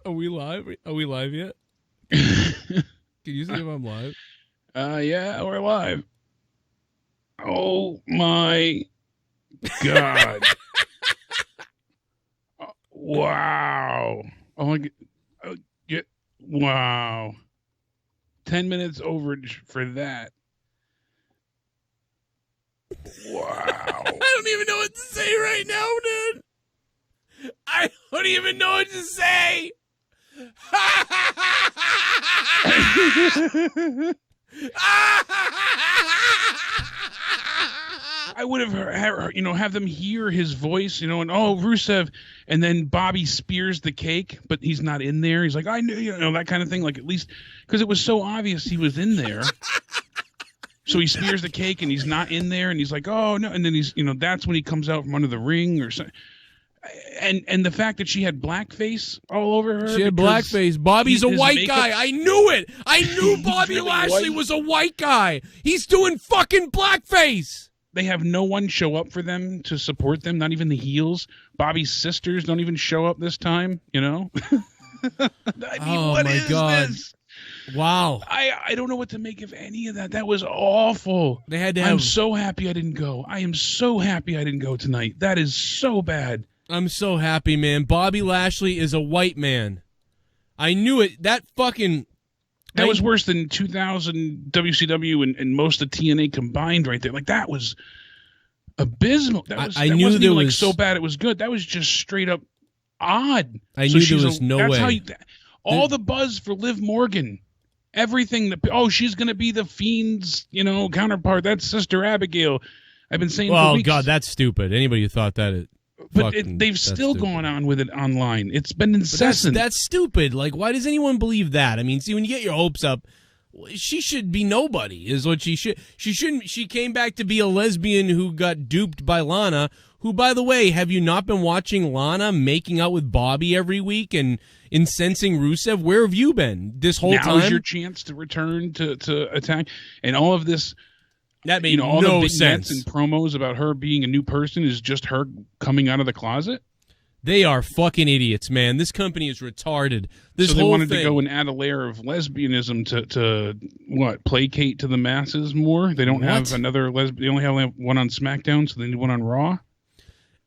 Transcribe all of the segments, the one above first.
Are we live? Are we live yet? Can you see if I'm live? Yeah, we're live. Oh my God. Wow. Oh my God. Wow. 10 minutes overage for that. Wow. I don't even know what to say right now, dude. I don't even know what to say. I would have heard, have them hear his voice, and Rusev, and then Bobby spears the cake, but he's not in there. He's like, I knew, that kind of thing. Like, at least because it was so obvious he was in there. So he spears the cake and he's not in there, and he's like, oh no, and then he's, that's when he comes out from under the ring or something. And the fact that she had blackface all over her. She had blackface. Bobby's a white guy. I knew it. I knew Bobby really Lashley was a white guy. He's doing fucking blackface. They have no one show up for them to support them, not even the heels. Bobby's sisters don't even show up this time, I mean, oh my God. This? Wow. I don't know what to make of any of that. That was awful. They had to have... I'm so happy I didn't go. I am so happy I didn't go tonight. That is so bad. I'm so happy, man. Bobby Lashley is a white man. I knew it. That was worse than 2000 WCW and most of TNA combined right there. Like, that was abysmal. I knew wasn't even so bad it was good. That was just straight up odd. I knew there was no way. All the buzz for Liv Morgan. Everything she's going to be the Fiend's, counterpart. That's Sister Abigail. I've been saying for weeks. God, that's stupid. Anybody who thought that But they've still gone on with it online. It's been incessant. That's stupid. Like, why does anyone believe that? I mean, see, when you get your hopes up, she should be nobody, is what she should. She shouldn't. She came back to be a lesbian who got duped by Lana, who, by the way, have you not been watching Lana making out with Bobby every week and incensing Rusev? Where have you been this whole time? Now's your chance to return to attack. And all of this... That made all no the sense. And promos about her being a new person is just her coming out of the closet. They are fucking idiots, man. This company is retarded. So they wanted to go and add a layer of lesbianism to what? Placate to the masses more. They don't have another lesbian. They only have one on SmackDown, so they need one on Raw.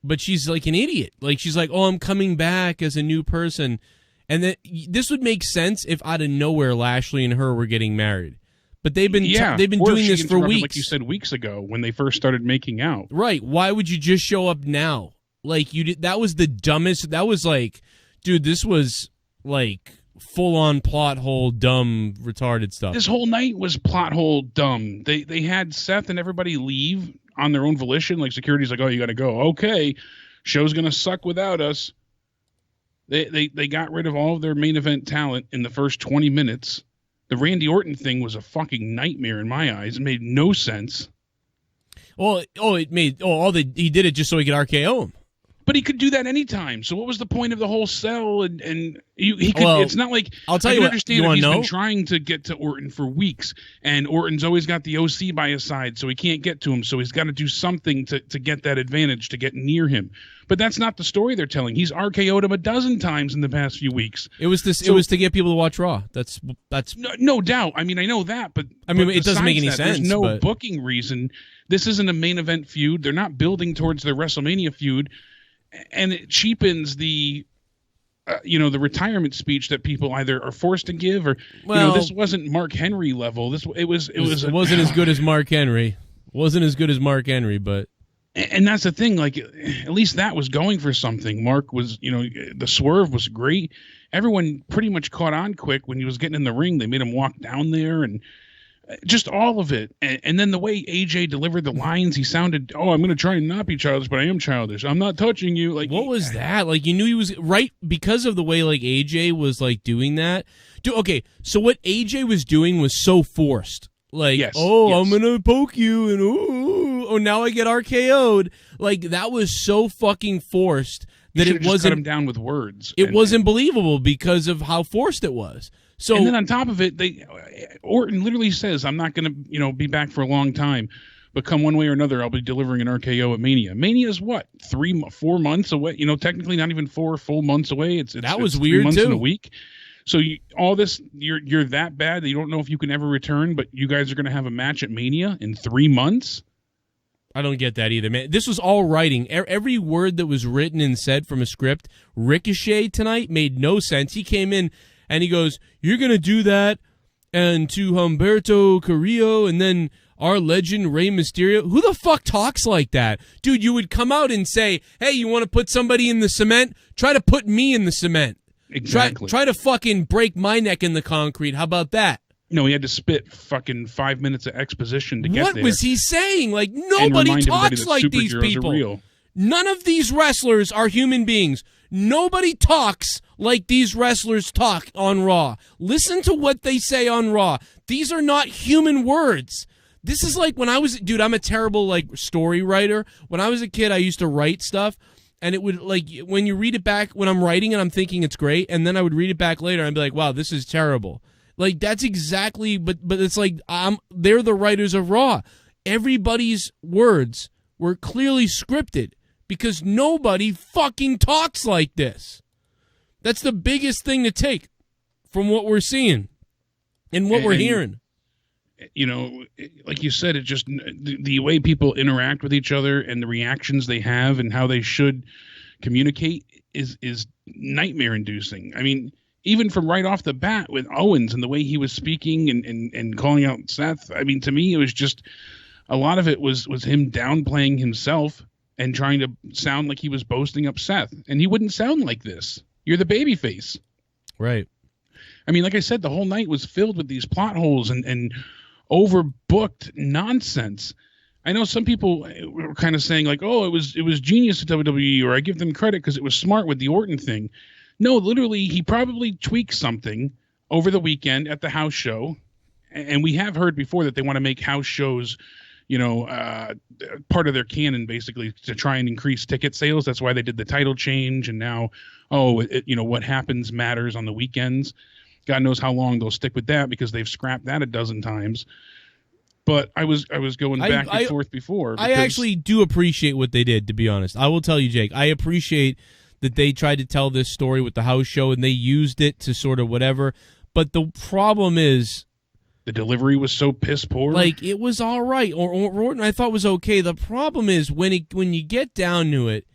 But she's like an idiot. Like, she's like, oh, I'm coming back as a new person, and then this would make sense if out of nowhere Lashley and her were getting married. But they've been doing this for weeks. Like you said weeks ago when they first started making out. Right. Why would you just show up now? Like, you did. That was the dumbest. That was like, dude, this was like full-on plot hole, dumb, retarded stuff. This whole night was plot hole dumb. They had Seth and everybody leave on their own volition. Like, security's like, oh, you got to go. Okay. Show's going to suck without us. They got rid of all of their main event talent in the first 20 minutes. The Randy Orton thing was a fucking nightmare in my eyes. It made no sense. Well, he did it just so he could RKO him. But he could do that anytime. So what was the point of the whole sell? And he could. Well, it's not like I'll tell you. Understand you want to know? He's been trying to get to Orton for weeks, and Orton's always got the OC by his side, so he can't get to him. So he's got to do something to get that advantage to get near him. But that's not the story they're telling. He's RKO'd him a dozen times in the past few weeks. It was this. So, it was to get people to watch Raw. That's no doubt. I mean, I know that, but it doesn't make any sense. There's no booking reason. This isn't a main event feud. They're not building towards their WrestleMania feud. And it cheapens the, the retirement speech that people either are forced to give or, this wasn't Mark Henry level. It wasn't as good as Mark Henry. Wasn't as good as Mark Henry, but. And that's the thing. Like, at least that was going for something. Mark was, the swerve was great. Everyone pretty much caught on quick when he was getting in the ring. They made him walk down there and just all of it. And then the way AJ delivered the lines, he sounded, I'm going to try and not be childish, but I am childish. I'm not touching you. Like, what was that? Like, you knew he was right because of the way, like, AJ was, like, doing that. Okay, so what AJ was doing was so forced. Like, yes. I'm going to poke you, and now I get RKO'd. Like, that was so fucking forced that it wasn't. Cut him down with words. It wasn't believable because of how forced it was. So, and then on top of it, Orton literally says, I'm not going to, be back for a long time. but come one way or another, I'll be delivering an RKO at Mania. Mania's what, 4 months away? You know, technically not even 4 full months away. That was it's weird 3 months too. in a week. So all this, you're that bad that you don't know if you can ever return, but you guys are going to have a match at Mania in 3 months? I don't get that either, man. This was all writing. Every word that was written and said from a script, Ricochet tonight made no sense. He came in and he goes, "You're going to do that, and to Humberto Carrillo, and then our legend Rey Mysterio." Who the fuck talks like that? Dude, you would come out and say, "Hey, you want to put somebody in the cement? Try to put me in the cement. Exactly. Try to fucking break my neck in the concrete. How about that?" No, he had to spit fucking 5 minutes of exposition to get there. What was he saying? Like, nobody talks like these people. None of these wrestlers are human beings. Nobody talks like these wrestlers talk on Raw. Listen to what they say on Raw. These are not human words. This is like when I was, dude, I'm a terrible like story writer. When I was a kid, I used to write stuff, and it would, like, when you read it back, when I'm writing it, I'm thinking it's great, and then I would read it back later and I'd be like, wow, this is terrible. Like, that's exactly, but it's like, they're the writers of Raw. Everybody's words were clearly scripted because nobody fucking talks like this. That's the biggest thing to take from what we're seeing and what we're hearing. You know, like you said, it just, the way people interact with each other and the reactions they have and how they should communicate is nightmare inducing. I mean, even from right off the bat with Owens and the way he was speaking and calling out Seth, I mean, to me, it was just, a lot of it was him downplaying himself and trying to sound like he was boasting up Seth. And he wouldn't sound like this. You're the babyface. Right. I mean, like I said, the whole night was filled with these plot holes and overbooked nonsense. I know some people were kind of saying like, oh, it was genius at WWE, or I give them credit because it was smart with the Orton thing. No, literally, he probably tweaked something over the weekend at the house show. And we have heard before that they want to make house shows, you know, part of their canon, basically, to try and increase ticket sales. That's why they did the title change. And now, you know, what happens matters on the weekends. God knows how long they'll stick with that because they've scrapped that a dozen times. But I was going back and forth before. I actually do appreciate what they did, to be honest. I will tell you, Jake, I appreciate that they tried to tell this story with the house show and they used it to sort of whatever. But the problem is, the delivery was so piss poor. Like, it was all right. Or Orton I thought was okay. The problem is when you get down to it,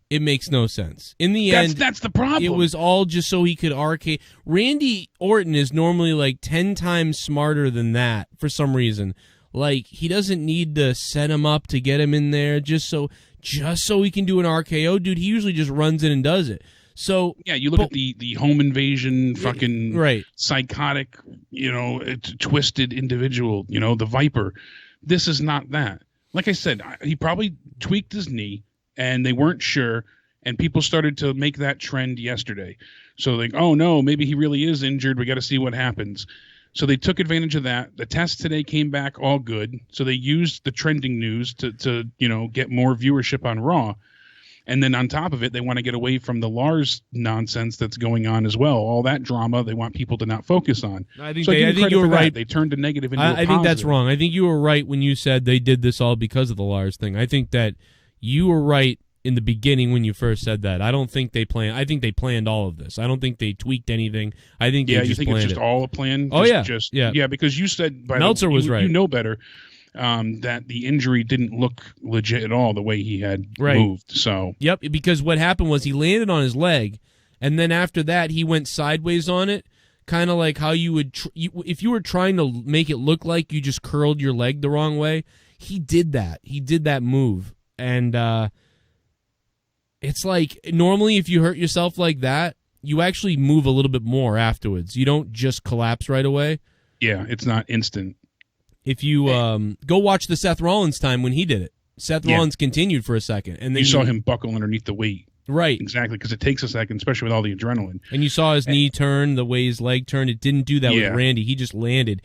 it makes no sense. In the end, that's the problem. It was all just so he could arcade. Randy Orton is normally like 10 times smarter than that for some reason. Like, he doesn't need to set him up to get him in there just so he can do an RKO. Dude, he usually just runs in and does it. So yeah, you look at the home invasion, fucking right, psychotic, you know, twisted individual, you know, the Viper. This is not that. Like I said, he probably tweaked his knee, and they weren't sure, and people started to make that trend yesterday. So like, oh no, maybe he really is injured. We got to see what happens. So they took advantage of that. The test today came back all good. So they used the trending news to you know, get more viewership on Raw. And then on top of it, they want to get away from the Lars nonsense that's going on as well. All that drama they want people to not focus on. I think you were right. They turned a negative into a positive. I think that's wrong. I think you were right when you said they did this all because of the Lars thing. I think that you were right in the beginning when you first said that. I don't think they planned. I think they planned all of this. I don't think they tweaked anything. I think they just planned it. You think it's just all a plan? Oh, yeah, because you said Meltzer was right. You know better. That the injury didn't look legit at all the way he had moved. So yep, because what happened was he landed on his leg, and then after that he went sideways on it, kind of like how you would if you were trying to make it look like you just curled your leg the wrong way. He did that. He did that move, and it's like normally if you hurt yourself like that, you actually move a little bit more afterwards. You don't just collapse right away. Yeah, it's not instant. If you go watch the Seth Rollins time when he did it, Seth Rollins continued for a second, and then you saw him buckle underneath the weight. Right, exactly, because it takes a second, especially with all the adrenaline. And you saw his knee turn, the way his leg turned. It didn't do that with Randy. He just landed,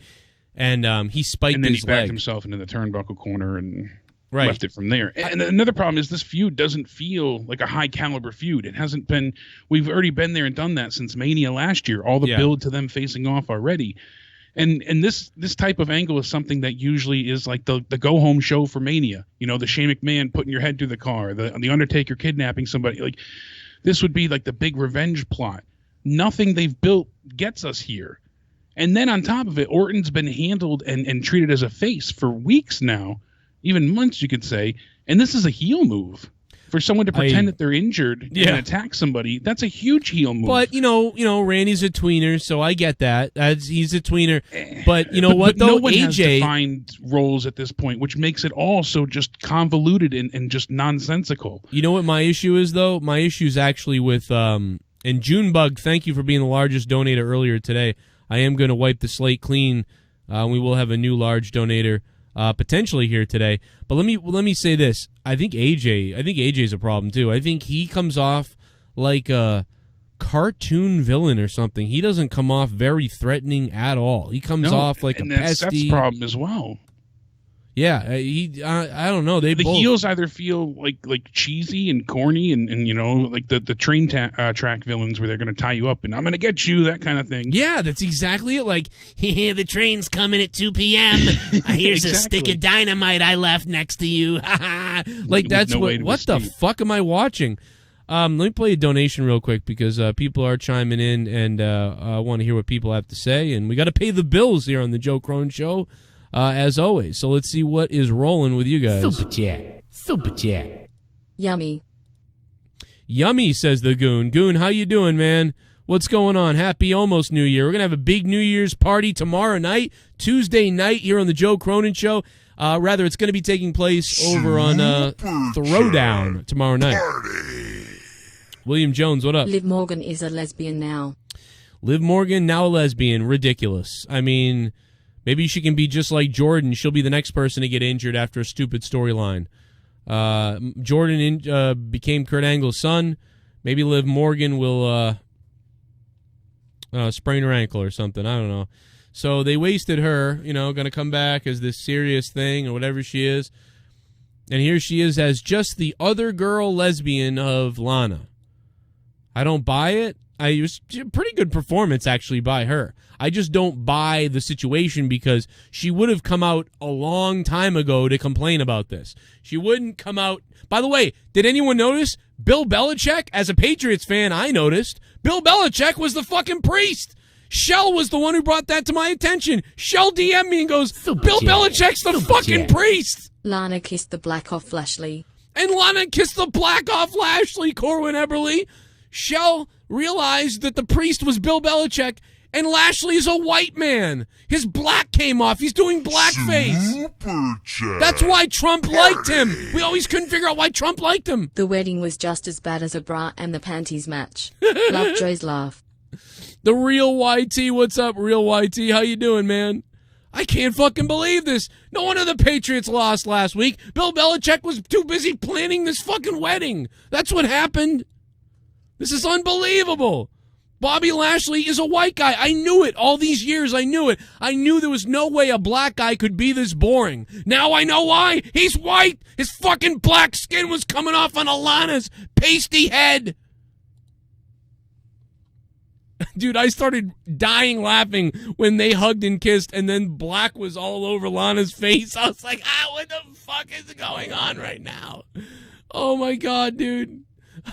and he spiked his leg. And then he backed himself into the turnbuckle corner and left it from there. And another problem is this feud doesn't feel like a high caliber feud. It hasn't been. We've already been there and done that since Mania last year. All the build to them facing off already. And this type of angle is something that usually is like the go home show for Mania. You know, the Shane McMahon putting your head through the car, the Undertaker kidnapping somebody. Like, this would be like the big revenge plot. Nothing they've built gets us here. And then on top of it, Orton's been handled and treated as a face for weeks now, even months, you could say. And this is a heel move. For someone to pretend that they're injured and attack somebody, that's a huge heel move. But you know, Randy's a tweener, so I get that. He's a tweener. But you know what? Though no one AJ has defined roles at this point, which makes it all so just convoluted and just nonsensical. You know what my issue is, though? My issue is actually with and Junebug. Thank you for being the largest donator earlier today. I am going to wipe the slate clean. We will have a new large donator potentially here today. But let me say this. I think AJ's a problem too. I think he comes off like a cartoon villain or something. He doesn't come off very threatening at all. He comes off like a pesky. That's Seth's problem as well. Yeah, I don't know. The heels either feel like cheesy and corny and you know, like the train track villains where they're going to tie you up and I'm going to get you, that kind of thing. Yeah, that's exactly it. Like, the train's coming at 2 p.m. Here's a stick of dynamite I left next to you. Like, that's what the fuck am I watching? Let me play a donation real quick because people are chiming in and I want to hear what people have to say. And we got to pay the bills here on the Joe Crone Show. As always. So let's see what is rolling with you guys. Super chat. Yummy, says the Goon. Goon, how you doing, man? What's going on? Happy almost New Year. We're going to have a big New Year's party tomorrow night, Tuesday night here on the Joe Cronin Show. Rather, it's going to be taking place over on Throwdown tomorrow night. Party. William Jones, what up? Liv Morgan is a lesbian now. Liv Morgan, now a lesbian. Ridiculous. I mean, maybe she can be just like Jordan. She'll be the next person to get injured after a stupid storyline. Jordan became Kurt Angle's son. Maybe Liv Morgan will sprain her ankle or something. I don't know. So they wasted her, going to come back as this serious thing or whatever she is. And here she is as just the other girl lesbian of Lana. I don't buy it. It was a pretty good performance, actually, by her. I just don't buy the situation because she would have come out a long time ago to complain about this. She wouldn't come out. By the way, did anyone notice? Bill Belichick, as a Patriots fan, I noticed. Bill Belichick was the fucking priest. Shell was the one who brought that to my attention. Shell DM'd me and goes, Bill Belichick's the fucking priest. Lana kissed the black off Lashley. And Lana kissed the black off Lashley, Corwin Eberle. Shell realized that the priest was Bill Belichick, and Lashley is a white man. His black came off. He's doing blackface. That's why Trump liked him. We always couldn't figure out why Trump liked him. The wedding was just as bad as a bra and the panties match. Love Joe's laugh. The real YT, what's up, real YT? How you doing, man? I can't fucking believe this. No wonder the Patriots lost last week. Bill Belichick was too busy planning this fucking wedding. That's what happened. This is unbelievable. Bobby Lashley is a white guy. I knew it. All these years, I knew it. I knew there was no way a black guy could be this boring. Now I know why. He's white. His fucking black skin was coming off on Alana's pasty head. Dude, I started dying laughing when they hugged and kissed, and then black was all over Lana's face. I was like, what the fuck is going on right now? Oh, my God, dude.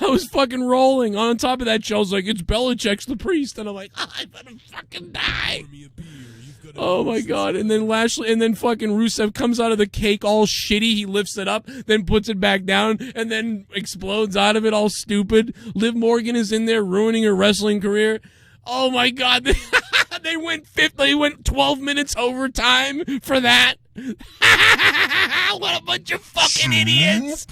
I was fucking rolling. On top of that, Shell's like, it's Belichick's the priest. And I'm like, I'm gonna fucking die. Oh, my God. And then Lashley, and then fucking Rusev comes out of the cake all shitty. He lifts it up, then puts it back down, and then explodes out of it all stupid. Liv Morgan is in there ruining her wrestling career. Oh, my God. They went 12 minutes overtime for that. What a bunch of fucking idiots.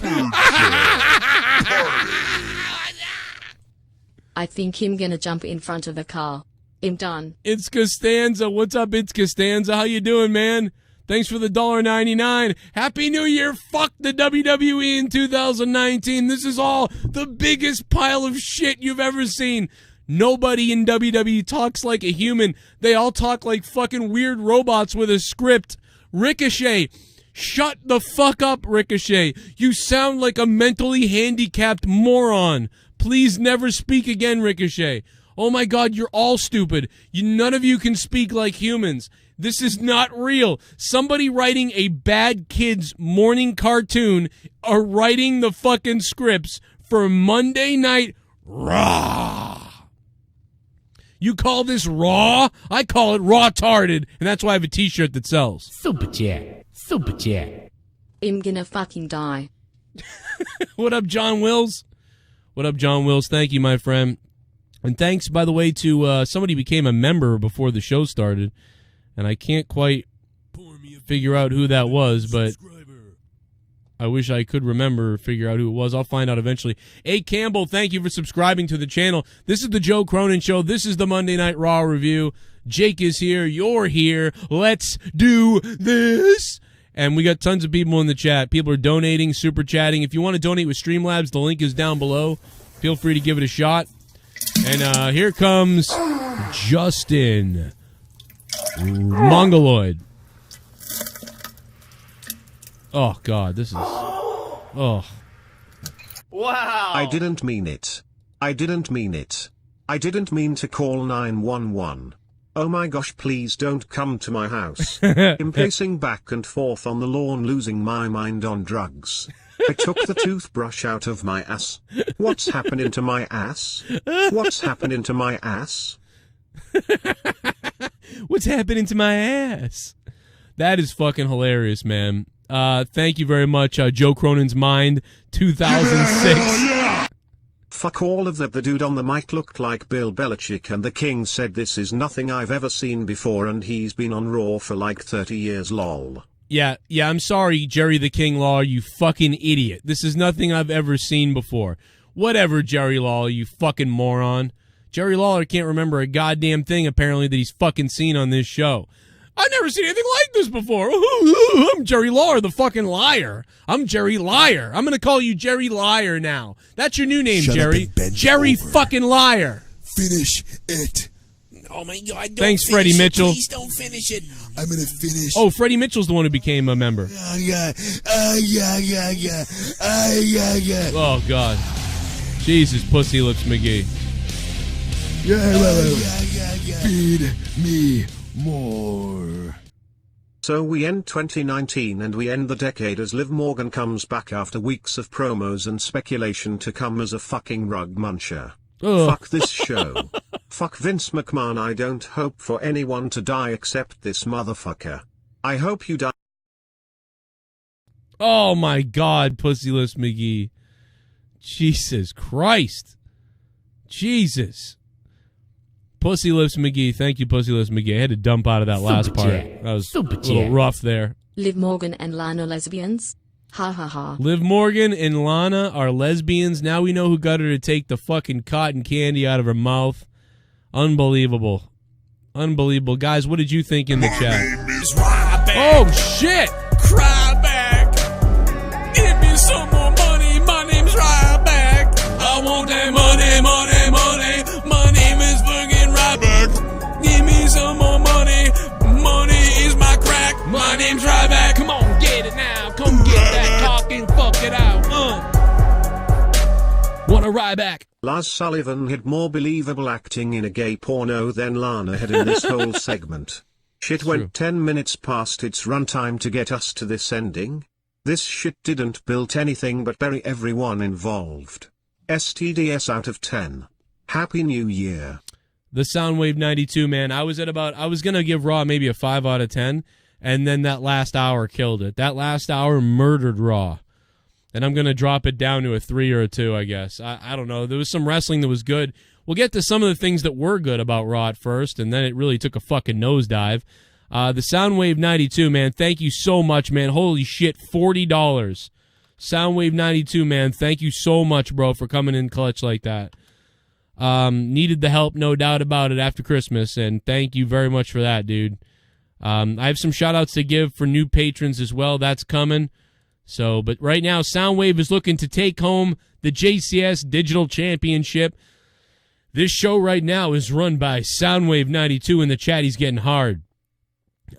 I think him gonna jump in front of the car. I'm done. It's Costanza. What's up, It's Costanza? How you doing, man? Thanks for the $1.99. Happy New Year. Fuck the WWE in 2019. This is all the biggest pile of shit you've ever seen. Nobody in WWE talks like a human. They all talk like fucking weird robots with a script. Ricochet. Shut the fuck up, Ricochet. You sound like a mentally handicapped moron. Please never speak again, Ricochet. Oh my God, you're all stupid. None of you can speak like humans. This is not real. Somebody writing a bad kids morning cartoon are writing the fucking scripts for Monday Night Raw. You call this raw? I call it raw-tarded, and that's why I have a t-shirt that sells. Super chat. Super chat. I'm gonna fucking die. What up, John Wills? What up, John Wills? Thank you, my friend. And thanks, by the way, to somebody became a member before the show started, and I can't quite figure out who that was, but I wish I could remember or figure out who it was. I'll find out eventually. A. Campbell, thank you for subscribing to the channel. This is the Joe Cronin Show. This is the Monday Night Raw review. Jake is here. You're here. Let's do this. And we got tons of people in the chat. People are donating, super chatting. If you want to donate with Streamlabs, the link is down below. Feel free to give it a shot. And here comes Justin Mongoloid. Oh, God, this is... Oh. Wow. I didn't mean it. I didn't mean it. I didn't mean to call 911. Oh my gosh, please don't come to my house. I'm pacing back and forth on the lawn, losing my mind on drugs. I took the toothbrush out of my ass. What's happening to my ass? What's happening to my ass? What's happening to my ass? That is fucking hilarious, man. Thank you very much, Joe Cronin's Mind 2006. Fuck all of that. The dude on the mic looked like Bill Belichick, and the king said this is nothing I've ever seen before, and he's been on Raw for like 30 years, lol. Yeah, I'm sorry, Jerry the King Lawler, you fucking idiot. This is nothing I've ever seen before. Whatever, Jerry Lawler, you fucking moron. Jerry Lawler can't remember a goddamn thing, apparently, that he's fucking seen on this show. I've never seen anything like this before. I'm Jerry Lawler, the fucking liar. I'm Jerry Liar. I'm going to call you Jerry Liar now. That's your new name, Shut Jerry. Jerry over. fucking Liar. Finish it. Oh my God! Don't Thanks, finish Freddie it. Mitchell. Please don't finish it. I'm gonna finish. Oh, Freddie Mitchell's the one who became a member. Yeah. Oh, God. Jesus, Pussy Lips McGee. Feed me more. So we end 2019 and we end the decade as Liv Morgan comes back after weeks of promos and speculation to come as a fucking rug muncher. Ugh. Fuck this show. Fuck Vince McMahon. I don't hope for anyone to die except this motherfucker. I hope you die. Oh, my God, Pussy Lips McGee. Jesus Christ. Jesus. Pussy Lips McGee. Thank you, Pussy Lips McGee. I had to dump out of that last part. That was a little rough there. Liv Morgan and Lana lesbians? Ha ha ha. Liv Morgan and Lana are lesbians. Now we know who got her to take the fucking cotton candy out of her mouth. Unbelievable. Unbelievable. Guys, what did you think in the chat? Oh, shit. Cryback. Give me some more money. My name's Ryback. I want that money, money, money. My name is fucking Ryback. Give me some more money. Money is my crack. My name's Ryback. Come on, get it now. Come get that cock and fuck it out. Want a Ryback? Laz Sullivan had more believable acting in a gay porno than Lana had in this whole segment. Shit went 10 minutes past its runtime to get us to this ending. This shit didn't build anything but bury everyone involved. STDS out of 10. Happy New Year. The Soundwave 92, man. I was going to give Raw maybe a 5 out of 10, and then that last hour killed it. That last hour murdered Raw. And I'm going to drop it down to a 3 or a 2, I guess. I don't know. There was some wrestling that was good. We'll get to some of the things that were good about Raw at first, and then it really took a fucking nosedive. The Soundwave 92, man, thank you so much, man. Holy shit, $40. Soundwave 92, man, thank you so much, bro, for coming in clutch like that. Needed the help, no doubt about it, after Christmas, and thank you very much for that, dude. I have some shout-outs to give for new patrons as well. That's coming. So, but right now, Soundwave is looking to take home the JCS Digital Championship. This show right now is run by Soundwave 92 in the chat. He's getting hard.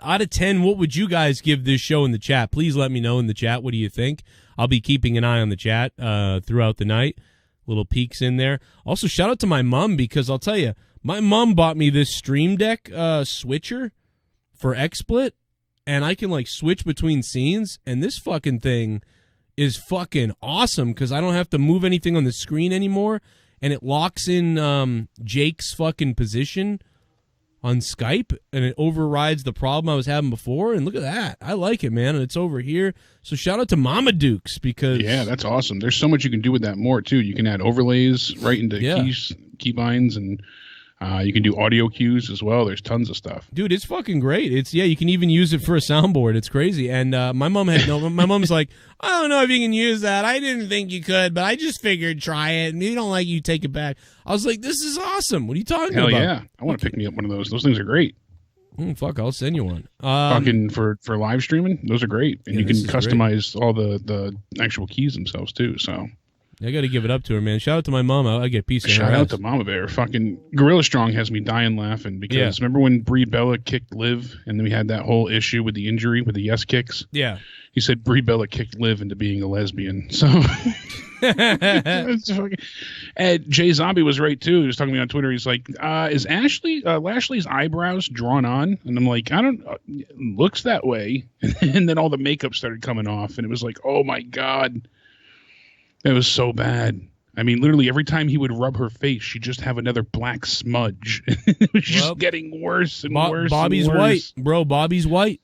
Out of 10, what would you guys give this show in the chat? Please let me know in the chat. What do you think? I'll be keeping an eye on the chat throughout the night. little peeks in there. Also, shout out to my mom, because I'll tell you, my mom bought me this Stream Deck switcher for XSplit, and I can like switch between scenes, and this fucking thing is fucking awesome because I don't have to move anything on the screen anymore, and it locks in Jake's fucking position on Skype, and it overrides the problem I was having before. And look at that. I like it, man. And it's over here. So shout out to Mama Dukes, because yeah, that's awesome. There's so much you can do with that more too. You can add overlays right into keybinds, and you can do audio cues as well. There's tons of stuff. Dude, it's fucking great. You can even use it for a soundboard. It's crazy. And my mom my mom's like, I don't know if you can use that. I didn't think you could, but I just figured try it. And if you don't like it, you take it back. I was like, this is awesome. What are you talking about? Hell yeah. I want to pick me up one of those. Those things are great. Fuck, I'll send you one. Fucking for live streaming, those are great. And you can customize all the actual keys themselves too. So I got to give it up to her, man. Shout out to my mom. I get a piece of her. Shout out to Mama Bear. Fucking Gorilla Strong has me dying laughing because remember when Brie Bella kicked Liv, and then we had that whole issue with the injury with the yes kicks? Yeah. He said Brie Bella kicked Liv into being a lesbian. So and Jay Zombie was right too. He was talking to me on Twitter. He's like, is Lashley's eyebrows drawn on? And I'm like, I don't looks that way. And then all the makeup started coming off, and it was like, oh my God. It was so bad. I mean, literally every time he would rub her face, she'd just have another black smudge. It was just getting worse and worse. Bobby's and worse. white, bro. Bobby's white.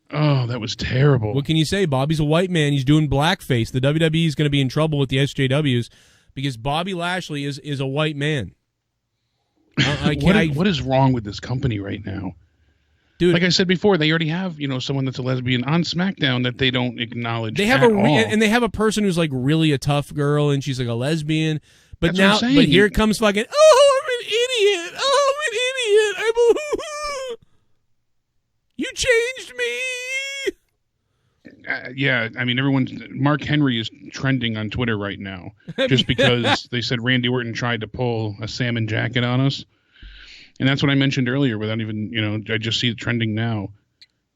Oh, that was terrible. What can you say? Bobby's a white man. He's doing blackface. The WWE is going to be in trouble with the SJWs because Bobby Lashley is a white man. What is wrong with this company right now? Dude, like I said before, they already have someone that's a lesbian on SmackDown that they don't acknowledge. They have and they have a person who's like really a tough girl, and she's like a lesbian. But that's but here it comes fucking. Oh, I'm an idiot. Oh, I'm an idiot. You changed me. Yeah, I mean, Mark Henry is trending on Twitter right now just because they said Randy Orton tried to pull a salmon jacket on us. And that's what I mentioned earlier without even, I just see it trending now.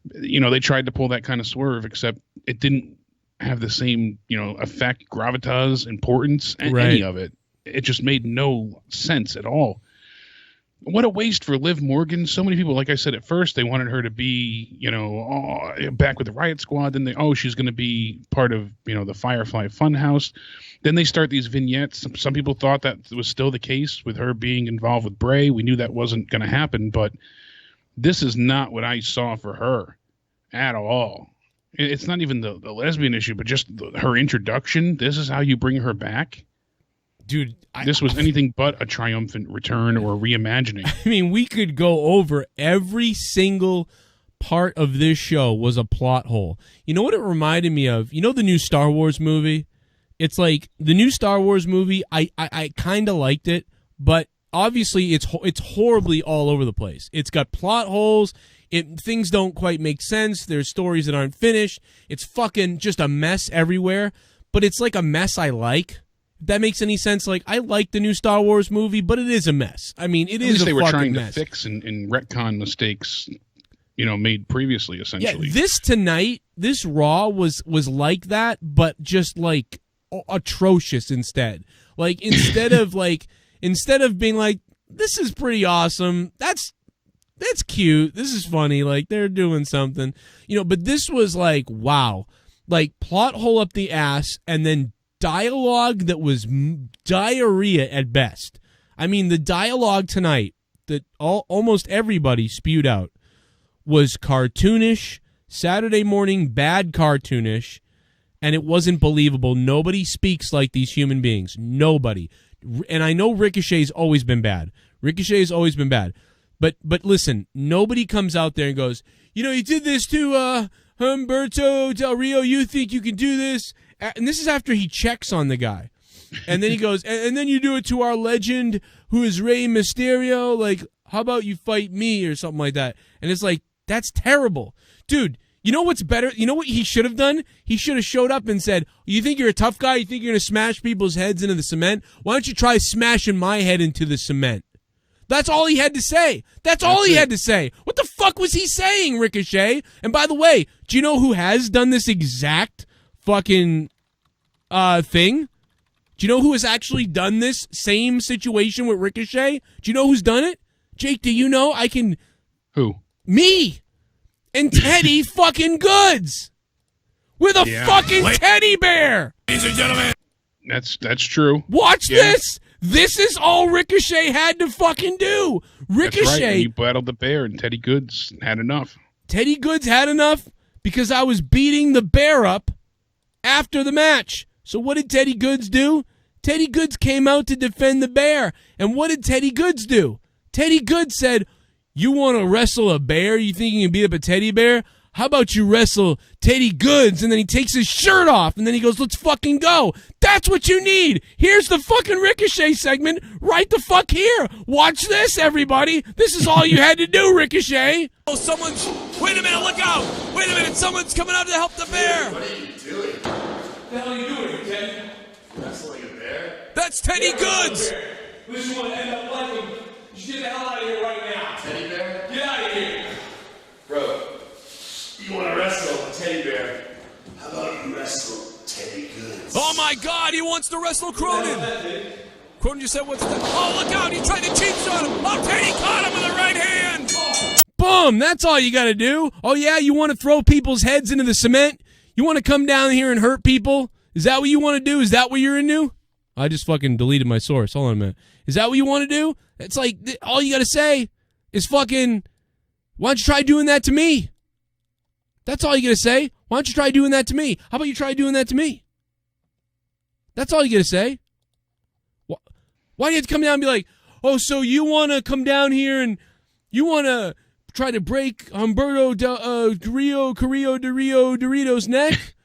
They tried to pull that kind of swerve, except it didn't have the same, effect, gravitas, importance, any of it. It just made no sense at all. What a waste for Liv Morgan. So many people, like I said at first, they wanted her to be, back with the Riot Squad. Then she's going to be part of, the Firefly Funhouse. Then they start these vignettes. Some people thought that was still the case with her being involved with Bray. We knew that wasn't going to happen, but this is not what I saw for her at all. It's not even the lesbian issue, but just her introduction. This is how you bring her back. Dude, this was anything but a triumphant return or reimagining. I mean, we could go over every single part of this show was a plot hole. You know what it reminded me of? The new Star Wars movie? It's like the new Star Wars movie, I kind of liked it, but obviously it's horribly all over the place. It's got plot holes. Things don't quite make sense. There's stories that aren't finished. It's fucking just a mess everywhere, but it's like a mess I like. If that makes any sense. Like, I like the new Star Wars movie, but it is a mess. I mean, it is a fucking mess. At least they were trying to fix and retcon mistakes, made previously, essentially. Yeah, this Raw was like that, but just like atrocious instead. Like, instead of being like, this is pretty awesome, that's cute, this is funny, like they're doing something, but this was like, wow, like plot hole up the ass, and then dialogue that was diarrhea at best. I mean, the dialogue tonight that almost everybody spewed out was cartoonish, Saturday morning bad cartoonish, and it wasn't believable. Nobody speaks like these human beings. Nobody. And I know Ricochet's always been bad. But listen, nobody comes out there and goes, you did this to Humberto Del Rio. You think you can do this? And this is after he checks on the guy. And then he goes, and then you do it to our legend who is Rey Mysterio. Like, how about you fight me or something like that? And it's like, that's terrible. Dude, you know what's better? You know what he should have done? He should have showed up and said, you think you're a tough guy? You think you're going to smash people's heads into the cement? Why don't you try smashing my head into the cement? That's all he had to say. That's all he had to say. What the fuck was he saying, Ricochet? And by the way, do you know who has done this exact fucking thing? Do you know who has actually done this same situation with Ricochet? Do you know who's done it? Jake, do you know? Who? Me and Teddy fucking Goods with a fucking teddy bear. Ladies and gentlemen. That's true. Watch this. This is all Ricochet had to fucking do. Ricochet. That's right. You battled the bear, and Teddy Goods had enough. Teddy Goods had enough because I was beating the bear up after the match. So what did Teddy Goods do? Teddy Goods came out to defend the bear. And what did Teddy Goods do? Teddy Goods said, you want to wrestle a bear? You think you can beat up a teddy bear? How about you wrestle Teddy Goods? And then he takes his shirt off, and then he goes, let's fucking go. That's what you need. Here's the fucking Ricochet segment right the fuck here. Watch this, everybody. This is all you had to do, Ricochet. Oh, wait a minute, look out. Wait a minute, someone's coming out to help the bear. What are you doing? What the hell are you doing, Ted? Wrestling a bear? That's Teddy Goods. Which you want to end up like him? You get the hell out of here right now. Teddy bear? Get out of here. Bro, you want to wrestle a teddy bear? How about you wrestle Teddy Goods? Oh my God, he wants to wrestle Cronin. Cronin, you said what's that? Oh, look out, he tried to cheat shot him. Oh, Teddy caught him with the right hand. Boom, that's all you got to do. Oh yeah, you want to throw people's heads into the cement? You want to come down here and hurt people? Is that what you want to do? Is that what you're into? I just fucking deleted my source. Hold on a minute. Is that what you want to do? It's like, all you got to say is fucking, why don't you try doing that to me? That's all you got to say. Why don't you try doing that to me? How about you try doing that to me? That's all you got to say. Why do you have to come down and be like, oh, so you want to come down here and you want to try to break Humberto Carrillo Dorito's neck?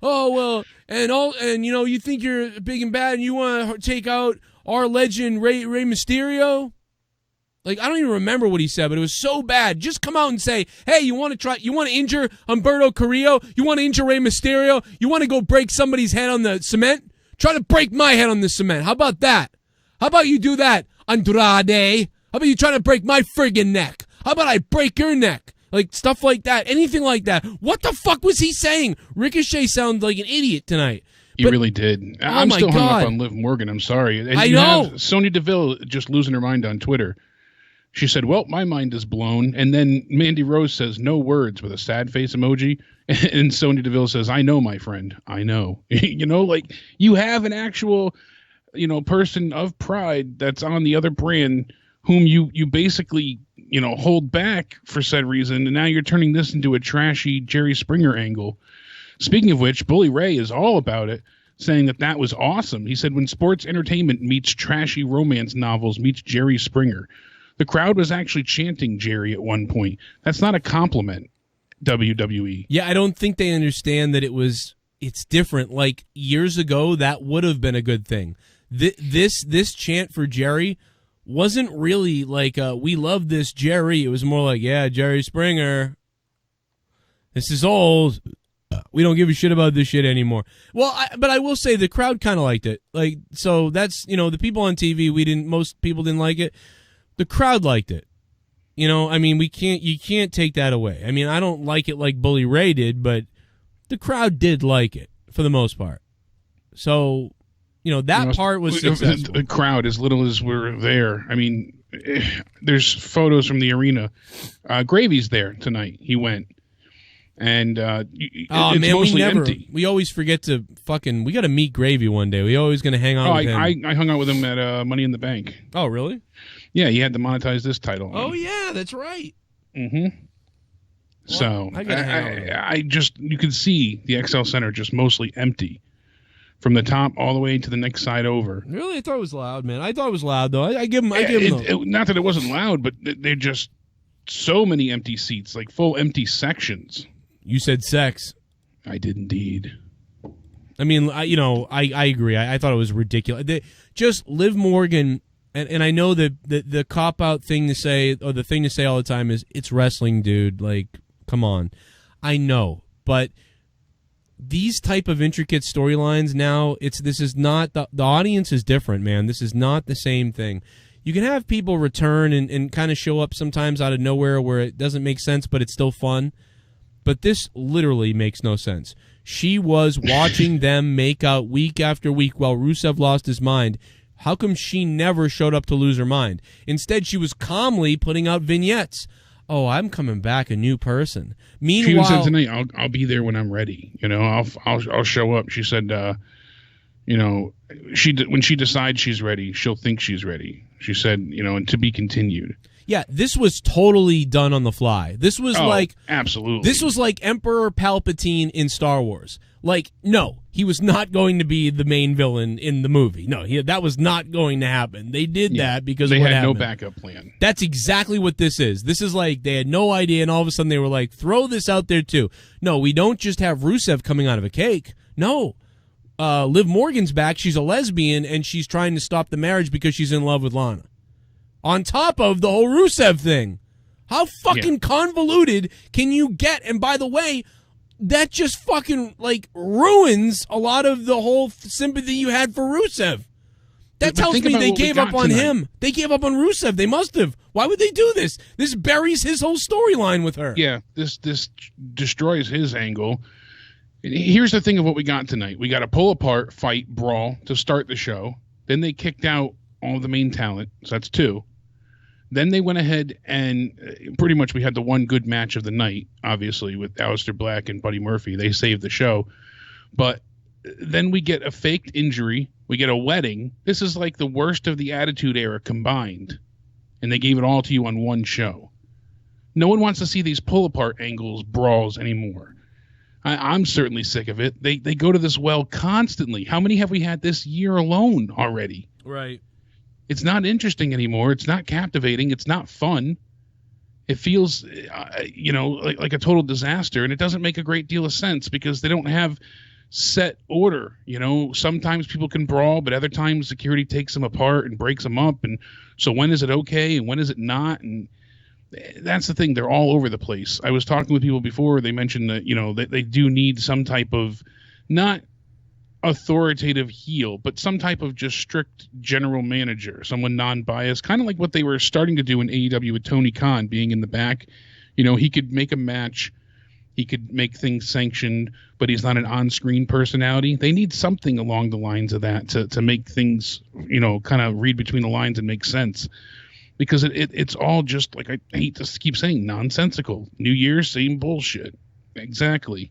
Oh, well, and you know, you think you're big and bad and you want to take out our legend Rey Mysterio? Like, I don't even remember what he said, but it was so bad. Just come out and say, hey, you want to injure Humberto Carrillo? You want to injure Rey Mysterio? You want to go break somebody's head on the cement? Try to break my head on the cement. How about that? How about you do that, Andrade? How about you try to break my friggin' neck? How about I break your neck? Like, stuff like that. Anything like that. What the fuck was he saying? Ricochet sounded like an idiot tonight. He really did. I'm still hung up on Liv Morgan. I'm sorry. And I know. Have Sonya Deville just losing her mind on Twitter. She said, well, my mind is blown. And then Mandy Rose says, no words, with a sad face emoji. And Sonya Deville says, I know, my friend. I know. You know, like, you have an actual, you know, person of pride that's on the other brand whom you basically, you know, hold back for said reason. And now you're turning this into a trashy Jerry Springer angle. Speaking of which, Bully Ray is all about it, saying that was awesome. He said, when sports entertainment meets trashy romance novels meets Jerry Springer. The crowd was actually chanting Jerry at one point. That's not a compliment, WWE. Yeah, I don't think they understand that it's different. Like, years ago, that would have been a good thing. This chant for Jerry wasn't really like, we love this Jerry. It was more like, yeah, Jerry Springer. This is old. We don't give a shit about this shit anymore. Well, but I will say the crowd kind of liked it. Like, so that's, you know, the people on TV, most people didn't like it. The crowd liked it. You know, I mean, you can't take that away. I mean, I don't like it like Bully Ray did, but the crowd did like it for the most part. So, you know, that part was successful. The crowd, as little as we're there. I mean, there's photos from the arena. Gravy's there tonight. He went. And it's mostly empty. We always forget to we got to meet Gravy one day. We always going to hang out with him. I hung out with him at Money in the Bank. Oh, really? Yeah, he had to monetize this title. Oh, yeah, that's right. Mm-hmm. Well, so I just, you could see the XL Center just mostly empty from the top all the way to the next side over. Really? I thought it was loud, man. I thought it was loud, though. I give him not that it wasn't loud, but they're just so many empty seats, like full empty sections. You said sex. I did indeed. I mean, I agree. I thought it was ridiculous. Just Liv Morgan, and I know that the cop-out thing to say, or the thing to say all the time is, it's wrestling, dude. Like, come on. I know, but these type of intricate storylines now, this is not, the audience is different, man. This is not the same thing. You can have people return and kind of show up sometimes out of nowhere where it doesn't make sense, but it's still fun. but this literally makes no sense. She was watching them make out week after week while Rusev lost his mind. How come she never showed up to lose her mind? Instead, she was calmly putting out vignettes. Oh, I'm coming back a new person. Meanwhile, she even said tonight, "I'll be there when I'm ready. You know, I'll show up." She said, "You know, when she decides she's ready, she'll think she's ready." She said, "You know, and to be continued." Yeah, this was totally done on the fly. This was absolutely. This was like Emperor Palpatine in Star Wars. Like, no, he was not going to be the main villain in the movie. No, that was not going to happen. They did that because they of what had happened. no backup plan. That's exactly what this is. This is like they had no idea, and all of a sudden they were like, throw this out there too. No, we don't just have Rusev coming out of a cake. No. Liv Morgan's back. She's a lesbian, and she's trying to stop the marriage because she's in love with Lana. On top of the whole Rusev thing. How fucking convoluted can you get? And by the way, that just fucking, like, ruins a lot of the whole sympathy you had for Rusev. That tells me they gave up on him. They gave up on Rusev. They must have. Why would they do this? This buries his whole storyline with her. Yeah, this destroys his angle. Here's the thing of what we got tonight. We got a pull-apart fight brawl to start the show. Then they kicked out all the main talent, so that's 2. Then they went ahead and pretty much we had the one good match of the night, obviously, with Aleister Black and Buddy Murphy. They saved the show. But then we get a faked injury. We get a wedding. This is like the worst of the Attitude Era combined. And they gave it all to you on one show. No one wants to see these pull-apart angles, brawls anymore. I'm certainly sick of it. They go to this well constantly. How many have we had this year alone already? Right. It's not interesting anymore. It's not captivating. It's not fun. It feels, like a total disaster, and it doesn't make a great deal of sense because they don't have set order. You know, sometimes people can brawl, but other times security takes them apart and breaks them up. And so when is it okay and when is it not? And that's the thing. They're all over the place. I was talking with people before. They mentioned that, that they do need some type of not authoritative heel, but some type of just strict general manager, someone non-biased, kind of like what they were starting to do in AEW with Tony Khan being in the back. He could make a match, he could make things sanctioned, but he's not an on-screen personality. They need something along the lines of that to make things, kind of read between the lines and make sense. Because it's all just, like, I hate to keep saying, nonsensical. New Year's, same bullshit. Exactly.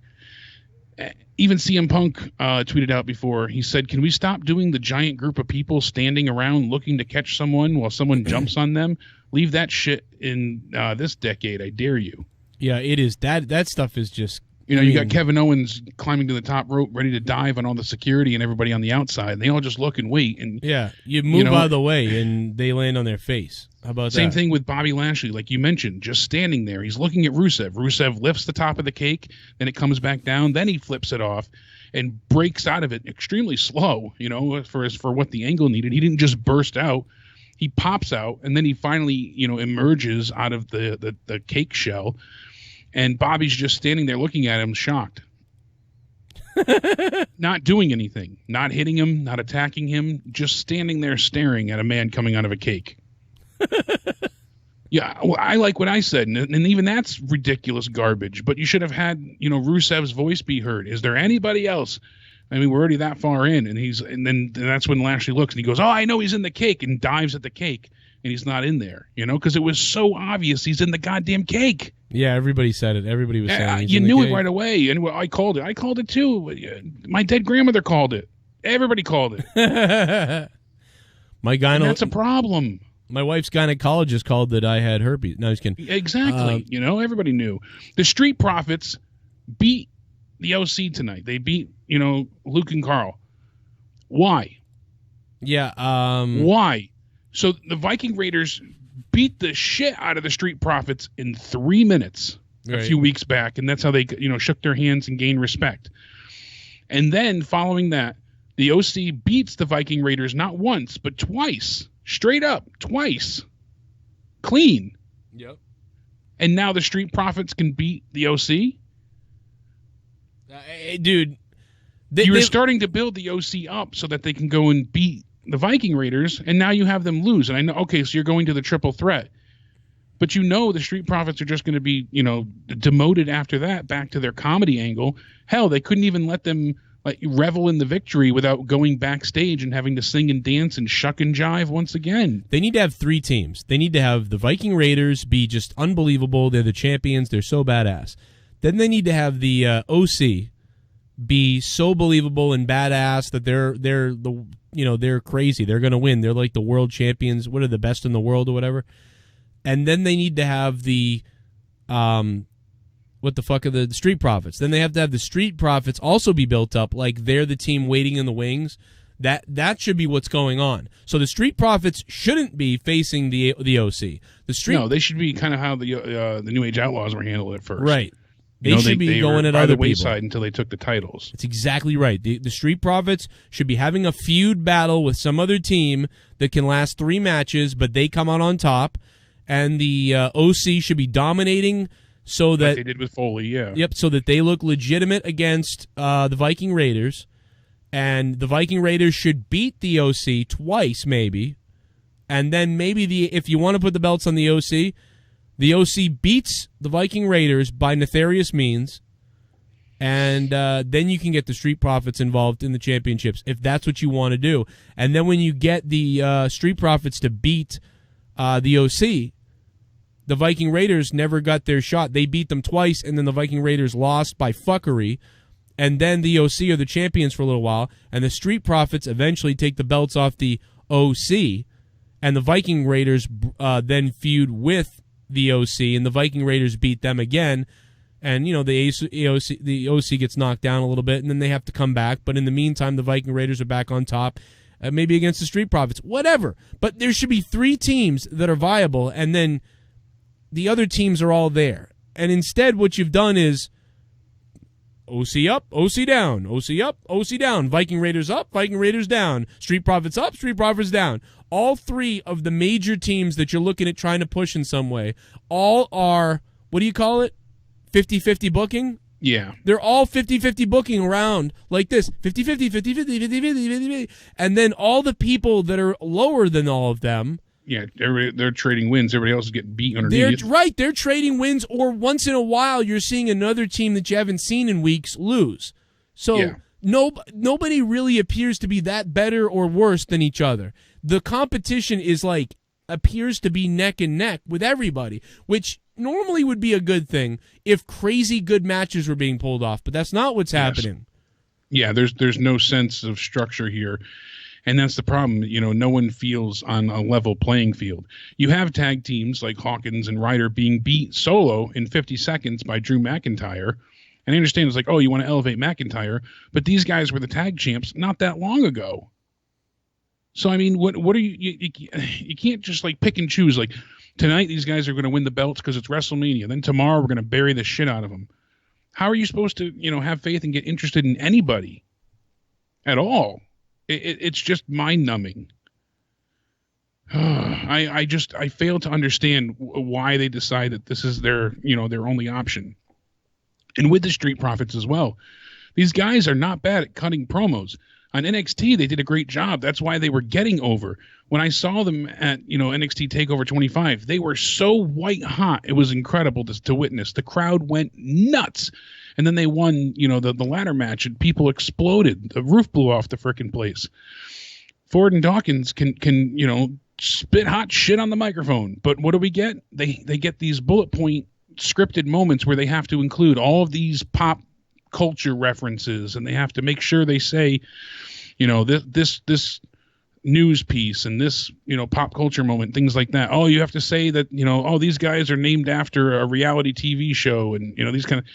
Even CM Punk tweeted out before. He said, "Can we stop doing the giant group of people standing around looking to catch someone while someone jumps on them? Leave that shit in this decade. I dare you." Yeah, it is. That stuff is just... You got Kevin Owens climbing to the top rope, ready to dive on all the security and everybody on the outside. And they all just look and wait. And yeah, you move out of the way and they land on their face. How about Same that? thing with Bobby Lashley, like you mentioned, just standing there. He's looking at Rusev. Rusev lifts the top of the cake, then it comes back down, then he flips it off and breaks out of it extremely slow, for what the angle needed. He didn't just burst out. He pops out, and then he finally, emerges out of the cake shell. And Bobby's just standing there looking at him, shocked. Not doing anything. Not hitting him, not attacking him. Just standing there staring at a man coming out of a cake. Yeah, well, I like what I said. And even that's ridiculous garbage. But you should have had, Rusev's voice be heard. Is there anybody else? I mean, we're already that far in. And then that's when Lashley looks and he goes, "Oh, I know he's in the cake," and dives at the cake. And he's not in there, because it was so obvious he's in the goddamn cake. Yeah, everybody said it. Everybody was saying you knew it right away. And I called it. I called it too. My dead grandmother called it. Everybody called it. And that's a problem. My wife's gynecologist called that I had herpes. No, I was kidding. Exactly. Everybody knew. The Street Profits beat the OC tonight. They beat, Luke and Carl. Why? Yeah. Why? So the Viking Raiders beat the shit out of the Street Profits in 3 minutes a few weeks back, and that's how they, shook their hands and gained respect. And then following that, the OC beats the Viking Raiders not once, but twice. Straight up, twice. Clean. Yep. And now the Street Profits can beat the OC? Dude. You were starting to build the OC up so that they can go and beat the Viking Raiders, and now you have them lose. And I know, okay, so you're going to the triple threat. But the Street Profits are just going to be, demoted after that back to their comedy angle. Hell, they couldn't even let them revel in the victory without going backstage and having to sing and dance and shuck and jive once again. They need to have 3 teams. They need to have the Viking Raiders be just unbelievable. They're the champions. They're so badass. Then they need to have the OC be so believable and badass that they're crazy. They're going to win. They're like the world champions. What are the best in the world or whatever? And then they need to have the what the fuck are the Street Profits? Then they have to have the Street Profits also be built up like they're the team waiting in the wings. That should be what's going on. So the Street Profits shouldn't be facing the OC. No, they should be kind of how the New Age Outlaws were handled at first. Right. They should be going at other the wayside people until they took the titles. That's exactly right. The Street Profits should be having a feud battle with some other team that can last 3 matches, but they come out on top. And the OC should be dominating so that... Like they did with Foley, yeah. Yep, so that they look legitimate against the Viking Raiders. And the Viking Raiders should beat the OC twice, maybe. And then maybe if you want to put the belts on the OC beats the Viking Raiders by nefarious means. And then you can get the Street Profits involved in the championships, if that's what you want to do. And then when you get the Street Profits to beat the OC... The Viking Raiders never got their shot. They beat them twice, and then the Viking Raiders lost by fuckery. And then the OC are the champions for a little while, and the Street Profits eventually take the belts off the OC, and the Viking Raiders then feud with the OC, and the Viking Raiders beat them again. And, the OC gets knocked down a little bit, and then they have to come back. But in the meantime, the Viking Raiders are back on top, maybe against the Street Profits. Whatever. But there should be 3 teams that are viable, and then... the other teams are all there. And instead, what you've done is OC up, OC down, OC up, OC down, Viking Raiders up, Viking Raiders down, Street Profits up, Street Profits down. All 3 of the major teams that you're looking at trying to push in some way all are, what do you call it? 50-50 booking? Yeah. They're all 50-50 booking around like this. 50-50, 50-50, 50-50, 50-50. And then all the people that are lower than all of them... Yeah, they're trading wins. Everybody else is getting beat underneath. They're trading wins, or once in a while you're seeing another team that you haven't seen in weeks lose. So nobody really appears to be that better or worse than each other. The competition appears to be neck and neck with everybody, which normally would be a good thing if crazy good matches were being pulled off, but that's not what's happening. Yeah, there's no sense of structure here. And that's the problem. No one feels on a level playing field. You have tag teams like Hawkins and Ryder being beat solo in 50 seconds by Drew McIntyre. And I understand it's you want to elevate McIntyre, but these guys were the tag champs not that long ago. So, I mean, what are you can't just pick and choose. Tonight, these guys are going to win the belts because it's WrestleMania. Then tomorrow, we're going to bury the shit out of them. How are you supposed to, have faith and get interested in anybody at all? It's just mind-numbing. I fail to understand why they decide that this is their only option. And with the Street Profits as well, these guys are not bad at cutting promos. On NXT, they did a great job. That's why they were getting over. When I saw them at NXT TakeOver 25, they were so white hot. It was incredible to witness. The crowd went nuts. And then they won, the ladder match, and people exploded. The roof blew off the frickin' place. Ford and Dawkins can spit hot shit on the microphone. But what do we get? They get these bullet point scripted moments where they have to include all of these pop culture references, and they have to make sure they say, this news piece and this, pop culture moment, things like that. Oh, you have to say that, these guys are named after a reality TV show, and, these kind of...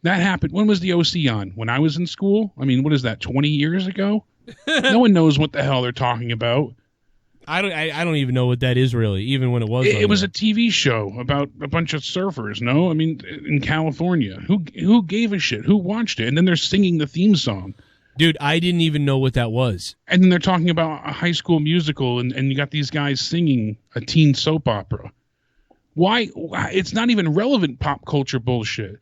That happened. When was the OC on? When I was in school? I mean, what is that, 20 years ago? No one knows what the hell they're talking about. I don't even know what that is really, even when it was. It was a TV show about a bunch of surfers, no? I mean, in California. Who gave a shit? Who watched it? And then they're singing the theme song. Dude, I didn't even know what that was. And then they're talking about a High School Musical, and you got these guys singing a teen soap opera. Why? It's not even relevant pop culture bullshit.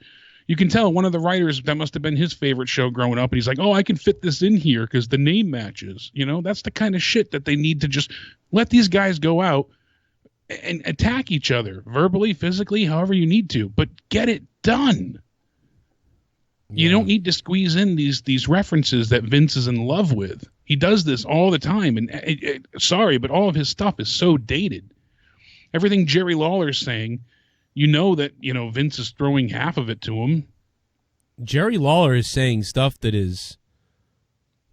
You can tell one of the writers, that must have been his favorite show growing up, and he's like, oh, I can fit this in here because the name matches. That's the kind of shit that they need to just let these guys go out and attack each other verbally, physically, however you need to, but get it done. You don't need to squeeze in these references that Vince is in love with. He does this all the time, and sorry, but all of his stuff is so dated. Everything Jerry Lawler's saying, that Vince is throwing half of it to him. Jerry Lawler is saying stuff that is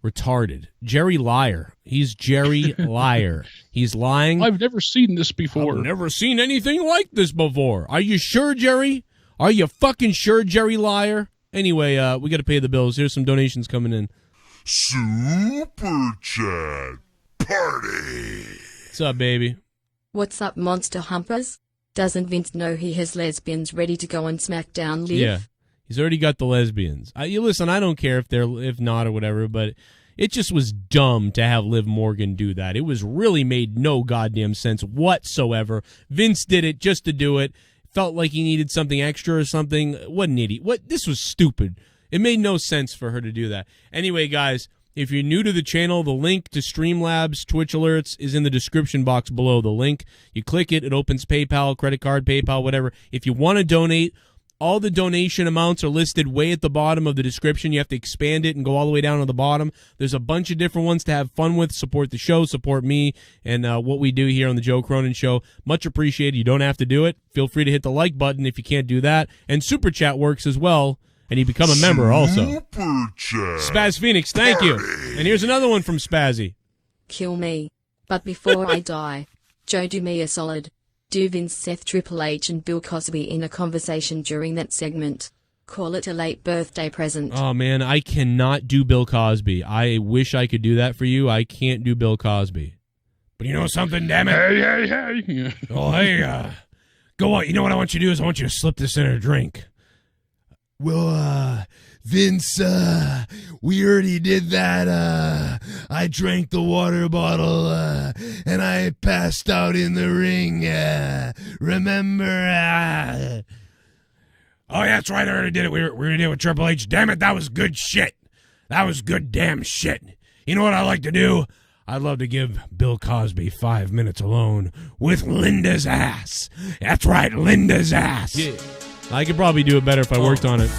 retarded. Jerry Liar. He's Jerry Liar. He's lying. I've never seen this before. I've never seen anything like this before. Are you sure, Jerry? Are you fucking sure, Jerry Liar? Anyway, we got to pay the bills. Here's some donations coming in. Super Chat Party. What's up, baby? What's up, Monster Humpers? Doesn't Vince know he has lesbians ready to go on SmackDown Live? Yeah, he's already got the lesbians. You listen, I don't care if not or whatever, but it just was dumb to have Liv Morgan do that. It was really made no goddamn sense whatsoever. Vince did it just to do it. Felt like he needed something extra or something. What an idiot. This was stupid. It made no sense for her to do that. Anyway, guys, if you're new to the channel, the link to Streamlabs Twitch alerts is in the description box below. The link, you click it, it opens PayPal, credit card, PayPal, whatever. If you want to donate, all the donation amounts are listed way at the bottom of the description. You have to expand it and go all the way down to the bottom. There's a bunch of different ones to have fun with. Support the show, support me, and what we do here on the Joe Cronin Show. Much appreciated. You don't have to do it. Feel free to hit the like button if you can't do that. And Super Chat works as well, and you become a member also. Super Chat. Spaz Phoenix, thank you. And here's another one from Spazzy. Kill me. But before I die, Joe, do me a solid. Do Vince, Seth, Triple H, and Bill Cosby in a conversation during that segment. Call it a late birthday present. Oh, man, I cannot do Bill Cosby. I wish I could do that for you. I can't do Bill Cosby. But you know something, damn it? Hey. Oh, hey, go on. You know what I want you to do is I want you to slip this in a drink. Well, Vince, we already did that. I drank the water bottle, and I passed out in the ring. Remember? Oh, yeah, that's right. I already did it. We already did it with Triple H. Damn it, that was good shit. That was good damn shit. You know what I like to do? I'd love to give Bill Cosby 5 minutes alone with Linda's ass. That's right, Linda's ass. Yeah. I could probably do it better if I worked on it.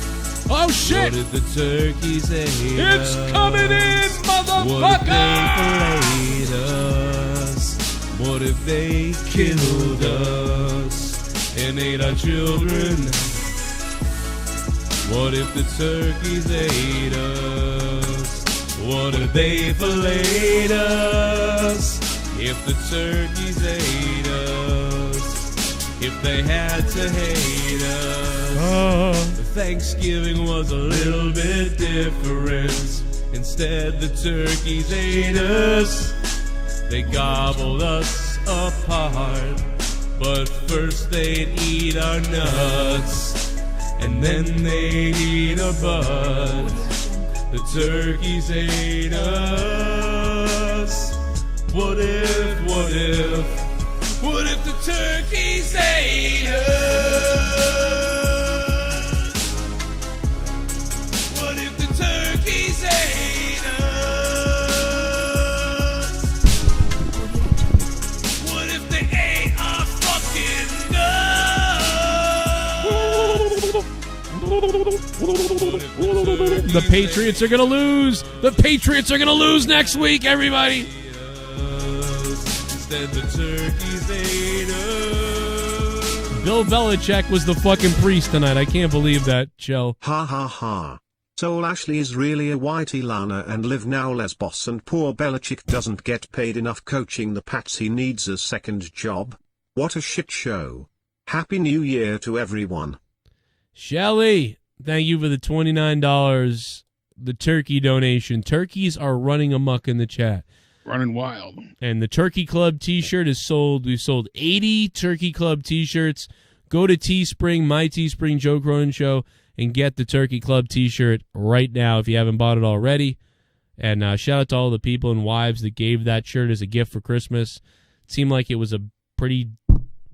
Oh, shit! What did the turkey say? It's coming in, motherfucker! What if they killed us and ate our children? What if the turkeys ate us? What if they filleted us? If the turkeys ate us, if they had to hate us. Thanksgiving was a little bit different. Instead, the turkeys ate us. They gobbled us apart. But first they'd eat our nuts, and then they'd eat our bud. The turkeys ate us. What if the turkeys ate us? What if the turkeys ate us? What if they ate our fucking nuts? The Patriots are going to lose. The Patriots are going to lose next week, everybody. Instead, the turkeys ate us. Bill Belichick was the fucking priest tonight. I can't believe that, Chell. Ha ha ha. So Lashley is really a whitey. Lana and Liv now lesbos, and poor Belichick doesn't get paid enough coaching the Pats. He needs a second job. What a shit show. Happy New Year to everyone. Shelly, thank you for the $29, the turkey donation. Turkeys are running amok in the chat. Running wild. And the Turkey Club t-shirt is sold. We've sold 80 Turkey Club t-shirts. Go to Teespring, my Teespring, Joe Cronin Show, and get the Turkey Club t-shirt right now if you haven't bought it already. And shout out to all the people and wives that gave that shirt as a gift for Christmas. It seemed like it was a pretty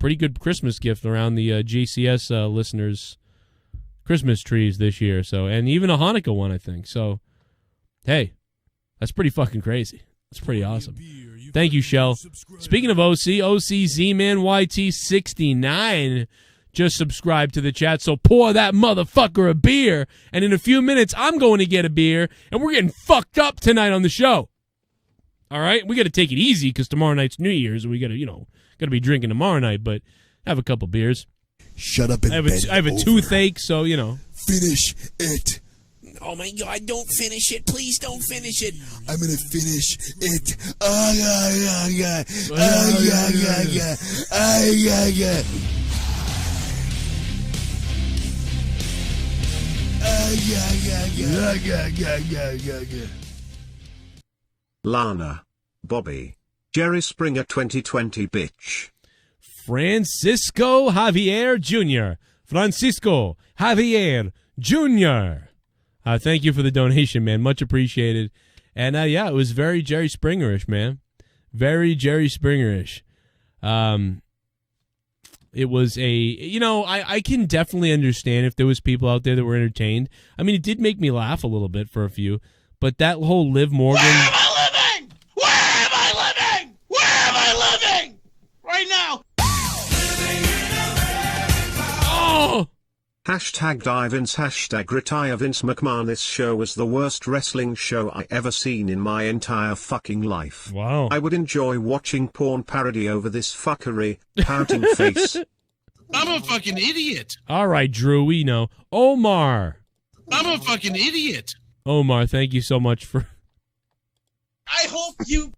good Christmas gift around the JCS listeners' Christmas trees this year. So, and even a Hanukkah one, I think. So, hey, that's pretty fucking crazy. It's pretty awesome. Thank you, Shell. Speaking of OC Z-Man YT69 just subscribed to the chat, so pour that motherfucker a beer, and in a few minutes, I'm going to get a beer, and we're getting fucked up tonight on the show. All right? We got to take it easy, because tomorrow night's New Year's, and we got to, got to be drinking tomorrow night, but have a couple beers. Shut up and I have a toothache, so, Finish it. Oh my God, don't finish it. Please don't finish it. I'm going to finish it. Oh, yeah. Oh, yeah. Oh, yeah. Lana, Bobby, Jerry Springer 2020 bitch. Francisco Javier Jr. Francisco Javier Jr. Thank you for the donation, man. Much appreciated. And, it was very Jerry Springer-ish, man. Very Jerry Springer-ish. It was I can definitely understand if there was people out there that were entertained. I mean, it did make me laugh a little bit for a few, but that whole Liv Morgan. Where am I living? Where am I living? Where am I living? Right now. Oh! Hashtag die Vince, hashtag retire Vince McMahon. This show was the worst wrestling show I ever seen in my entire fucking life. Wow. I would enjoy watching porn parody over this fuckery, pouting face. I'm a fucking idiot. All right, Drew, we know. Omar. I'm a fucking idiot. Omar, thank you so much for... I hope you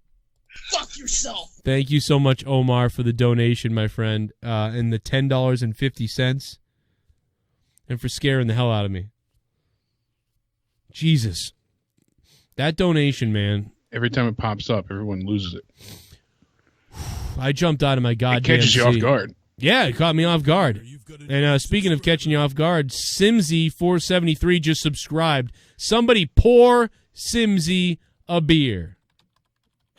fuck yourself. Thank you so much, Omar, for the donation, my friend, and the $10.50. And for scaring the hell out of me. Jesus. That donation, man. Every time it pops up, everyone loses it. I jumped out of my goddamn It catches you off guard. Yeah, it caught me off guard. And speaking of catching you off guard, Simsy473 just subscribed. Somebody pour Simsy a beer.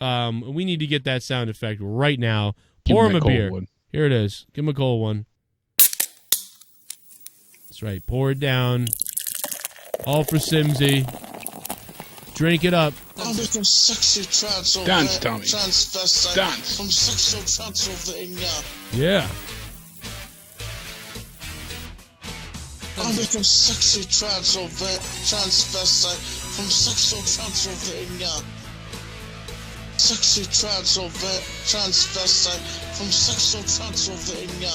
We need to get that sound effect right now. Pour him a beer. One. Here it is. Give him a cold one. That's right. Pour it down. All for Simsy. Drink it up. I'm looking sexy trans over Dance, Tommy. Transvestite. Dance. From sexual Transylvania. Yeah. I'm looking sexy transvestite from sexual Transylvania. Sexy transvestite from sexual Transylvania.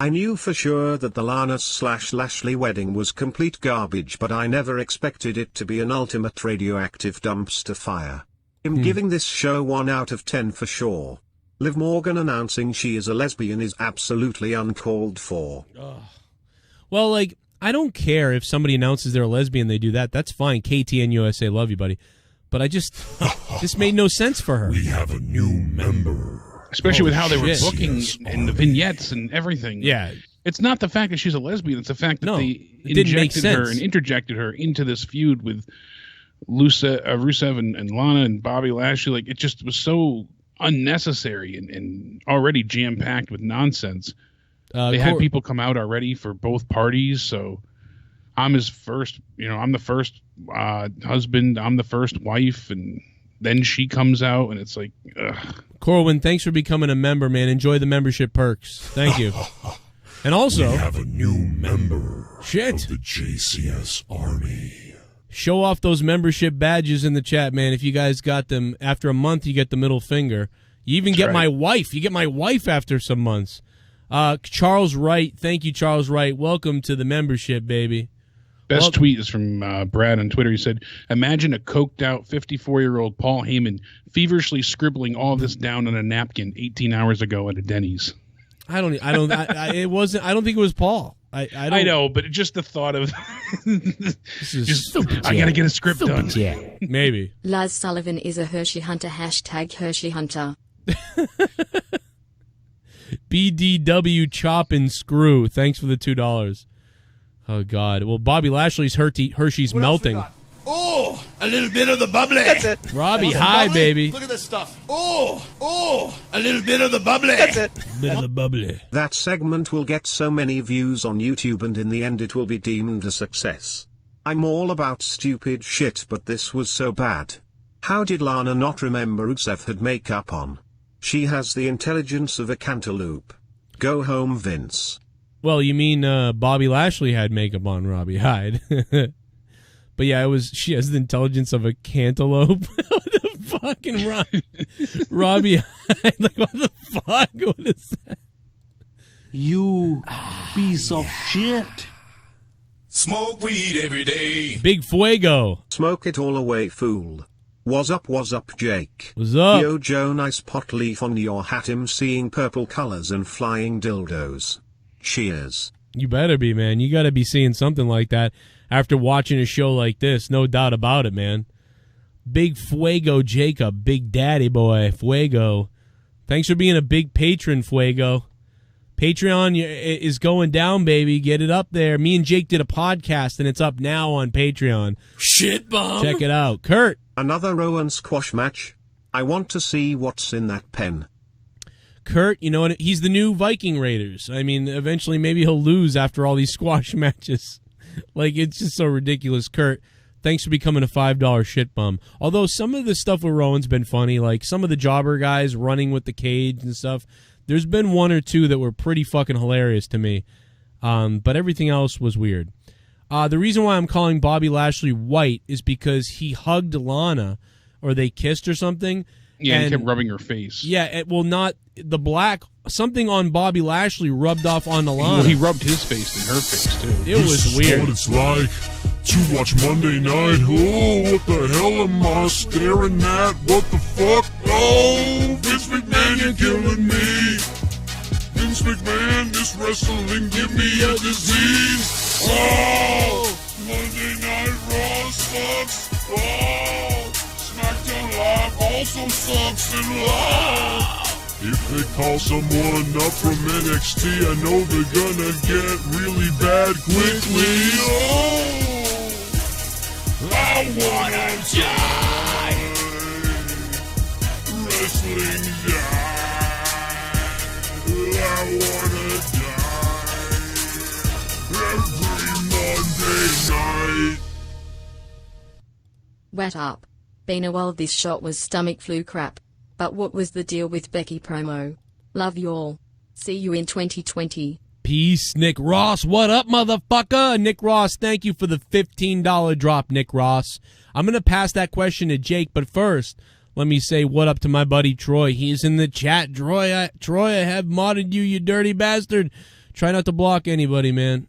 I knew for sure that the Lana/Lashley wedding was complete garbage, but I never expected it to be an ultimate radioactive dumpster fire. I'm giving this show 1 out of 10 for sure. Liv Morgan announcing she is a lesbian is absolutely uncalled for. Well, I don't care if somebody announces they're a lesbian, they do that. That's fine. KTN USA, love you, buddy. But I just made no sense for her. We have a new member. Especially with how they were booking and the vignettes and everything. Yeah. It's not the fact that she's a lesbian. It's the fact that they didn't make injected her sense. and interjected her into this feud with Rusev and Lana and Bobby Lashley. It just was so unnecessary and already jam-packed with nonsense. They had people come out already for both parties, so I'm his first, I'm the first husband, I'm the first wife, and then she comes out, and it's like, ugh. Corwin, thanks for becoming a member, man. Enjoy the membership perks. Thank you. And also, we have a new member of the JCS Army. Show off those membership badges in the chat, man. If you guys got them after a month, you get the middle finger. You even get my wife. You get my wife after some months. Charles Wright, thank you, Charles Wright. Welcome to the membership, baby. Best tweet is from Brad on Twitter. He said, "Imagine a coked-out 54-year-old Paul Heyman feverishly scribbling all this down on a napkin 18 hours ago at a Denny's." I don't think it was Paul. I know, but just the thought of I gotta get a script done. Yeah, maybe. Laz Sullivan is a Hershey Hunter. Hashtag Hershey Hunter. BDW Chop and Screw. Thanks for the $2. Oh, God. Well, Bobby Lashley's Hershey's melting. Oh, a little bit of the bubbly. That's it. Robbie, hi, baby. Look at this stuff. Oh, a little bit of the bubbly. That's it. Bit of the bubbly. That segment will get so many views on YouTube, and in the end it will be deemed a success. I'm all about stupid shit, but this was so bad. How did Lana not remember Rusev had makeup on? She has the intelligence of a cantaloupe. Go home, Vince. Well, you mean Bobby Lashley had makeup on, Robbie Hyde. But yeah, she has the intelligence of a cantaloupe. What the fucking Robbie Hyde? Like, what the fuck? What is that? You piece of shit. Smoke weed every day. Big Fuego. Smoke it all away, fool. What's up, Jake? What's up? Yo, Joe, nice pot leaf on your hat. I'm seeing purple colors and flying dildos. Cheers. You better be, man. You got to be seeing something like that after watching a show like this. No doubt about it, man. Big Fuego Jacob. Big daddy boy. Fuego. Thanks for being a big patron, Fuego. Patreon is going down, baby. Get it up there. Me and Jake did a podcast, and it's up now on Patreon. Shit bomb. Check it out. Kurt. Another Rowan squash match? I want to see what's in that pen. Kurt, you know what? He's the new Viking Raiders. I mean, eventually maybe he'll lose after all these squash matches. Like, it's just so ridiculous. Kurt, thanks for becoming a $5 shit bum. Although some of the stuff with Rowan's been funny, like some of the jobber guys running with the cage and stuff. There's been one or two that were pretty fucking hilarious to me. But everything else was weird. The reason why I'm calling Bobby Lashley white is because he hugged Lana, or they kissed or something. Yeah, he kept rubbing her face. Yeah, not the black. Something on Bobby Lashley rubbed off on Lana. Well, he rubbed his face and her face, too. It was weird. What it's like to watch Monday Night. Oh, what the hell am I staring at? What the fuck? Oh, Vince McMahon, you're killing me. Vince McMahon, this wrestling give me a disease. Oh, Monday Night Raw sucks. Oh, SmackDown Live also sucks. And if they call someone up from NXT, I know they're gonna get really bad quickly. Oh, I wanna die. Wrestling die. I wanna die. Every Monday night. Wet up. Been a while. This shot was stomach flu crap. But what was the deal with Becky promo? Love y'all. See you in 2020. Peace, Nick Ross. What up, motherfucker? Nick Ross, thank you for the $15 drop, Nick Ross. I'm going to pass that question to Jake, but first, let me say what up to my buddy Troy. He's in the chat. Troy, I have modded you, you dirty bastard. Try not to block anybody, man.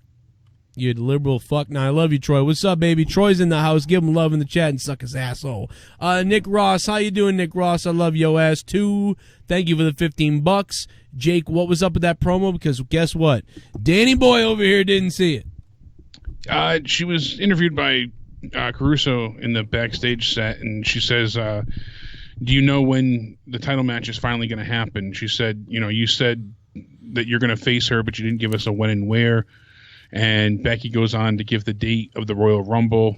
You liberal fuck. Now, I love you, Troy. What's up, baby? Troy's in the house. Give him love in the chat and suck his asshole. Nick Ross, how you doing, Nick Ross? I love your ass, too. Thank you for the $15. Jake, what was up with that promo? Because guess what? Danny Boy over here didn't see it. She was interviewed by Caruso in the backstage set, and she says, do you know when the title match is finally going to happen? She said, you said that you're going to face her, but you didn't give us a when and where. And Becky goes on to give the date of the Royal Rumble.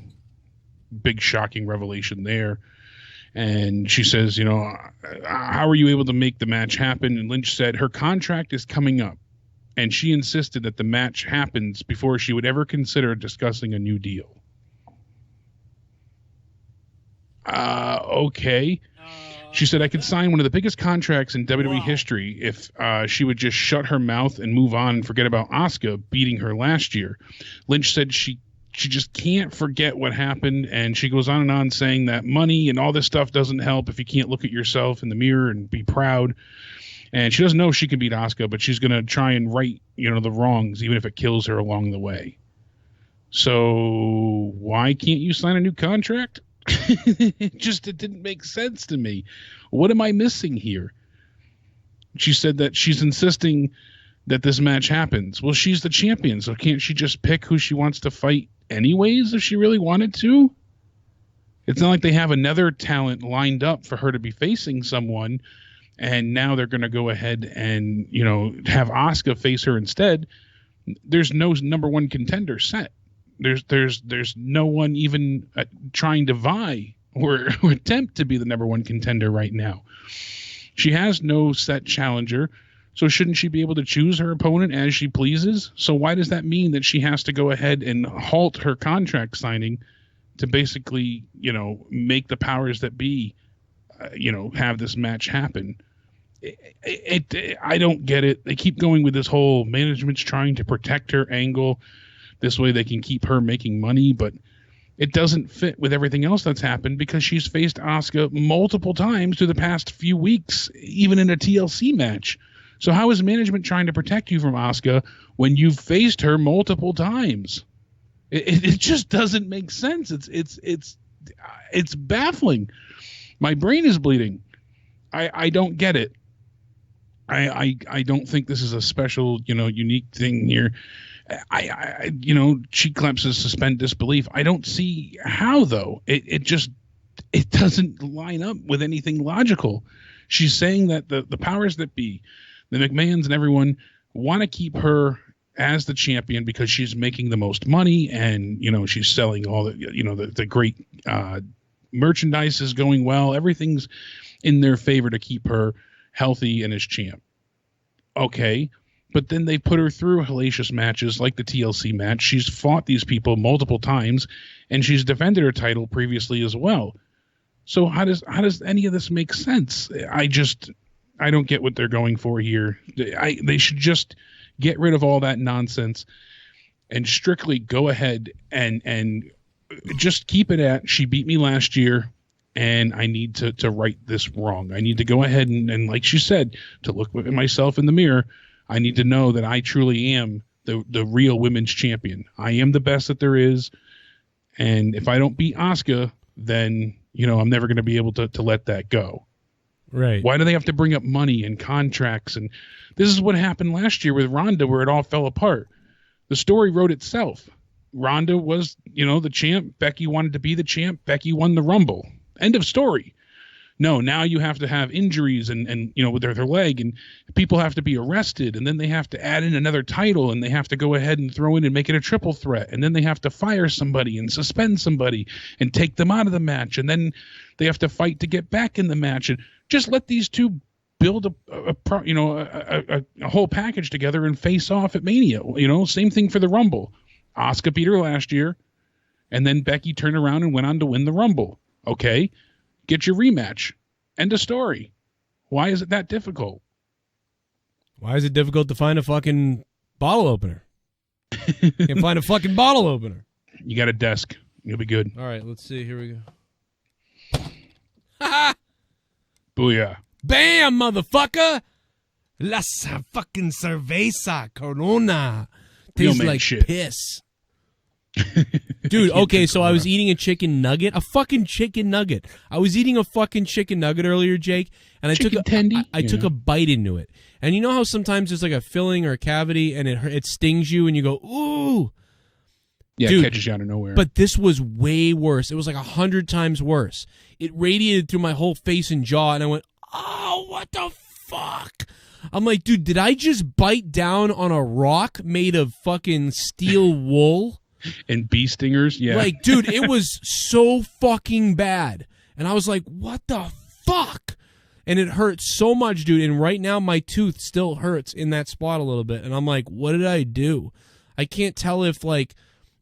Big shocking revelation there. And she says, how are you able to make the match happen? And Lynch said her contract is coming up. And she insisted that the match happens before she would ever consider discussing a new deal. Okay. She said, I could sign one of the biggest contracts in WWE history if she would just shut her mouth and move on and forget about Asuka beating her last year. Lynch said she just can't forget what happened, and she goes on and on saying that money and all this stuff doesn't help if you can't look at yourself in the mirror and be proud. And she doesn't know if she can beat Asuka, but she's going to try and right, the wrongs, even if it kills her along the way. So why can't you sign a new contract? It didn't make sense to me. What am I missing here? She said that she's insisting that this match happens. Well, she's the champion, so can't she just pick who she wants to fight anyways if she really wanted to? It's not like they have another talent lined up for her to be facing someone, and now they're going to go ahead and, have Asuka face her instead. There's no number one contender set. There's no one even trying to vie or attempt to be the number one contender right now. She has no set challenger, so shouldn't she be able to choose her opponent as she pleases? So why does that mean that she has to go ahead and halt her contract signing to basically, make the powers that be, have this match happen. I don't get it. They keep going with this whole management's trying to protect her angle. This way they can keep her making money, but it doesn't fit with everything else that's happened because she's faced Asuka multiple times through the past few weeks, even in a TLC match. So how is management trying to protect you from Asuka when you've faced her multiple times? It just doesn't make sense. It's baffling. My brain is bleeding. I don't get it. I don't think this is a special, unique thing here. Cheek claps is suspend disbelief. I don't see how, though. It doesn't line up with anything logical. She's saying that the powers that be, the McMahons and everyone, want to keep her as the champion because she's making the most money and, she's selling all the great merchandise is going well. Everything's in their favor to keep her healthy and as champ. Okay. But then they put her through hellacious matches like the TLC match. She's fought these people multiple times, and she's defended her title previously as well. So how does any of this make sense? I don't get what they're going for here. They should just get rid of all that nonsense and strictly go ahead and just keep it at, she beat me last year, and I need to right this wrong. I need to go ahead and like she said, to look at myself in the mirror, I need to know that I truly am the real women's champion. I am the best that there is. And if I don't beat Asuka, then, I'm never going to be able to let that go. Right. Why do they have to bring up money and contracts? And this is what happened last year with Ronda, where it all fell apart. The story wrote itself. Ronda was, the champ. Becky wanted to be the champ. Becky won the Rumble. End of story. No, now you have to have injuries and with their leg, and people have to be arrested, and then they have to add in another title, and they have to go ahead and throw in and make it a triple threat, and then they have to fire somebody and suspend somebody and take them out of the match, and then they have to fight to get back in the match, and just let these two build a whole package together and face off at Mania. Same thing for the Rumble. Asuka beat her last year, and then Becky turned around and went on to win the Rumble. Okay. Get your rematch. End of story. Why is it that difficult? Why is it difficult to find a fucking bottle opener? Can't find a fucking bottle opener. You got a desk. You'll be good. All right, let's see. Here we go. Booyah. Bam, motherfucker. Las fucking cerveza Corona. Tastes like shit. Piss. Dude, okay, so I was eating a chicken nugget. A fucking chicken nugget. I was eating a fucking chicken nugget earlier, Jake, and I took a bite into it. And you know how sometimes there's like a filling or a cavity and it stings you and you go, ooh. Yeah, dude, it catches you out of nowhere. But this was way worse. It was like 100 times worse. It radiated through my whole face and jaw, and I went, oh, what the fuck? I'm like, dude, did I just bite down on a rock made of fucking steel wool? And bee stingers, yeah. Like, dude, it was so fucking bad. And I was like, what the fuck? And it hurt so much, dude. And right now my tooth still hurts in that spot a little bit. And I'm like, what did I do? I can't tell if, like,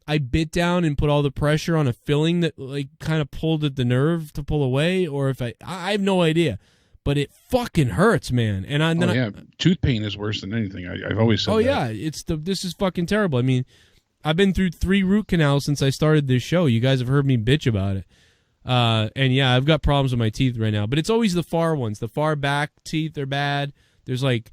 I bit down and put all the pressure on a filling that, like, kind of pulled at the nerve to pull away, or if I have no idea. But it fucking hurts, man. And tooth pain is worse than anything. I've always said that. Yeah, this is fucking terrible. I mean, I've been through 3 root canals since I started this show. You guys have heard me bitch about it. And yeah, I've got problems with my teeth right now. But it's always the far ones. The far back teeth are bad. There's like,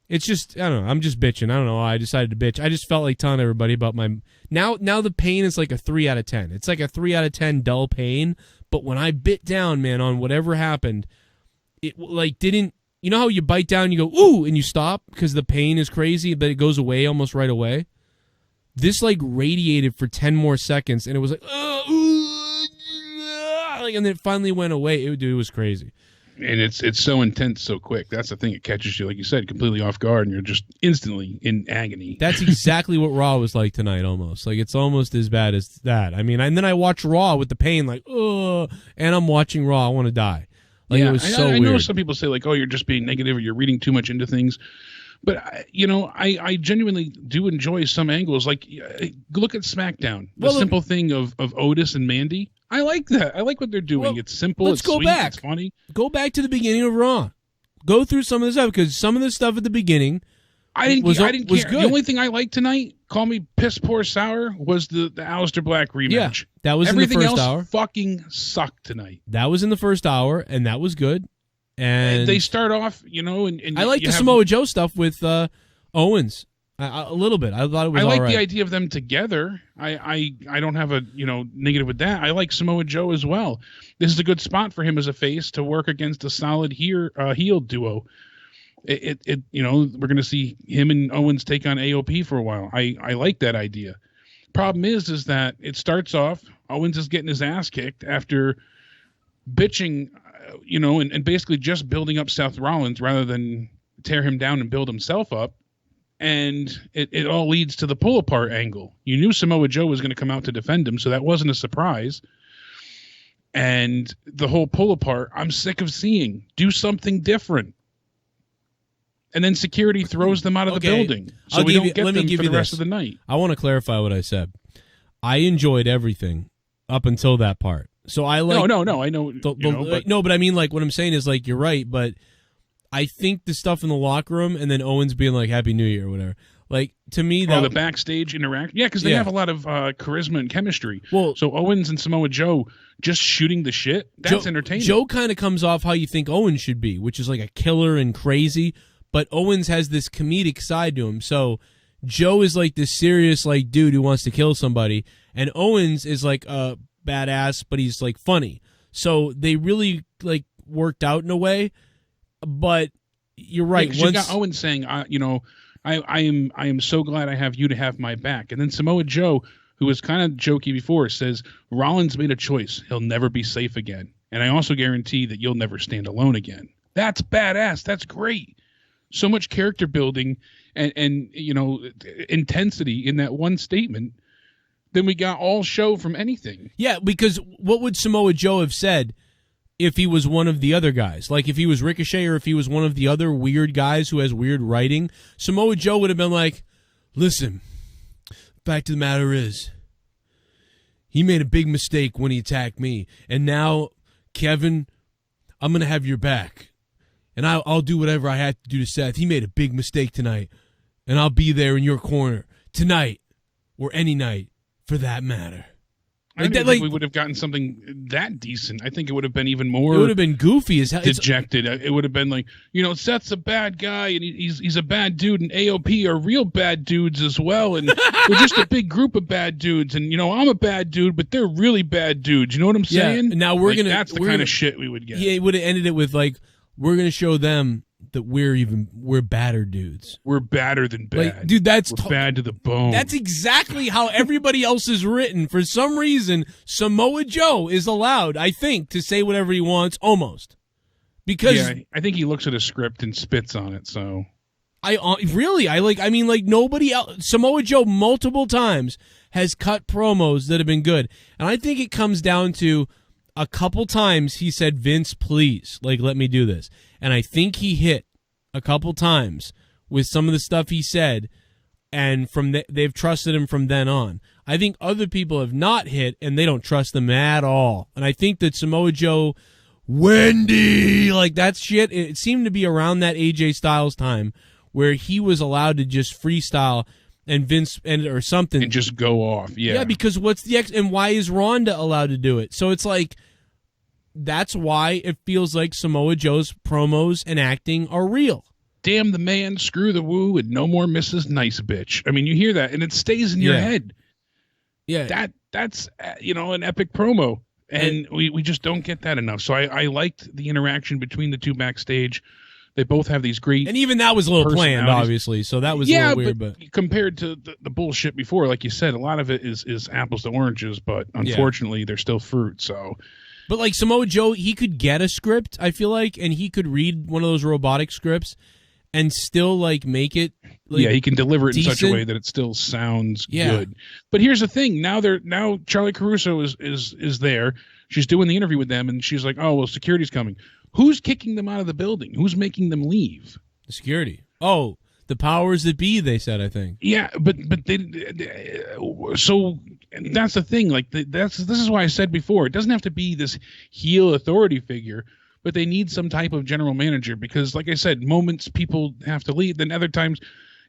it's just, I don't know. I'm just bitching. I don't know why I decided to bitch. I just felt like telling everybody about my, now the pain is like a 3 out of 10. It's like a 3 out of 10 dull pain. But when I bit down, man, on whatever happened, it like didn't, you know how you bite down and you go, ooh, and you stop because the pain is crazy, but it goes away almost right away. This like radiated for 10 more seconds, and it was like, and then it finally went away. It was crazy. And it's so intense so quick. That's the thing. It catches you, like you said, completely off guard, and you're just instantly in agony. That's exactly what Raw was like tonight, almost. Like, it's almost as bad as that. I mean, and then I watch Raw with the pain, like, and I'm watching Raw. I want to die. Like, yeah, it was so I weird. know some people say, like, oh, you're just being negative or you're reading too much into things. But I genuinely do enjoy some angles. Like, look at SmackDown. The simple thing of Otis and Mandy. I like that. I like what they're doing. It's simple. Let's go sweet, back. It's funny. Go back to the beginning of Raw. Go through some of the stuff, because some of the stuff at the beginning I didn't care. good. The only thing I liked tonight, call me piss poor sour, was the Aleister Black rematch. Yeah, that was everything in the first else hour. Fucking sucked tonight. That was in the first hour, and that was good. And they start off, and I like the Samoa Joe stuff with Owens a little bit. I thought it was. I like all right. the idea of them together. I don't have a negative with that. I like Samoa Joe as well. This is a good spot for him as a face to work against a solid heel duo. We're going to see him and Owens take on AOP for a while. I like that idea. Problem is that it starts off, Owens is getting his ass kicked after bitching, and basically just building up Seth Rollins rather than tear him down and build himself up. And it all leads to the pull apart angle. You knew Samoa Joe was going to come out to defend him, so that wasn't a surprise. And the whole pull apart, I'm sick of seeing. Do something different. And then security throws them out of the building. So we don't get them for the rest of the night. I want to clarify what I said. I enjoyed everything up until that part. So I like No, I know. No, but I mean, like, what I'm saying is, like, you're right, but I think the stuff in the locker room and then Owens being like Happy New Year or whatever. Like, to me, that the backstage interaction. Yeah, because they have a lot of charisma and chemistry. Well, so Owens and Samoa Joe just shooting the shit, that's entertaining. Joe kind of comes off how you think Owens should be, which is like a killer and crazy, but Owens has this comedic side to him. So Joe is like this serious, like, dude who wants to kill somebody, and Owens is like a badass, but he's like funny. So they really like worked out in a way. But you're right. You got Owens saying, I am so glad I have you to have my back. And then Samoa Joe, who was kind of jokey before, says, Rollins made a choice. He'll never be safe again. And I also guarantee that you'll never stand alone again. That's badass. That's great. So much character building and intensity in that one statement. Then we got all show from anything. Yeah, because what would Samoa Joe have said if he was one of the other guys? Like, if he was Ricochet or if he was one of the other weird guys who has weird writing, Samoa Joe would have been like, listen, fact of the matter is, he made a big mistake when he attacked me. And now, Kevin, I'm going to have your back. And I'll do whatever I have to do to Seth. He made a big mistake tonight. And I'll be there in your corner tonight or any night for that matter. I didn't think we would have gotten something that decent. I think it would have been even more. It would have been goofy as hell. Dejected. It would have been like, Seth's a bad guy and he's a bad dude, and AOP are real bad dudes as well, and we're just a big group of bad dudes, and I'm a bad dude, but they're really bad dudes. You know what I'm saying? Yeah. Now that's the kind of shit we would get. Yeah, it would have ended it with like, we're gonna show them that we're badder dudes. We're badder than bad. Like, dude, we're bad to the bone. That's exactly how everybody else is written. For some reason, Samoa Joe is allowed, I think, to say whatever he wants, almost. Because I think he looks at a script and spits on it. So nobody else. Samoa Joe multiple times has cut promos that have been good, and I think it comes down to a couple times he said, Vince, please, let me do this. And I think he hit a couple times with some of the stuff he said, and they've trusted him from then on. I think other people have not hit, and they don't trust them at all. And I think that Samoa Joe, Wendy, that shit, it seemed to be around that AJ Styles time where he was allowed to just freestyle and Vince or something and just go off. Yeah, because what's and why is Ronda allowed to do it? So it's like, that's why it feels like Samoa Joe's promos and acting are real. Damn the man, screw the woo, and no more Mrs. Nice Bitch. I mean, you hear that and it stays in your head. Yeah, that's an epic promo, and we just don't get that enough. So I liked the interaction between the two backstage. They both have these great, and even that was a little planned, obviously. So that was a little weird, but compared to the bullshit before, like you said, a lot of it is apples to oranges. But unfortunately, they're still fruit. So, but like Samoa Joe, he could get a script, I feel like, and he could read one of those robotic scripts and still make it. He can deliver it decent. In such a way that it still sounds good. But here's the thing: now Charlie Caruso is there. She's doing the interview with them, and she's like, "Oh well, security's coming." Who's kicking them out of the building? Who's making them leave? The security. Oh, the powers that be, they said, I think. Yeah, but so that's the thing. Like this is why I said before, it doesn't have to be this heel authority figure, but they need some type of general manager because, like I said, moments people have to leave, then other times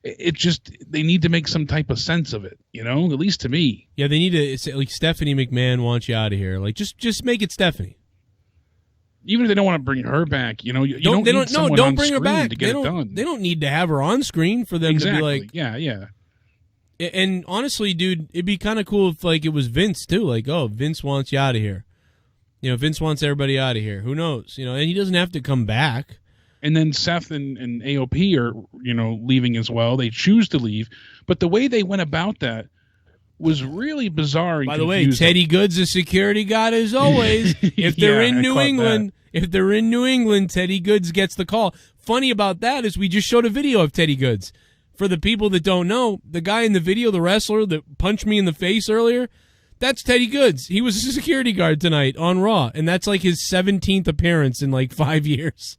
it just they need to make some type of sense of it. You know, at least to me. Yeah, they need to. It's like Stephanie McMahon wants you out of here. Like just make it Stephanie. Even if they don't want to bring her back, you know, don't bring her back to get it done. They don't need to have her on screen for them to be like, yeah. And honestly, dude, it'd be kind of cool if like it was Vince too. Like, oh, Vince wants you out of here. You know, Vince wants everybody out of here. Who knows? You know, and he doesn't have to come back. And then Seth and AOP are, you know, leaving as well. They choose to leave, but the way they went about that was really bizarre and By the way, Teddy Good's a security guard as always. If they're in New England, Teddy Goods gets the call. Funny about that is we just showed a video of Teddy Goods. For the people that don't know, the guy in the video, the wrestler that punched me in the face earlier, that's Teddy Goods. He was a security guard tonight on Raw, and that's like his 17th appearance in like 5 years.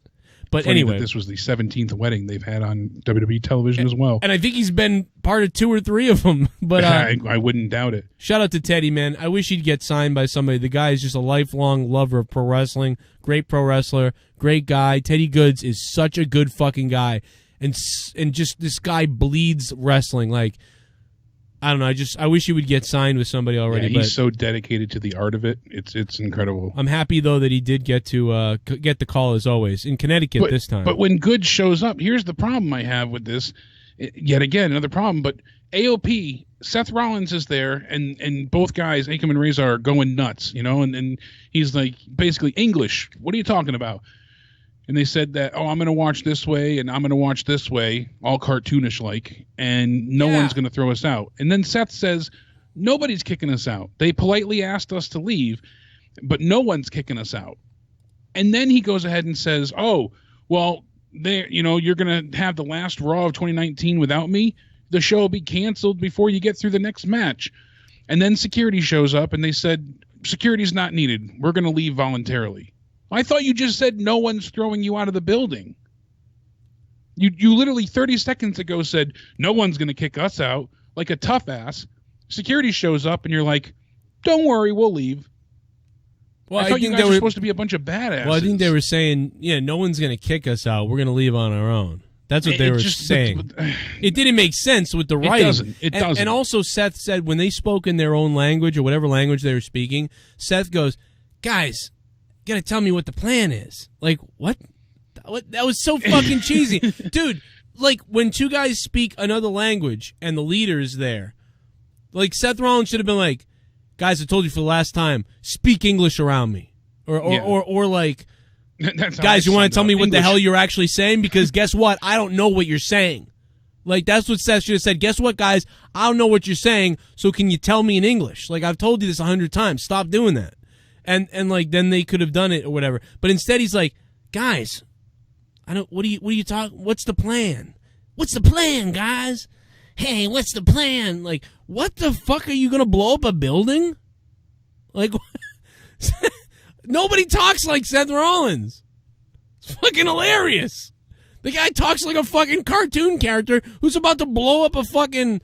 But Funny anyway, this was the 17th wedding they've had on WWE television as well. And I think he's been part of 2 or 3 of them. But I wouldn't doubt it. Shout out to Teddy, man. I wish he'd get signed by somebody. The guy is just a lifelong lover of pro wrestling. Great pro wrestler. Great guy. Teddy Goods is such a good fucking guy. And just this guy bleeds wrestling. Like, I don't know. I wish he would get signed with somebody already. Yeah, he's so dedicated to the art of it. It's incredible. I'm happy though that he did get to get the call as always in Connecticut this time. But when Good shows up, here's the problem I have with this. Yet again, another problem. But AOP, Seth Rollins is there, and both guys, Akam and Reza, are going nuts. You know, and he's like basically English. What are you talking about? And they said that, I'm going to watch this way and I'm going to watch this way, all cartoonish like, and no one's going to throw us out. And then Seth says, nobody's kicking us out. They politely asked us to leave, but no one's kicking us out. And then he goes ahead and says, you're going to have the last Raw of 2019 without me. The show will be canceled before you get through the next match. And then security shows up and they said, security's not needed. We're going to leave voluntarily. I thought you just said no one's throwing you out of the building. You literally 30 seconds ago said no one's going to kick us out like a tough ass. Security shows up and you're like, don't worry, we'll leave. Well, I thought you guys were supposed to be a bunch of badasses. Well, I think they were saying, no one's going to kick us out. We're going to leave on our own. That's what they were saying. It didn't make sense with the writing. It doesn't. And also Seth said when they spoke in their own language or whatever language they were speaking, Seth goes, guys, you gotta tell me what the plan is. Like, what? That was so fucking cheesy. Dude, like, when two guys speak another language and the leader is there, like, Seth Rollins should have been like, guys, I told you for the last time, speak English around me. Or like, guys, you want to tell me what the hell you're actually saying? Because guess what? I don't know what you're saying. Like, that's what Seth should have said. Guess what, guys? I don't know what you're saying, so can you tell me in English? Like, I've told you this 100 times. Stop doing that. And like then they could have done it or whatever. But instead he's like, guys, what are you talking? What's the plan? What's the plan, guys? Hey, what's the plan? Like, what the fuck are you gonna blow up a building? Like, nobody talks like Seth Rollins. It's fucking hilarious. The guy talks like a fucking cartoon character who's about to blow up a fucking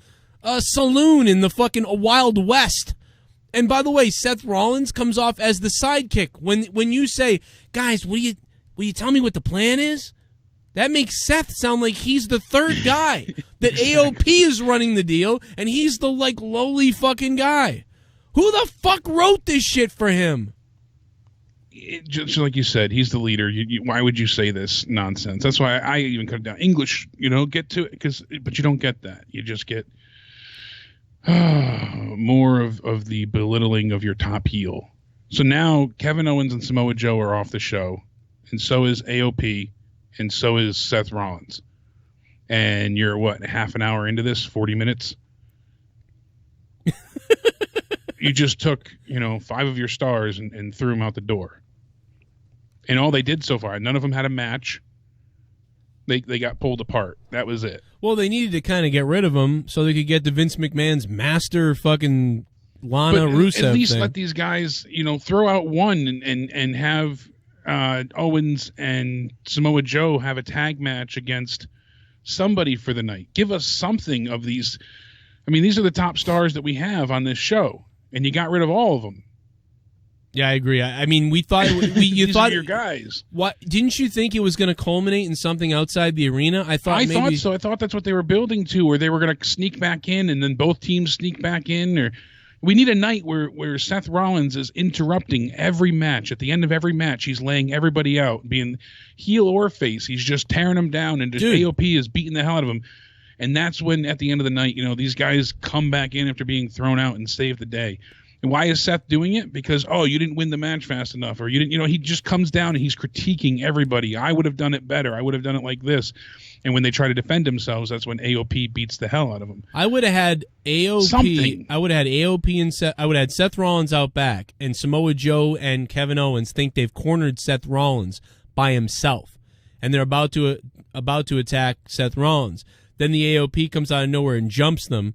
saloon in the fucking Wild West. And by the way, Seth Rollins comes off as the sidekick. When you say, guys, will you tell me what the plan is? That makes Seth sound like he's the third guy. That AOP is running the deal, and he's the, like, lowly fucking guy. Who the fuck wrote this shit for him? Just like you said, he's the leader. Why would you say this nonsense? That's why I even cut it down. English, get to it, but you don't get that. You just get more of the belittling of your top heel. So now Kevin Owens and Samoa Joe are off the show, and so is AOP, and so is Seth Rollins. And you're half an hour into this, 40 minutes? You just took 5 of your stars and threw them out the door. And all they did so far, none of them had a match. They got pulled apart. That was it. Well, they needed to kind of get rid of them so they could get to Vince McMahon's master fucking Lana Rusev at least thing. Let these guys, throw out one and have Owens and Samoa Joe have a tag match against somebody for the night. Give us something of these. I mean, these are the top stars that we have on this show, and you got rid of all of them. Yeah, I agree. I mean, we thought you these thought are your guys. What didn't you think it was going to culminate in something outside the arena? I thought so. I thought that's what they were building to, or they were going to sneak back in, and then both teams sneak back in. Or we need a night where Seth Rollins is interrupting every match. At the end of every match, he's laying everybody out, being heel or face. He's just tearing them down, and just AOP is beating the hell out of him. And that's when, at the end of the night, these guys come back in after being thrown out and save the day. And why is Seth doing it? Because, you didn't win the match fast enough, or you didn't, he just comes down and he's critiquing everybody. I would have done it better. I would have done it like this. And when they try to defend themselves, that's when AOP beats the hell out of them. I would have had AOP. Something. I would have had AOP and Seth. I would have had Seth Rollins out back, and Samoa Joe and Kevin Owens think they've cornered Seth Rollins by himself, and they're about to attack Seth Rollins. Then the AOP comes out of nowhere and jumps them.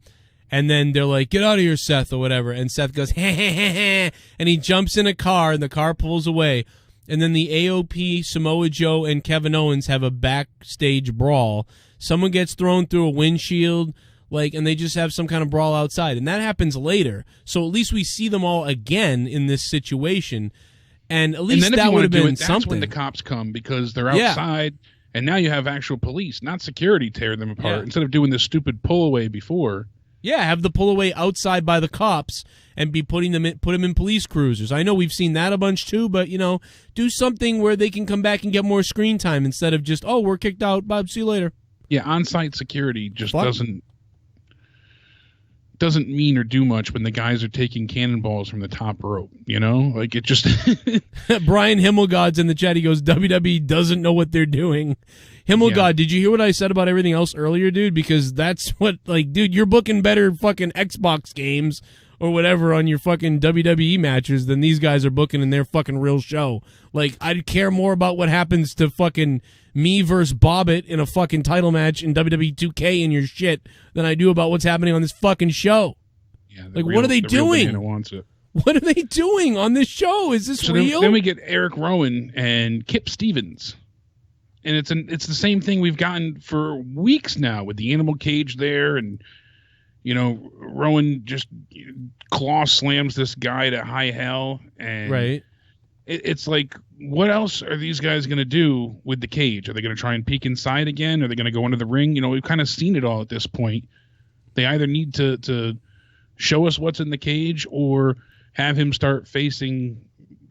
And then they're like, get out of here, Seth, or whatever. And Seth goes, ha, ha, ha, ha. And he jumps in a car, and the car pulls away. And then the AOP, Samoa Joe, and Kevin Owens have a backstage brawl. Someone gets thrown through a windshield, and they just have some kind of brawl outside. And that happens later. So at least we see them all again in this situation. And at least that would have been something. That's when the cops come, because they're outside. Yeah. And now you have actual police, not security, tear them apart. Yeah. Instead of doing this stupid pull away before. Yeah, have the pull away outside by the cops and be put them in police cruisers. I know we've seen that a bunch too, but do something where they can come back and get more screen time instead of just, we're kicked out, Bob, see you later. Yeah, on-site security just doesn't mean or do much when the guys are taking cannonballs from the top rope, Like, it just... Brian Himmelgod's in the chat. He goes, WWE doesn't know what they're doing. Himmelgod, did you hear what I said about everything else earlier, dude? Because that's what, dude, you're booking better fucking Xbox games or whatever on your fucking WWE matches than these guys are booking in their fucking real show. I'd care more about what happens to fucking me versus Bobbitt in a fucking title match in WWE 2K in your shit than I do about what's happening on this fucking show. Yeah, what are they doing? What are they doing on this show? Is this real? Then we get Eric Rowan and Kip Stevens. And it's the same thing we've gotten for weeks now with the animal cage there, and Rowan just claw slams this guy to high hell, and right. It's like, what else are these guys going to do with the cage? Are they going to try and peek inside again? Are they going to go into the ring? We've kind of seen it all at this point. They either need to show us what's in the cage or have him start facing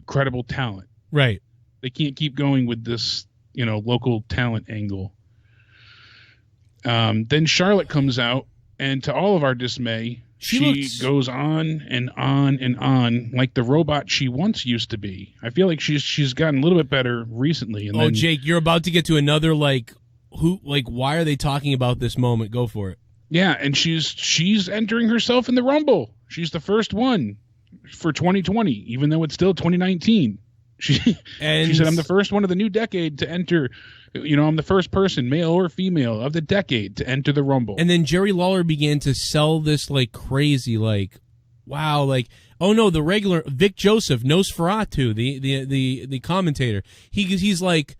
credible talent. Right. They can't keep going with this, local talent angle. Then Charlotte comes out, and to all of our dismay, she goes on and on and on like the robot she once used to be. I feel like she's gotten a little bit better recently. And then, Jake, you're about to get to another why are they talking about this moment? Go for it. Yeah, and she's entering herself in the Rumble. She's the first one for 2020, even though it's still 2019. She said, I'm the first one of the new decade to enter. I'm the first person, male or female, of the decade to enter the Rumble. And then Jerry Lawler began to sell this like crazy, wow, oh no, the regular Vic Joseph, Nosferatu, the commentator. He's like,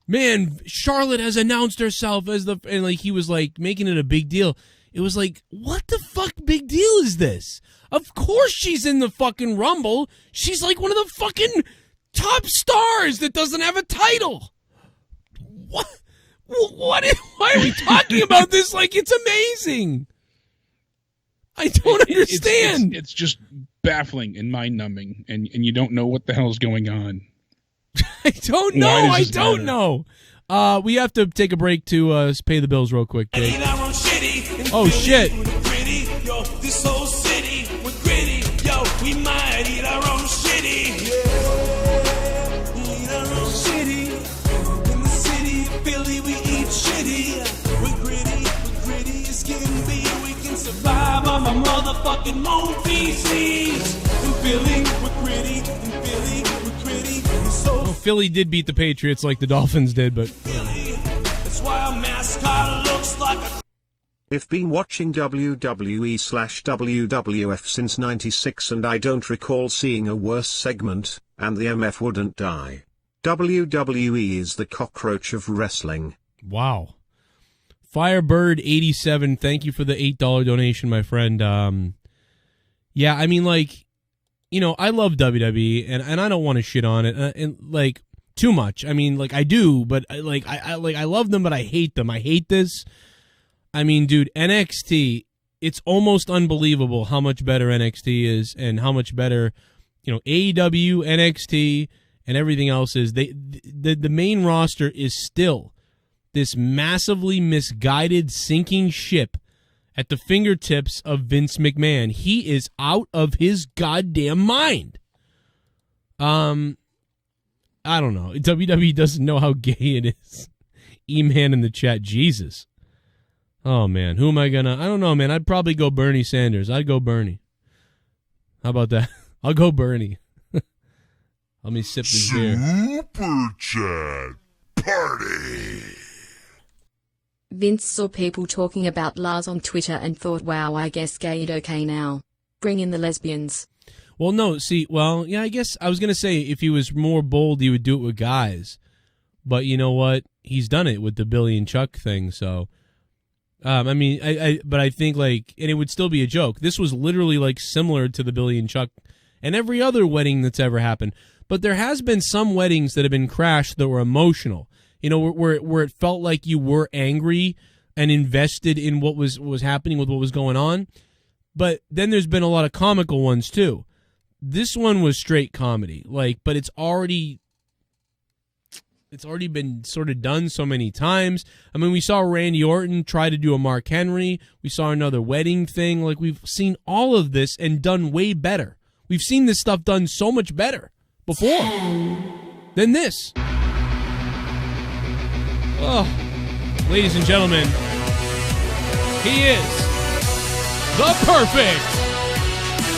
man, Charlotte has announced herself as he was making it a big deal. It was like, what the fuck big deal is this? Of course she's in the fucking Rumble. She's like one of the fucking top stars that doesn't have a title. What? Why are we talking about this like it's amazing? I don't understand. It's just baffling and mind-numbing, and you don't know what the hell's going on. I don't know. I don't know. We have to take a break to pay the bills real quick, Jake. Oh, shit. This whole city, we're gritty. Yo, we might eat our own shitty. Yeah, eat our own shitty. In the city, Philly, we eat shitty. We're gritty as can be. We can survive on my motherfucking own PCs. In Philly, we're gritty. In Philly, we're gritty. Philly did beat the Patriots like the Dolphins did, but... That's why our mascot looks like a... I've been watching WWE/WWF since '96 and I don't recall seeing a worse segment, and the MF wouldn't die. WWE is the cockroach of wrestling. Wow. Firebird87, thank you for the $8 donation, my friend. Yeah, I mean, like, you know, I love WWE, and I don't want to shit on it, and like, too much. I mean, like, I do, but I love them, but I hate them. I hate this. I mean, dude, NXT, it's almost unbelievable how much better NXT is, and how much better, you know, AEW, NXT, and everything else is. The main roster is still this massively misguided sinking ship at the fingertips of Vince McMahon. He is out of his goddamn mind. I don't know. WWE doesn't know how gay it is. E-Man in the chat, Jesus. Oh, man. Who am I gonna... I don't know, man. I'd probably go Bernie Sanders. I'd go Bernie. How about that? I'll go Bernie. Let me sip this beer. Super Chat Party. Vince saw people talking about Lars on Twitter and thought, wow, I guess gay it okay now. Bring in the lesbians. Well, no, see, well, yeah, I guess I was going to say if he was more bold, he would do it with guys. But you know what? He's done it with the Billy and Chuck thing, so... I mean, but I think, like, and it would still be a joke. This was literally, like, similar to the Billy and Chuck and every other wedding that's ever happened. But there has been some weddings that have been crashed that were emotional. You know, where it felt like you were angry and invested in what was happening with what was going on. But then there's been a lot of comical ones too. This one was straight comedy, like, but it's already been sort of done so many times. I mean, we saw Randy Orton try to do a Mark Henry. We saw another wedding thing. Like, we've seen all of this and done way better. We've seen this stuff done so much better before than this. Oh, ladies and gentlemen, he is the perfect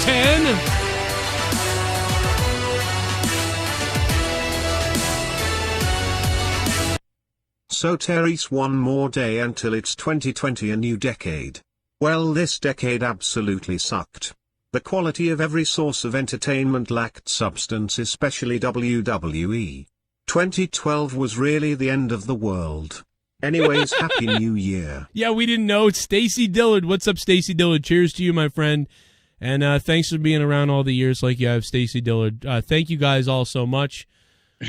10. So Terry's one more day until it's 2020, a new decade. Well, this decade absolutely sucked. The quality of every source of entertainment lacked substance, especially WWE. 2012 was really the end of the world. Anyways, Happy New Year. Yeah, we didn't know. It's Stacy Dillard. What's up, Stacy Dillard? Cheers to you, my friend. And thanks for being around all the years like you have, Stacy Dillard. Thank you guys all so much.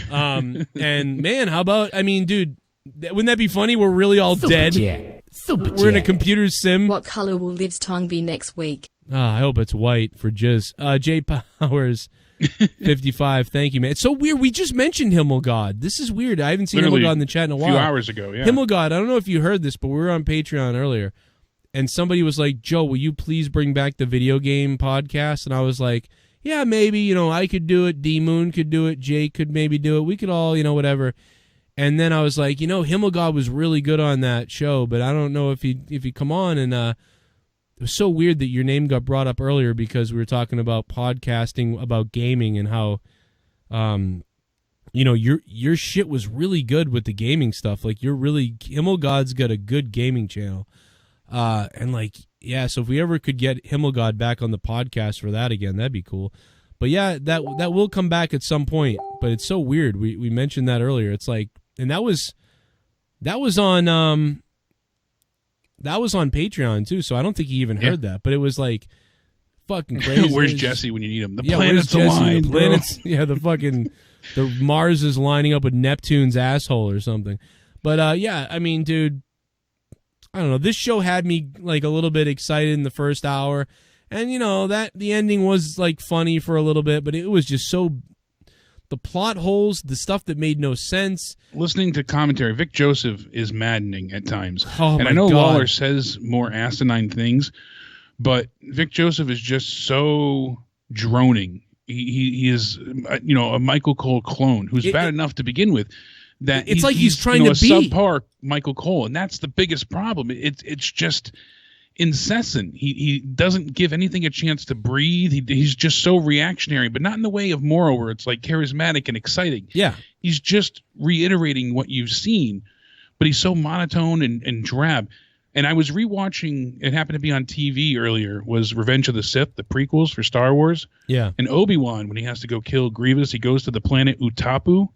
And, man, how about, I mean, dude, wouldn't that be funny? We're really all dead. We're in a computer sim. What color will Liv's tongue be next week? I hope it's white for jizz. Jay Powers, 55. Thank you, man. It's so weird. We just mentioned Himmelgod. This is weird. I haven't seen Himmelgod in the chat in a while. A few hours ago, yeah. Himmelgod, I don't know if you heard this, but we were on Patreon earlier, and somebody was like, Joe, will you please bring back the video game podcast? And I was like, yeah, maybe. You know, I could do it. D-Moon could do it. Jake could maybe do it. We could all, you know, whatever. And then I was like, you know, Himmelgod was really good on that show, but I don't know if he'd come on. And it was so weird that your name got brought up earlier because we were talking about podcasting, about gaming, and how, you know, your shit was really good with the gaming stuff. Like, Himmelgod's got a good gaming channel. And like, yeah, so if we ever could get Himmelgod back on the podcast for that again, that'd be cool. But yeah, that will come back at some point. But it's so weird. We mentioned that earlier. It's like, and that was on Patreon too. So I don't think he even heard that. But it was like fucking crazy. Where's Jesse when you need him? The planets align. The planets, yeah, the Mars is lining up with Neptune's asshole or something. But yeah, I mean, dude, I don't know. This show had me like a little bit excited in the first hour. And, you know, that the ending was, like, funny for a little bit, but it was just so... The plot holes, the stuff that made no sense. Listening to commentary, Vic Joseph is maddening at times. Oh, and my I know God. Lawler says more asinine things, but Vic Joseph is just so droning. He is, you know, a Michael Cole clone who's bad enough to begin with. That it's like he's trying to be a subpar Michael Cole, and that's the biggest problem. It's just... incessant. He doesn't give anything a chance to breathe. He's just so reactionary, but not in the way of Morrow where it's like charismatic and exciting. Yeah. He's just reiterating what you've seen, but he's so monotone and drab. And I was rewatching, it happened to be on TV earlier, was Revenge of the Sith, the prequels for Star Wars. Yeah. And Obi-Wan, when he has to go kill Grievous, he goes to the planet Utapu.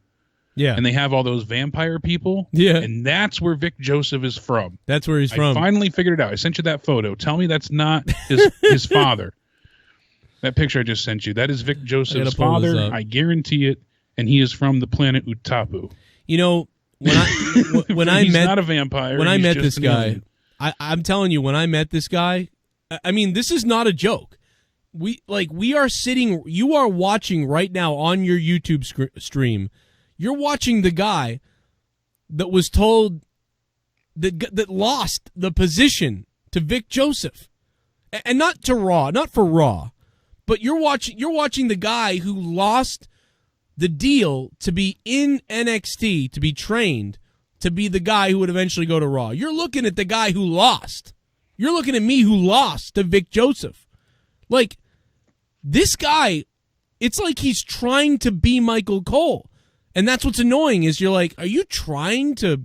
Yeah. And they have all those vampire people. Yeah. And that's where Vic Joseph is from. That's where he's from. I finally figured it out. I sent you that photo. Tell me that's not his father. That picture I just sent you. That is Vic Joseph's father. I guarantee it. And he is from the planet Utapu. You know, when I he's met not a vampire. When I met this guy, alien. I'm telling you, when I met this guy, I mean, this is not a joke. We are sitting. You are watching right now on your YouTube stream. You're watching the guy that was told that lost the position to Vic Joseph, and not to Raw, not for Raw, but you're watching the guy who lost the deal to be in NXT, to be trained, to be the guy who would eventually go to Raw. You're looking at the guy who lost. You're looking at me who lost to Vic Joseph. Like, this guy, it's like he's trying to be Michael Cole. And that's what's annoying is you're like, are you trying to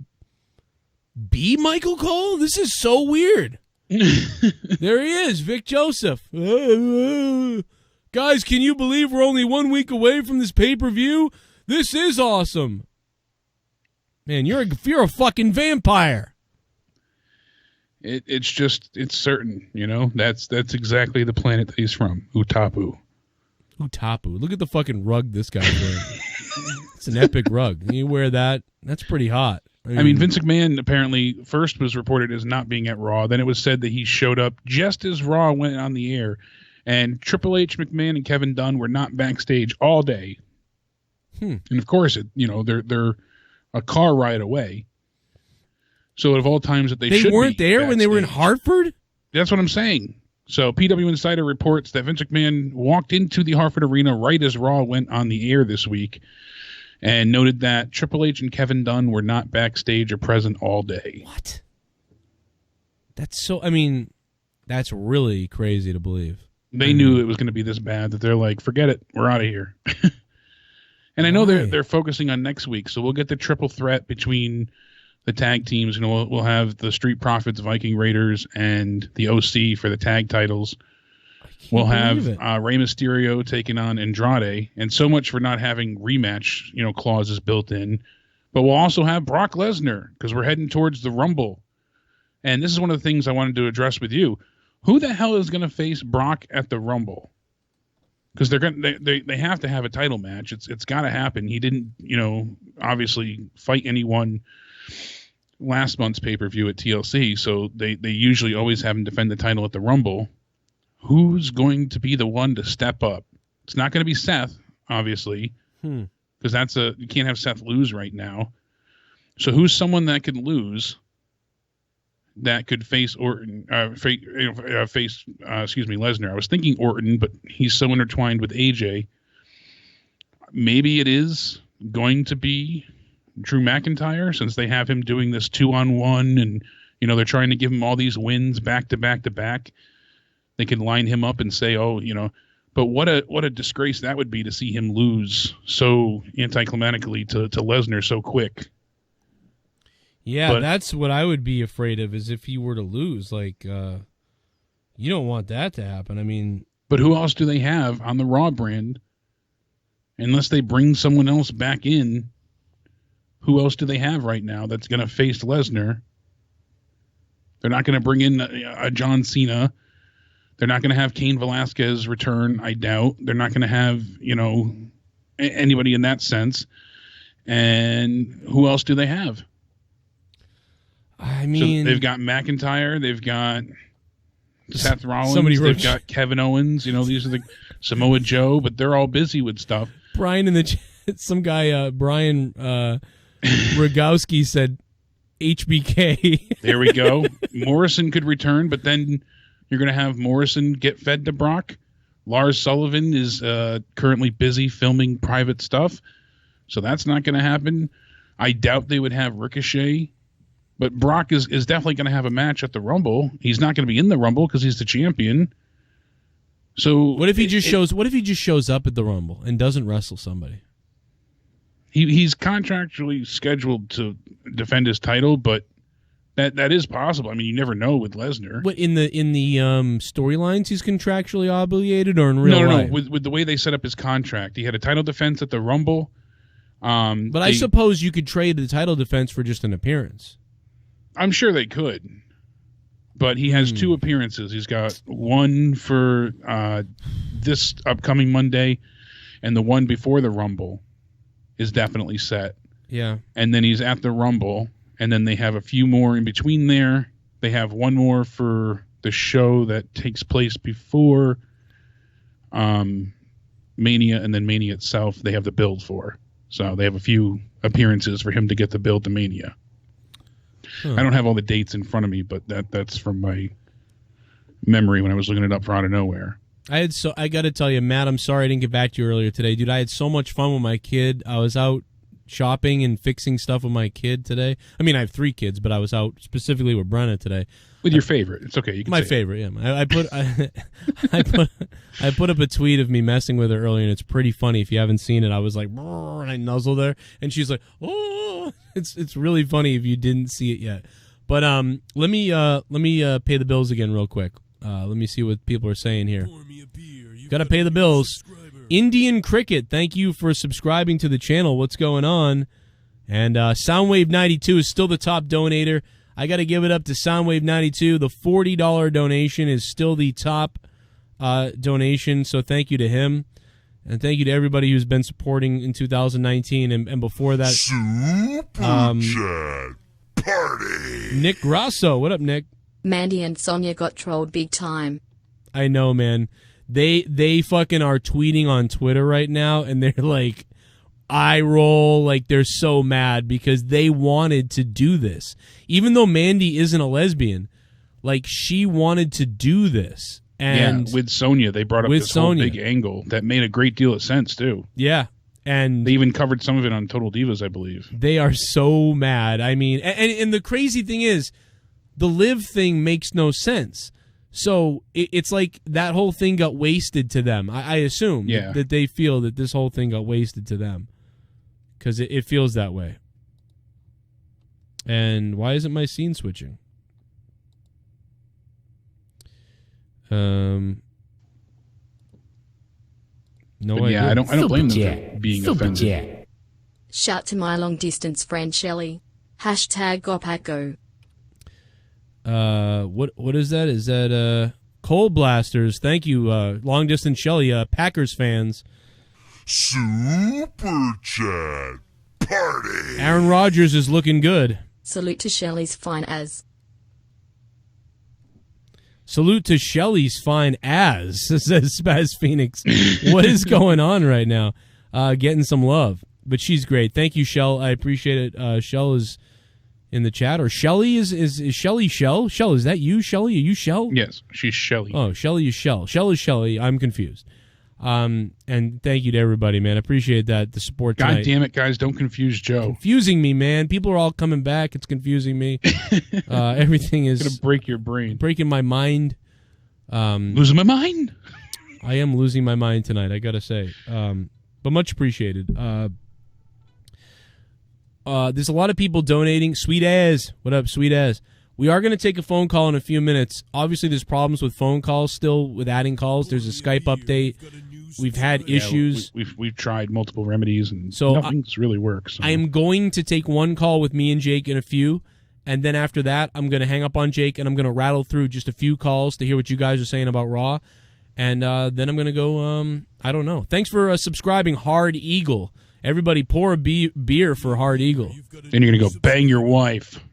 be Michael Cole? This is so weird. There he is, Vic Joseph. Guys, can you believe we're only 1 week away from this pay-per-view? This is awesome. Man, you're a fucking vampire. It's certain, you know. That's exactly the planet that he's from, Utapu. Utapu. Look at the fucking rug this guy's wearing. It's an epic rug. You wear that, that's pretty hot. I mean, Vince McMahon apparently first was reported as not being at Raw. Then it was said that he showed up just as Raw went on the air. And Triple H, McMahon, and Kevin Dunn were not backstage all day. And of course, they're a car ride away. So of all times that they weren't there backstage, when they were in Hartford? That's what I'm saying. So PW Insider reports that Vince McMahon walked into the Hartford Arena right as Raw went on the air this week and noted that Triple H and Kevin Dunn were not backstage or present all day. What? That's really crazy to believe. They knew it was going to be this bad that they're like, forget it, we're out of here. And I know they're focusing on next week, so we'll get the triple threat between the tag teams. You know, we'll have the Street Profits, Viking Raiders, and the OC for the tag titles. We'll have Rey Mysterio taking on Andrade, and so much for not having rematch, clauses built in. But we'll also have Brock Lesnar because we're heading towards the Rumble. And this is one of the things I wanted to address with you. Who the hell is going to face Brock at the Rumble? Because they have to have a title match. It's got to happen. He didn't, obviously fight anyone last month's pay-per-view at TLC, so they usually always have him defend the title at the Rumble. Who's going to be the one to step up? It's not going to be Seth, obviously, because you can't have Seth lose right now. So who's someone that could lose? That could face Orton, Lesnar. I was thinking Orton, but he's so intertwined with AJ. Maybe it is going to be Drew McIntyre, since they have him doing this 2-on-1, and they're trying to give him all these wins back to back to back. They can line him up and say, but what a disgrace that would be to see him lose so anticlimactically to Lesnar so quick. Yeah, that's what I would be afraid of, is if he were to lose. Like, you don't want that to happen. I mean... But who else do they have on the Raw brand? Unless they bring someone else back in, who else do they have right now that's going to face Lesnar? They're not going to bring in a John Cena. They're not going to have Cain Velasquez return, I doubt. They're not going to have, anybody in that sense. And who else do they have? I mean, so they've got McIntyre, they've got Seth Rollins, they've got Kevin Owens. These are the Samoa Joe, but they're all busy with stuff. Brian in the chat, some guy, Brian Rogowski said HBK. There we go. Morrison could return, but then you're going to have Morrison get fed to Brock. Lars Sullivan is currently busy filming private stuff, so that's not going to happen. I doubt they would have Ricochet. But Brock is definitely going to have a match at the Rumble. He's not going to be in the Rumble because he's the champion. So what if he just shows up at the Rumble and doesn't wrestle somebody? He's contractually scheduled to defend his title, but that is possible. I mean, you never know with Lesnar. But in the storylines, he's contractually obligated, or in real life? No. With the way they set up his contract, he had a title defense at the Rumble. But I suppose you could trade the title defense for just an appearance. I'm sure they could. But he has 2 appearances. He's got one for this upcoming Monday, and the one before the Rumble is definitely set. Yeah. And then he's at the Rumble, and then they have a few more in between there. They have one more for the show that takes place before Mania, and then Mania itself they have the build for. So they have a few appearances for him to get the build to Mania. I don't have all the dates in front of me, but that's from my memory when I was looking it up for out of nowhere. I got to tell you, Matt, I'm sorry I didn't get back to you earlier today. Dude, I had so much fun with my kid. I was out shopping and fixing stuff with my kid today. I mean, I have 3 kids, but I was out specifically with Brenna today. With your favorite. It's okay. You can my say favorite, yeah. I put up a tweet of me messing with her earlier, and it's pretty funny. If you haven't seen it, I was like, and I nuzzled her, and she's like, oh. It's really funny if you didn't see it yet. But let me pay the bills again real quick. Let me see what people are saying here. Got to pay the bills. Indian Cricket, thank you for subscribing to the channel. What's going on? And Soundwave92 is still the top donator. I got to give it up to Soundwave92. The $40 donation is still the top donation, so thank you to him. And thank you to everybody who's been supporting in 2019 and before that. Super Chat Party. Nick Grasso. What up, Nick? Mandy and Sonia got trolled big time. I know, man. They fucking are tweeting on Twitter right now, and they're like, eye roll, like they're so mad because they wanted to do this. Even though Mandy isn't a lesbian, like she wanted to do this. And with Sonya, they brought up this whole big angle that made a great deal of sense, too. Yeah. And they even covered some of it on Total Divas, I believe. They are so mad. I mean, and the crazy thing is, the Liv thing makes no sense. So it's like that whole thing got wasted to them. I assume that they feel that this whole thing got wasted to them. Because it feels that way. And why isn't my scene switching? No idea. I don't blame them for being offended. Shout to my long distance friend Shelly. #GoPackGo. What is that? Is that Cold Blasters? Thank you, long distance Shelly, Packers fans. Super Chat Party. Aaron Rodgers is looking good. Salute to Shelly's fine as. Salute to Shelly's fine as, says Spaz Phoenix. What is going on right now? Getting some love. But she's great. Thank you, Shell. I appreciate it. Shell is in the chat. Or Shelly is Shelly Shell? Shell, is that you, Shelly? Are you Shell? Yes, she's Shelly. Oh, Shelly is Shell. Shell is Shelly. I'm confused. And thank you to everybody, man. I appreciate that, the support tonight. God damn it, guys. Don't confuse Joe. Confusing me, man. People are all coming back. It's confusing me. Everything is going to break your brain. Breaking my mind. Losing my mind? I am losing my mind tonight, I got to say. But much appreciated. There's a lot of people donating. Sweet As. What up, Sweet As? We are going to take a phone call in a few minutes. Obviously, there's problems with phone calls still, with adding calls. There's a Skype update. We've had issues. We've tried multiple remedies, and nothing's really worked. So. I am going to take one call with me and Jake in a few, and then after that, I'm going to hang up on Jake, and I'm going to rattle through just a few calls to hear what you guys are saying about Raw, and then I'm going to go, I don't know. Thanks for subscribing, Hard Eagle. Everybody pour a beer for Hard Eagle. Then you're going to go bang your wife.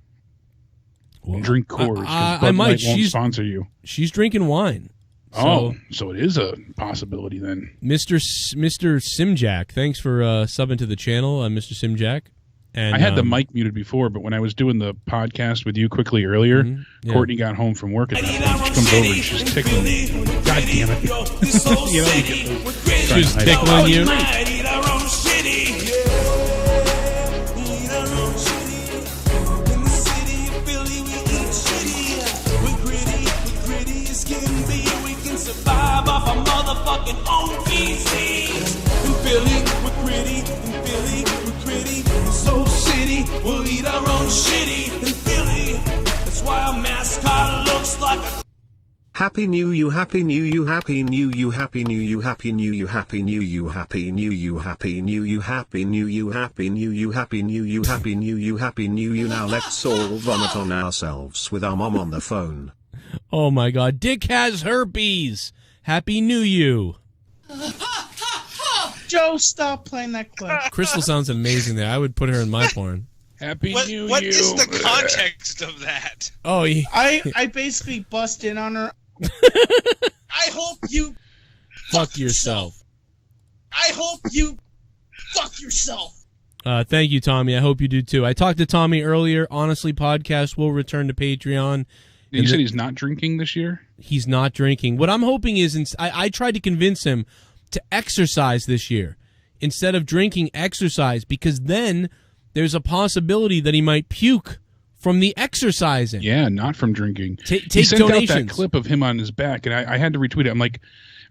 Drink Coors. I might. Won't sponsor you. She's drinking wine. So it is a possibility then. Mr. Simjack, thanks for subbing to the channel, Mr. Simjack. And I had the mic muted before, but when I was doing the podcast with you quickly earlier, Courtney got home from work at that point. She comes over and she's tickling me. God damn it! She's tickling you. Motherfucking OPC. In Philly, we're gritty. In Philly, we're gritty. We're so shitty, we'll eat our own shitty. In Philly, that's why our mascot looks like a... Happy New You, Happy New You, Happy New You, Happy New You, Happy New You, Happy New You, Happy New You, Happy New You, Happy New You, Happy New You, Happy New You, Happy New You, Happy New You. Now let's all vomit on ourselves with our mom on the phone. Oh my God, Dick has herpes. Happy New You. Joe, stop playing that clip. Crystal sounds amazing there. I would put her in my porn. Happy New You. What is the context of that? Oh, I basically bust in on her. I hope you fuck yourself. I hope you fuck yourself. Thank you, Tommy. I hope you do too. I talked to Tommy earlier. Honestly, podcast will return to Patreon. You said he's not drinking this year? He's not drinking. What I'm hoping is, I tried to convince him to exercise this year. Instead of drinking, exercise, because then there's a possibility that he might puke from the exercising. Yeah, not from drinking. He sent donations. Out that clip of him on his back, and I had to retweet it. I'm like,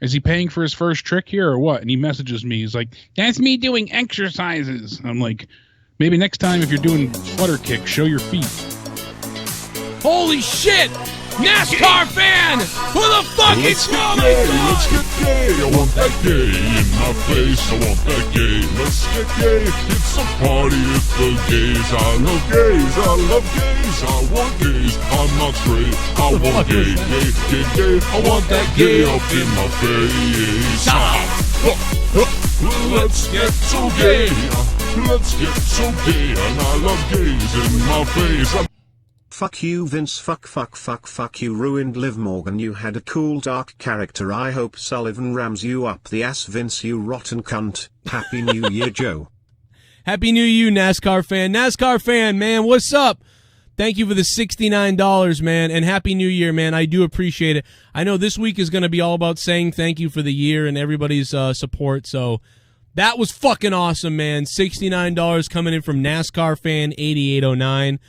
is he paying for his first trick here or what? And he messages me. He's like, that's me doing exercises. I'm like, maybe next time if you're doing flutter kicks, show your feet. Holy shit! NASCAR fan! Who the fuck is coming? Let's get gay. I want that gay in my face. I want that gay. Let's get gay. It's a party with the gays. I love gays. I love gays. I want gays. I'm not straight. I want gay, gay, gay, gay. I want that gay up in my face. Let's get so gay. Let's get so gay. And I love gays in my face. Fuck you, Vince. Fuck you. Ruined Liv Morgan. You had a cool dark character. I hope Sullivan rams you up the ass, Vince, you rotten cunt. Happy New Year, Joe. Happy New Year, NASCAR fan. NASCAR fan, man, what's up? Thank you for the $69, man, and Happy New Year, man. I do appreciate it. I know this week is going to be all about saying thank you for the year and everybody's support, so that was fucking awesome, man. $69 coming in from NASCAR fan 8809.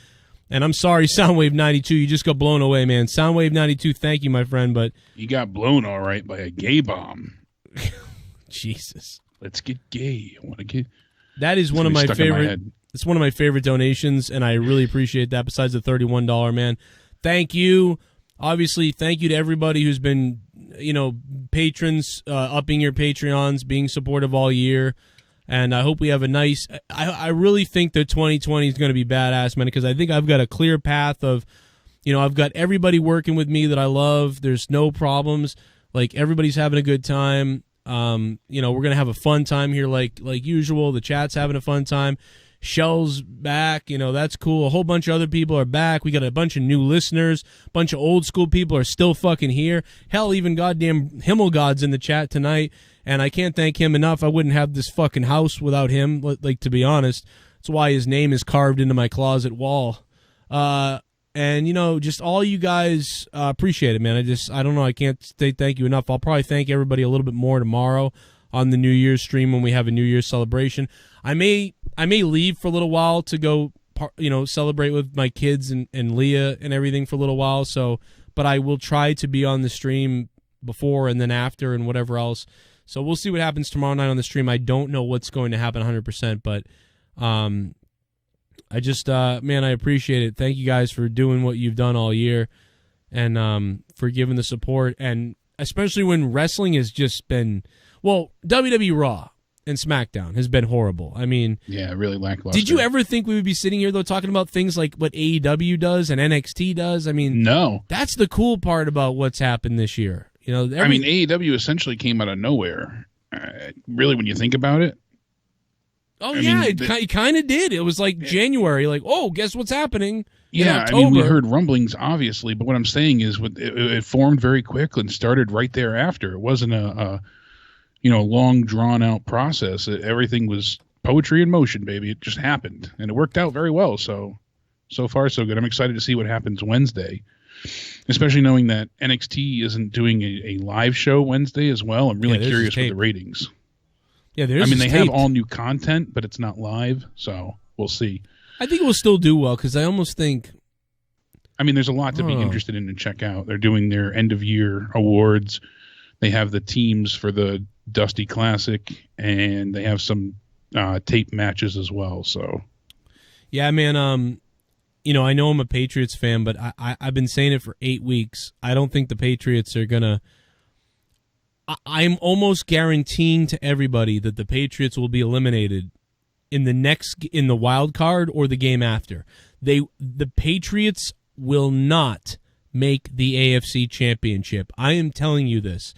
And I'm sorry, Soundwave 92, you just got blown away, man. Soundwave 92, thank you, my friend, but you got blown all right by a gay bomb. Jesus. Let's get gay. I want to get. That is one of my favorite. It's one of my favorite donations, and I really appreciate that. Besides the $31, man. Thank you. Obviously, thank you to everybody who's been, patrons, upping your Patreons, being supportive all year. And I hope we have a nice. I really think that 2020 is going to be badass, man, because I think I've got a clear path of, I've got everybody working with me that I love. There's no problems. Like, everybody's having a good time. We're going to have a fun time here like usual. The chat's having a fun time. Shell's back. That's cool. A whole bunch of other people are back. We got a bunch of new listeners. A bunch of old school people are still fucking here. Hell, even goddamn Himmelgod's in the chat tonight. And I can't thank him enough. I wouldn't have this fucking house without him, like, to be honest. That's why his name is carved into my closet wall. And, just all you guys appreciate it, man. I don't know. I can't say thank you enough. I'll probably thank everybody a little bit more tomorrow on the New Year's stream when we have a New Year's celebration. I may leave for a little while to go, celebrate with my kids and Leah and everything for a little while. But I will try to be on the stream before and then after and whatever else. So we'll see what happens tomorrow night on the stream. I don't know what's going to happen 100%, but I just, man, I appreciate it. Thank you guys for doing what you've done all year and for giving the support. And especially when wrestling has just been, WWE RAW and SmackDown has been horrible. I mean, yeah, really lackluster. Did you ever think we would be sitting here, though, talking about things like what AEW does and NXT does? I mean, no. That's the cool part about what's happened this year. AEW essentially came out of nowhere. Really, when you think about it. Oh, it kind of did. It was like January, like, oh, guess what's happening? Yeah, we heard rumblings, obviously, but what I'm saying is it formed very quick and started right thereafter. It wasn't a long, drawn-out process. Everything was poetry in motion, baby. It just happened, and it worked out very well. So far, so good. I'm excited to see what happens Wednesday. Especially knowing that NXT isn't doing a live show Wednesday as well. I'm really curious with the ratings. Yeah, they have all new content, but it's not live, so we'll see. I think it will still do well because I almost think. There's a lot to be interested in and check out. They're doing their end-of-year awards. They have the teams for the Dusty Classic, and they have some tape matches as well. So, yeah, man. I know I'm a Patriots fan, but I've been saying it for 8 weeks. I don't think the Patriots are going to... I'm almost guaranteeing to everybody that the Patriots will be eliminated in the wild card or the game after. The Patriots will not make the AFC Championship. I am telling you this.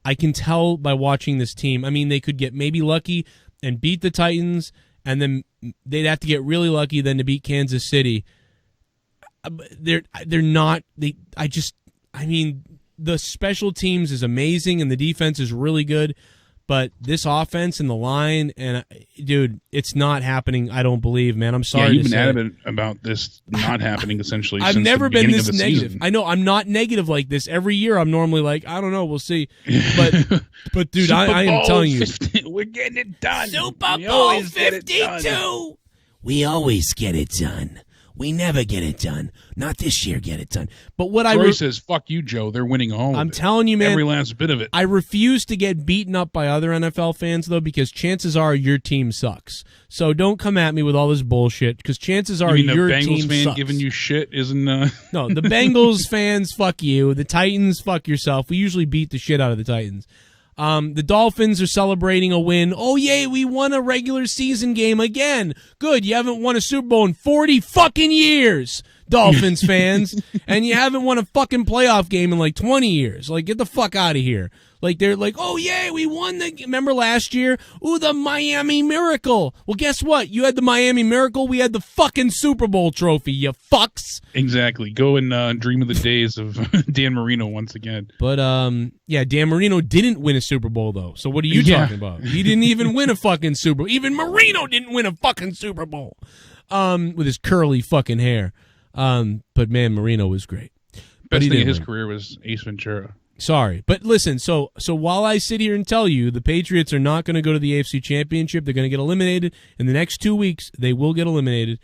I can tell by watching this team. I mean, they could get maybe lucky and beat the Titans, and then they'd have to get really lucky then to beat Kansas City. They're not. I mean, the special teams is amazing and the defense is really good, but this offense and the line, and dude, it's not happening. I don't believe, man. I'm sorry. Yeah, you've been adamant about this not happening essentially. I've since never the been beginning this of the negative. season. I know I'm not negative like this. Every year I'm normally like, I don't know, we'll see. But dude, I am telling you, 50, we're getting it done. Super We Bowl always get it 52. done. We always get it done. We never get it done. Not this year, get it done. But what Troy says, "Fuck you, Joe. They're winning all." I'm of it. telling you, man, every last bit of it. I refuse to get beaten up by other NFL fans, though, because chances are your team sucks. So don't come at me with all this bullshit, because chances are you mean your the Bengals team fan sucks. giving you shit isn't? No, the Bengals fans, fuck you. The Titans, fuck yourself. We usually beat the shit out of the Titans. The Dolphins are celebrating a win. Oh, yay, we won a regular season game again. Good, you haven't won a Super Bowl in 40 fucking years, Dolphins fans. And you haven't won a fucking playoff game in like 20 years. Like, get the fuck out of here. Like, they're like, oh, yay, we won the... Remember last year? Ooh, the Miami Miracle. Well, guess what? You had the Miami Miracle. We had the fucking Super Bowl trophy, you fucks. Exactly. Go and dream of the days of Dan Marino once again. But, yeah, Dan Marino didn't win a Super Bowl, though. So what are you talking about? He didn't even win a fucking Super Bowl. Even Marino didn't win a fucking Super Bowl with his curly fucking hair. But, man, Marino was great. Best thing in his career was Ace Ventura. Sorry. But listen, so while I sit here and tell you the Patriots are not going to go to the AFC Championship, they're going to get eliminated. In the next 2 weeks, they will get eliminated.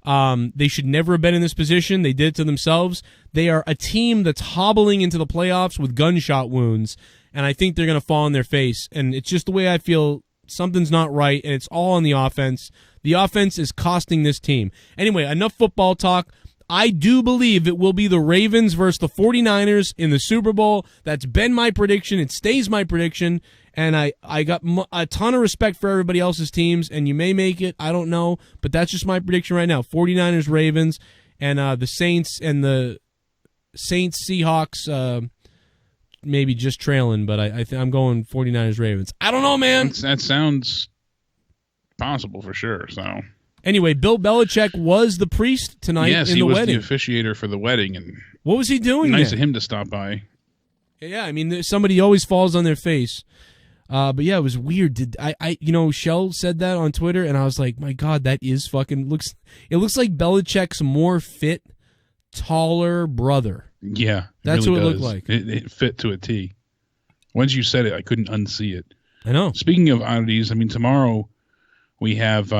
They should never have been in this position. They did it to themselves. They are a team that's hobbling into the playoffs with gunshot wounds, and I think they're going to fall on their face. And it's just the way I feel. Something's not right, and it's all on the offense. The offense is costing this team. Anyway, enough football talk. I do believe it will be the Ravens versus the 49ers in the Super Bowl. That's been my prediction. It stays my prediction. And I got a ton of respect for everybody else's teams, and you may make it. I don't know. But that's just my prediction right now. 49ers, Ravens, and the Saints and the Saints, Seahawks, maybe just trailing. But I'm going 49ers, Ravens. I don't know, man. That sounds possible for sure, so... Anyway, Bill Belichick was the priest tonight in the wedding. Yes, he was the officiator for the wedding. And what was he doing nice there? of him to stop by. Yeah, I mean, somebody always falls on their face. But yeah, it was weird. Did I Shell said that on Twitter, and I was like, my God, that is fucking it looks like Belichick's more fit, taller brother. Yeah, that's really what it does. looked like. It fit to a T. Once you said it, I couldn't unsee it. I know. Speaking of oddities, I mean, tomorrow we have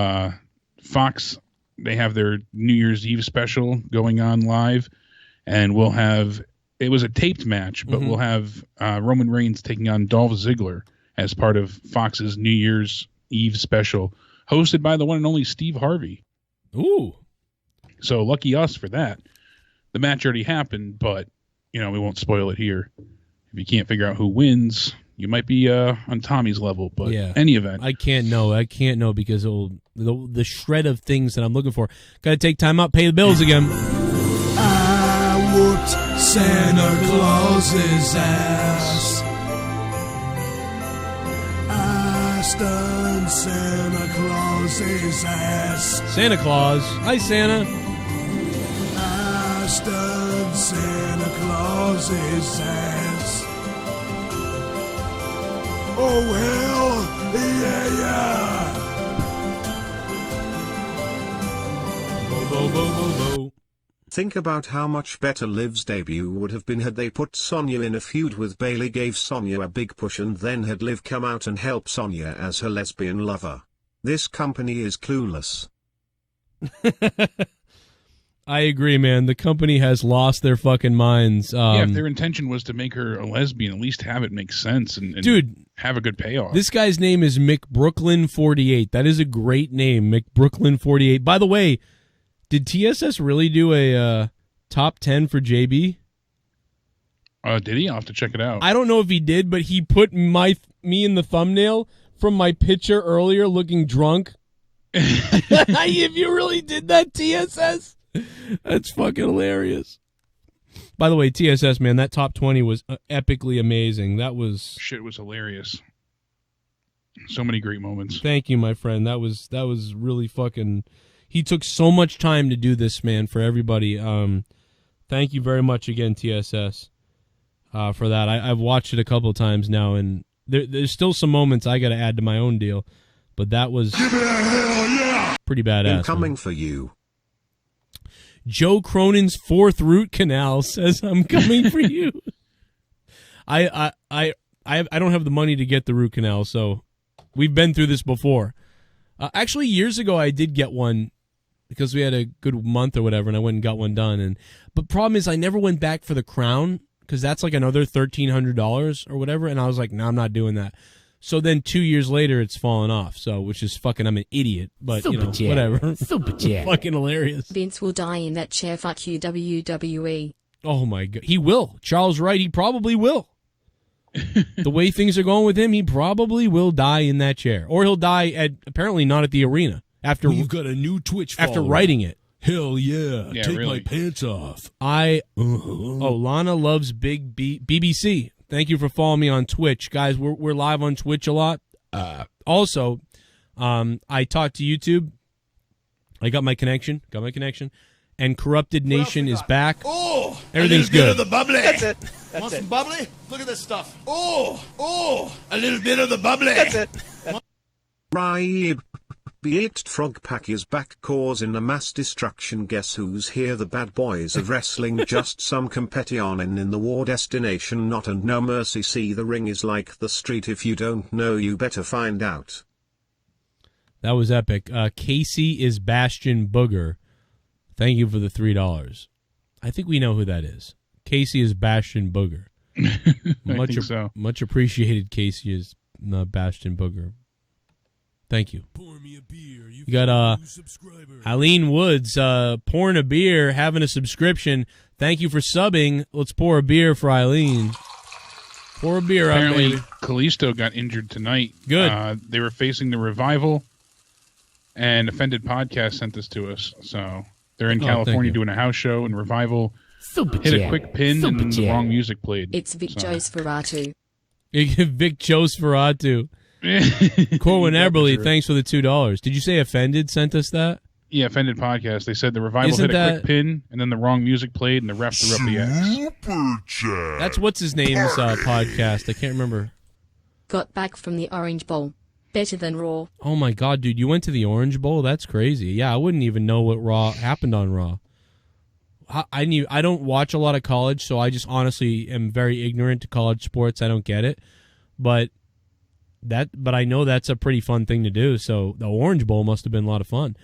Fox. They have their New Year's Eve special going on live, and we'll have. It was a taped match, but we'll have Roman Reigns taking on Dolph Ziggler as part of Fox's New Year's Eve special, hosted by the one and only Steve Harvey. Ooh. So lucky us for that. The match already happened, but, we won't spoil it here. If you can't figure out who wins, you might be on Tommy's level, but any event. I can't know because the shred of things that I'm looking for. Got to take time out, pay the bills again. I whooped Santa Claus's ass. I stunned Santa Claus's ass. Santa Claus. Hi, Santa. I stunned Santa Claus's ass. Oh, well, yeah. Bo, bo, bo, bo, bo. Think about how much better Liv's debut would have been had they put Sonya in a feud with Bayley, gave Sonya a big push, and then had Liv come out and help Sonya as her lesbian lover. This company is clueless. I agree, man. The company has lost their fucking minds. If their intention was to make her a lesbian, at least have it make sense and dude, have a good payoff. This guy's name is McBrooklyn48. That is a great name, McBrooklyn48. By the way, Did TSS really do a top 10 for JB? Did he? I'll have to check it out. I don't know if he did, but he put me in the thumbnail from my picture earlier looking drunk. If you really did that, TSS, that's fucking hilarious. By the way, TSS, man, that top 20 was epically amazing. That was... Shit was hilarious. So many great moments. Thank you, my friend. That was really fucking... He took so much time to do this, man, for everybody. Thank you very much again, TSS, for that. I've watched it a couple of times now, and there's still some moments I got to add to my own deal, but that was pretty badass. Incoming man. For you. Joe Cronin's 4th root canal says, "I'm coming for you." I don't have the money to get the root canal, so we've been through this before. Actually, years ago, I did get one because we had a good month or whatever, and I went and got one done. But problem is, I never went back for the crown because that's like another $1,300 or whatever, and I was like, no, I'm not doing that. So then 2 years later, it's fallen off. So, which is fucking, I'm an idiot, but Super whatever. Super Jet. Fucking hilarious. Vince will die in that chair. Fuck you, WWE. Oh my God, he will. Charles Wright, he probably will. The way things are going with him, he probably will die in that chair, or he'll die apparently not at the arena after. We've got a new Twitch follower. After writing it. Hell yeah! Take really. my pants off. Lana loves Big BBC. Thank you for following me on Twitch, guys. We're live on Twitch a lot. Also, I talked to YouTube. I got my connection. And Corrupted Nation is back. Oh, everything's a little good. Bit of the bubbly. That's it. Want some bubbly? Look at this stuff. Oh, a little bit of the bubbly. That's it. Right. Beat Frog Pack is back causing a mass destruction. Guess who's here? The bad boys of wrestling. Just some competition in the war destination. Not and no mercy. See, the ring is like the street. If you don't know, you better find out. That was epic. Casey is Bastion Booger. Thank you for the $3. I think we know who that is. Casey is Bastion Booger. I think so. Much appreciated, Casey is Bastion Booger. Thank you. Pour me a beer. You got Eileen Woods pouring a beer, having a subscription. Thank you for subbing. Let's pour a beer for Eileen. Pour a beer up, Apparently, baby. Kalisto got injured tonight. Good. They were facing the Revival, and Offended Podcast sent this to us. So they're in California doing a house show, and Revival hit a quick pin, and the wrong music played. It's Vic Josferatu. Vic Josferatu. Corwin Eberly, thanks for the $2. Did you say Offended sent us that? Yeah, Offended Podcast. They said the Revival hit a quick pin, and then the wrong music played, and the ref threw up the ass. That's what's his name's podcast. I can't remember. Got back from the Orange Bowl. Better than Raw. Oh my God, dude! You went to the Orange Bowl? That's crazy. Yeah, I wouldn't even know what Raw happened on Raw. I don't watch a lot of college, so I just honestly am very ignorant to college sports. I don't get it, but I know that's a pretty fun thing to do. So the Orange Bowl must have been a lot of fun.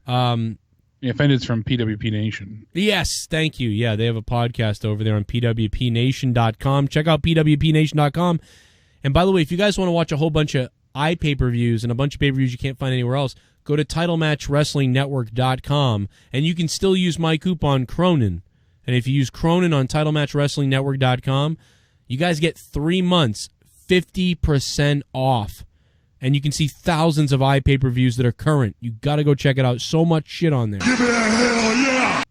Yeah, Offended's from PWP Nation. Yes, thank you. Yeah, they have a podcast over there on pwpnation.com. Check out pwpnation.com. And by the way, if you guys want to watch a whole bunch of pay-per-views and a bunch of pay-per-views you can't find anywhere else, go to titlematchwrestlingnetwork.com, and you can still use my coupon Cronin. And if you use Cronin on titlematchwrestlingnetwork.com, you guys get 3 months, 50% off. And you can see thousands of pay-per-views that are current. You got to go check it out. So much shit on there. Give it a hell yeah!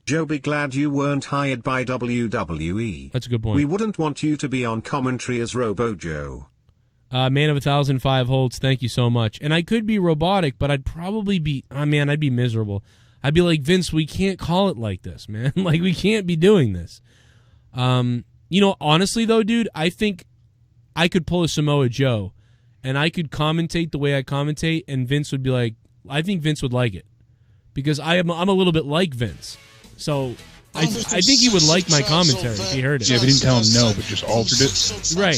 Joe, be glad you weren't hired by WWE. That's a good point. We wouldn't want you to be on commentary as Robo Joe. Man of 1,005 holds, thank you so much. And I could be robotic, but I'd probably be, I'd be miserable. I'd be like, Vince, we can't call it like this, man. Like, we can't be doing this. Honestly, though, dude, I think I could pull a Samoa Joe, and I could commentate the way I commentate, and Vince would be like, I think Vince would like it. Because I'm a little bit like Vince. So I think he would like my commentary if he heard it. Yeah, if he didn't tell him no, but just altered it. Right.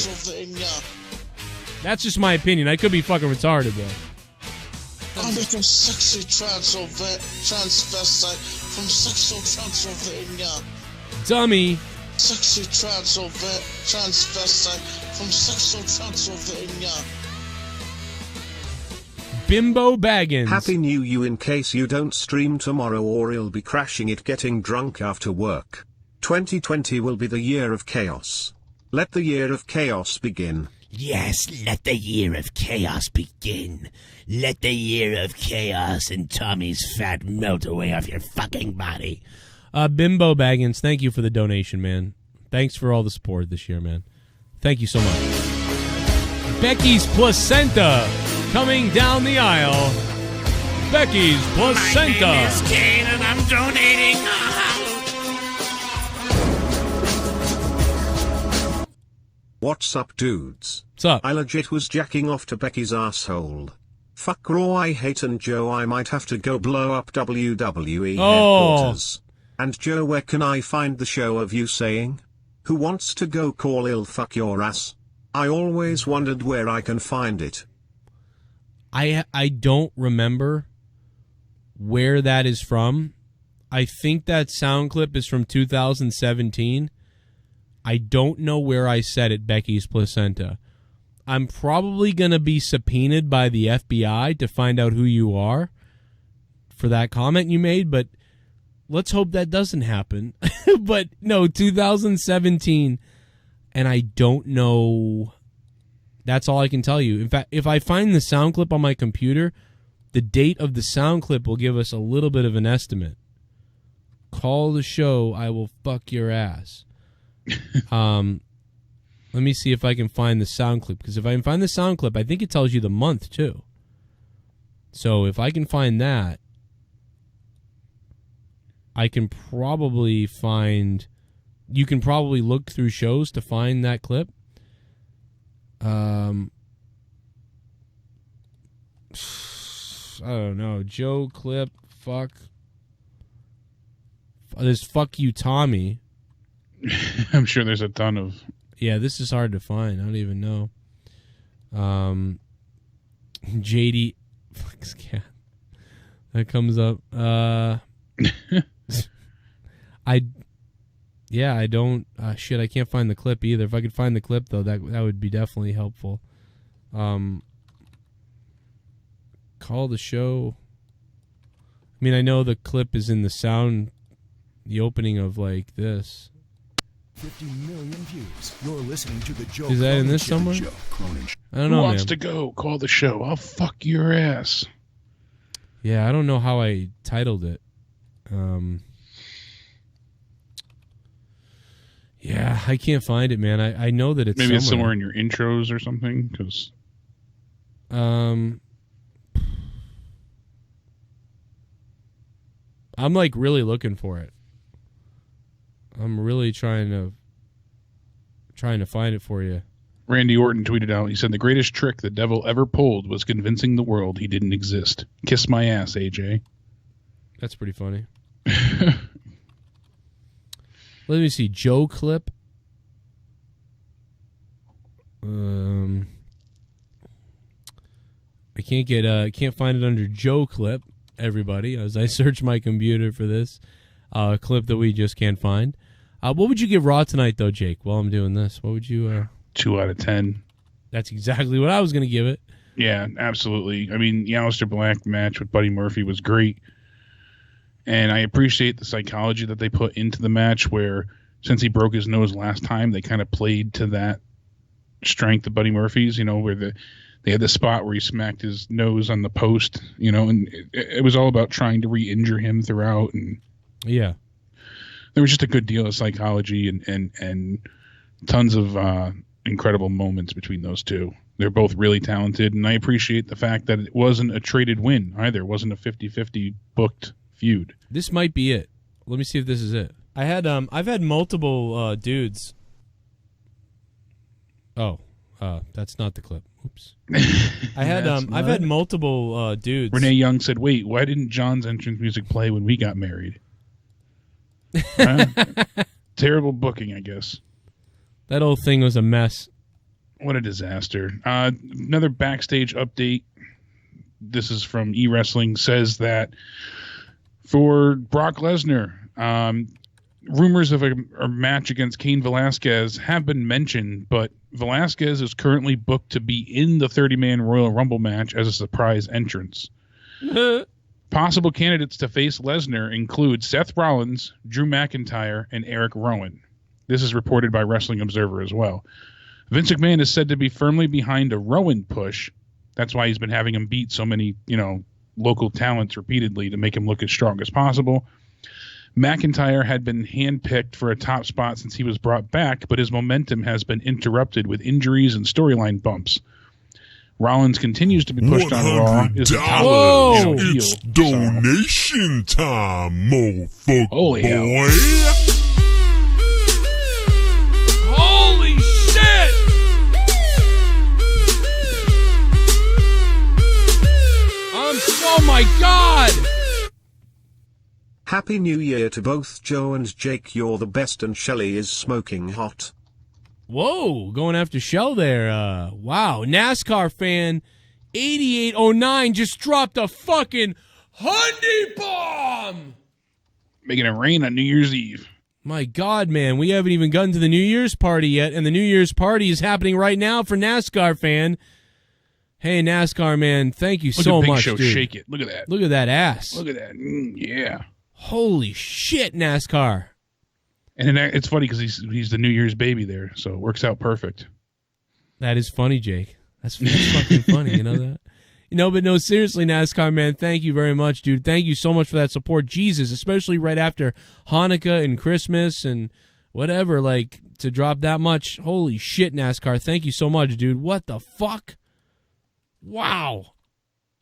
That's just my opinion. I could be fucking retarded, though. I'm just a sexy transvestite from sexual Transylvania. Dummy. Sexy transvestite from sexual Transylvania. Bimbo Baggins. Happy New Year. In case you don't stream tomorrow or you'll be crashing it getting drunk after work. 2020 will be the year of chaos. Let the year of chaos begin. Yes, let the year of chaos begin. Let the year of chaos and Tommy's fat melt away off your fucking body. Bimbo Baggins, thank you for the donation, man. Thanks for all the support this year, man. Thank you so much. Becky's Placenta coming down the aisle. Becky's Placenta. My name is Kane and I'm donating. What's up, dudes? What's up? I legit was jacking off to Becky's asshole. Fuck Raw, I hate, and Joe, I might have to go blow up WWE headquarters. And Joe, where can I find the show of you saying? Who wants to go call ill fuck your ass? I always wondered where I can find it. I don't remember where that is from. I think that sound clip is from 2017. I don't know where I said it, Becky's Placenta. I'm probably going to be subpoenaed by the FBI to find out who you are for that comment you made, but let's hope that doesn't happen. But no, 2017, and I don't know. That's all I can tell you. In fact, if I find the sound clip on my computer, the date of the sound clip will give us a little bit of an estimate. Call the show, I will fuck your ass. Let me see if I can find the sound clip, because if I can find the sound clip, I think it tells you the month too. So if I can find that, I can probably find. You can probably look through shows to find that clip. I don't know. Joe clip. Fuck. There's fuck you, Tommy. I'm sure there's a ton of. Yeah, this is hard to find. I don't even know. JD. Fuck's cat. That comes up. I don't. Shit, I can't find the clip either. If I could find the clip, though, that would be definitely helpful. Call the show. I mean, I know the clip is in the sound, the opening of like this. 50 million views. You're listening to the Joe. Is that in this somewhere? I don't know. Who wants man. to go? Call the show. I'll fuck your ass. Yeah, I don't know how I titled it. Yeah, I can't find it, man. I know that it's maybe it's somewhere in your intros or something. Because I'm like really looking for it. I'm really trying to find it for you. Randy Orton tweeted out, he said, the greatest trick the devil ever pulled was convincing the world he didn't exist. Kiss my ass, AJ. That's pretty funny. Let me see. Joe clip. I can't find it under Joe clip, everybody, as I search my computer for this clip that we just can't find. What would you give Raw tonight, though, Jake, while I'm doing this? What would you... 2 out of 10. That's exactly what I was going to give it. Yeah, absolutely. I mean, the Aleister Black match with Buddy Murphy was great. And I appreciate the psychology that they put into the match where, since he broke his nose last time, they kind of played to that strength of Buddy Murphy's, where they had the spot where he smacked his nose on the post, and it was all about trying to re-injure him throughout. And yeah, there was just a good deal of psychology and tons of incredible moments between those two. They're both really talented, and I appreciate the fact that it wasn't a traded win either. It wasn't a 50-50 booked feud. This might be it. Let me see if this is it. I've had multiple dudes. Oh, that's not the clip. Oops. I've had multiple dudes. Renee Young said, "Wait, why didn't John's entrance music play when we got married?" Terrible booking, I guess. That whole thing was a mess. What a disaster. Another backstage update. This is from eWrestling, says that for Brock Lesnar, rumors of a match against Cain Velasquez have been mentioned, but Velasquez is currently booked to be in the 30-man Royal Rumble match as a surprise entrance. Possible candidates to face Lesnar include Seth Rollins, Drew McIntyre, and Eric Rowan. This is reported by Wrestling Observer as well. Vince McMahon is said to be firmly behind a Rowan push. That's why he's been having him beat so many, local talents repeatedly to make him look as strong as possible. McIntyre had been handpicked for a top spot since he was brought back, but his momentum has been interrupted with injuries and storyline bumps. Rollins continues to be pushed on Raw. $100. It's donation time, motherfucker. Holy hell. Boy. Holy shit! Oh my God! Happy New Year to both Joe and Jake. You're the best, and Shelly is smoking hot. Whoa, going after Shell there. Wow, NASCAR fan 8809 just dropped a fucking Hyundai bomb! Making it rain on New Year's Eve. My God, man, we haven't even gotten to the New Year's party yet, and the New Year's party is happening right now for NASCAR fan. Hey, NASCAR man, thank you so Big much, Show dude. Shake it. Look at that. Look at that ass. Look at that. Yeah. Holy shit, NASCAR. And it's funny because he's the New Year's baby there, so it works out perfect. That is funny, Jake. That's fucking funny, you know that? But no, seriously, NASCAR man, thank you very much, dude. Thank you so much for that support. Jesus, especially right after Hanukkah and Christmas and whatever, to drop that much. Holy shit, NASCAR. Thank you so much, dude. What the fuck? Wow.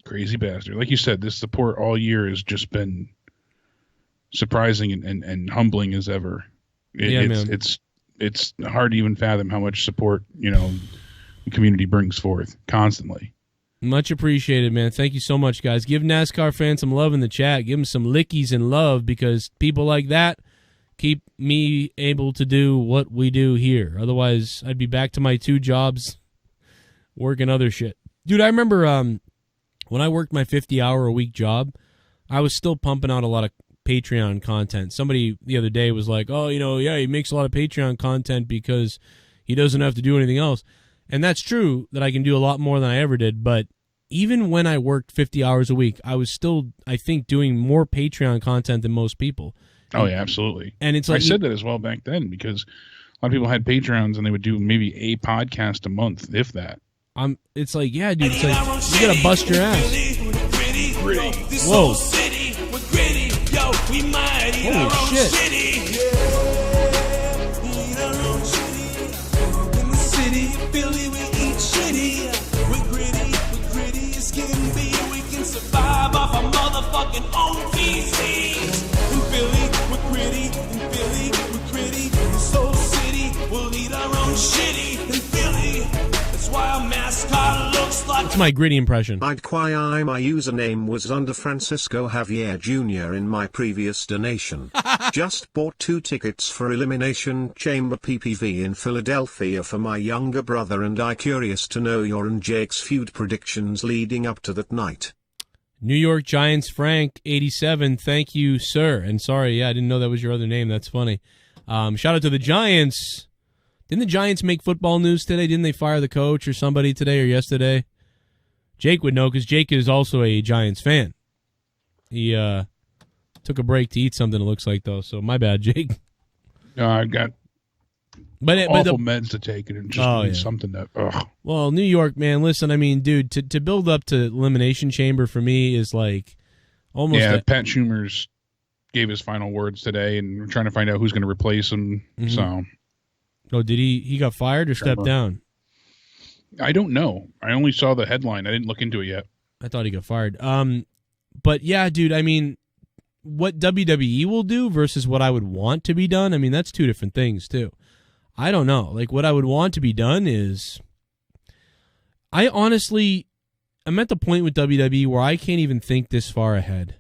Crazy bastard. Like you said, this support all year has just been surprising and humbling as ever. It's hard to even fathom how much support, the community brings forth constantly. Much appreciated, man. Thank you so much, guys. Give NASCAR fans some love in the chat. Give them some lickies and love, because people like that keep me able to do what we do here. Otherwise, I'd be back to my 2 jobs working other shit. Dude, I remember when I worked my 50-hour-a-week job, I was still pumping out a lot of Patreon content. Somebody the other day was like, oh, he makes a lot of Patreon content because he doesn't have to do anything else. And that's true that I can do a lot more than I ever did. But even when I worked 50 hours a week, I was still, I think, doing more Patreon content than most people. Oh, yeah, absolutely. And it's like, I said that as well back then, because a lot of people had Patreons and they would do maybe a podcast a month, if that. It's like, yeah, dude, it's like, you gotta bust your ass. Whoa. Holy shit. Survive off our motherfucking own PCs. In Philly, we're gritty. In Philly, we're gritty. In Soul City, we'll eat our own shitty. In Philly, that's why our mascot looks like. That's my gritty impression. My username was under Francisco Javier Jr. in my previous donation. Just bought 2 tickets for Elimination Chamber PPV in Philadelphia for my younger brother, and I curious to know your and Jake's feud predictions leading up to that night. New York Giants Frank 87, thank you, sir. And sorry, I didn't know that was your other name. That's funny. Shout out to the Giants. Didn't the Giants make football news today? Didn't they fire the coach or somebody today or yesterday? Jake would know, because Jake is also a Giants fan. He took a break to eat something, it looks like, though. So my bad, Jake. I've got awful meds to take, and it just means something that. Ugh. Well, New York, man. Listen, I mean, dude, to build up to Elimination Chamber for me is like almost. Yeah, Pat Schumer's gave his final words today, and we're trying to find out who's going to replace him. Mm-hmm. So. Oh, did he got fired or stepped down? I don't know. I only saw the headline. I didn't look into it yet. I thought he got fired. But yeah, dude. I mean, what WWE will do versus what I would want to be done. I mean, that's 2 different things too. I don't know. Like, what I would want to be done is, I'm at the point with WWE where I can't even think this far ahead.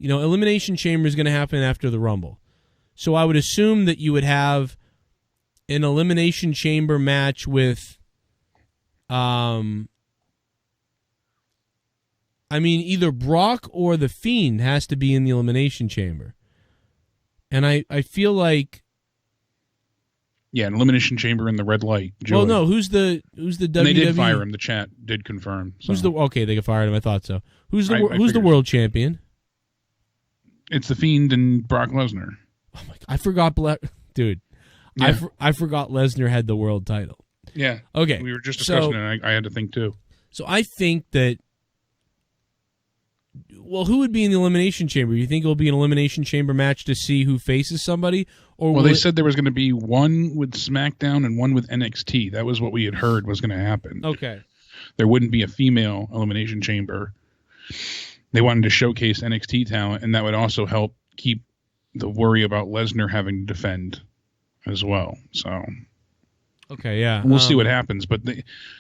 Elimination Chamber is going to happen after the Rumble. So I would assume that you would have an Elimination Chamber match with, either Brock or The Fiend has to be in the Elimination Chamber. And I feel like... Yeah, an Elimination Chamber in the red light. Joey. Well, no, who's the WWE? And they did fire him. The chat did confirm. So. Okay, they fired him. I thought so. Who's the world champion? It's The Fiend and Brock Lesnar. Oh my God, I forgot, dude. Yeah. I forgot Lesnar had the world title. Yeah. Okay. We were just discussing it. I had to think too. So I think that. Well, who would be in the Elimination Chamber? You think it'll be an Elimination Chamber match to see who faces somebody? Or they said there was going to be one with SmackDown and one with NXT. That was what we had heard was going to happen. Okay. There wouldn't be a female Elimination Chamber. They wanted to showcase NXT talent, and that would also help keep the worry about Lesnar having to defend as well. So, okay, yeah, we'll see what happens. But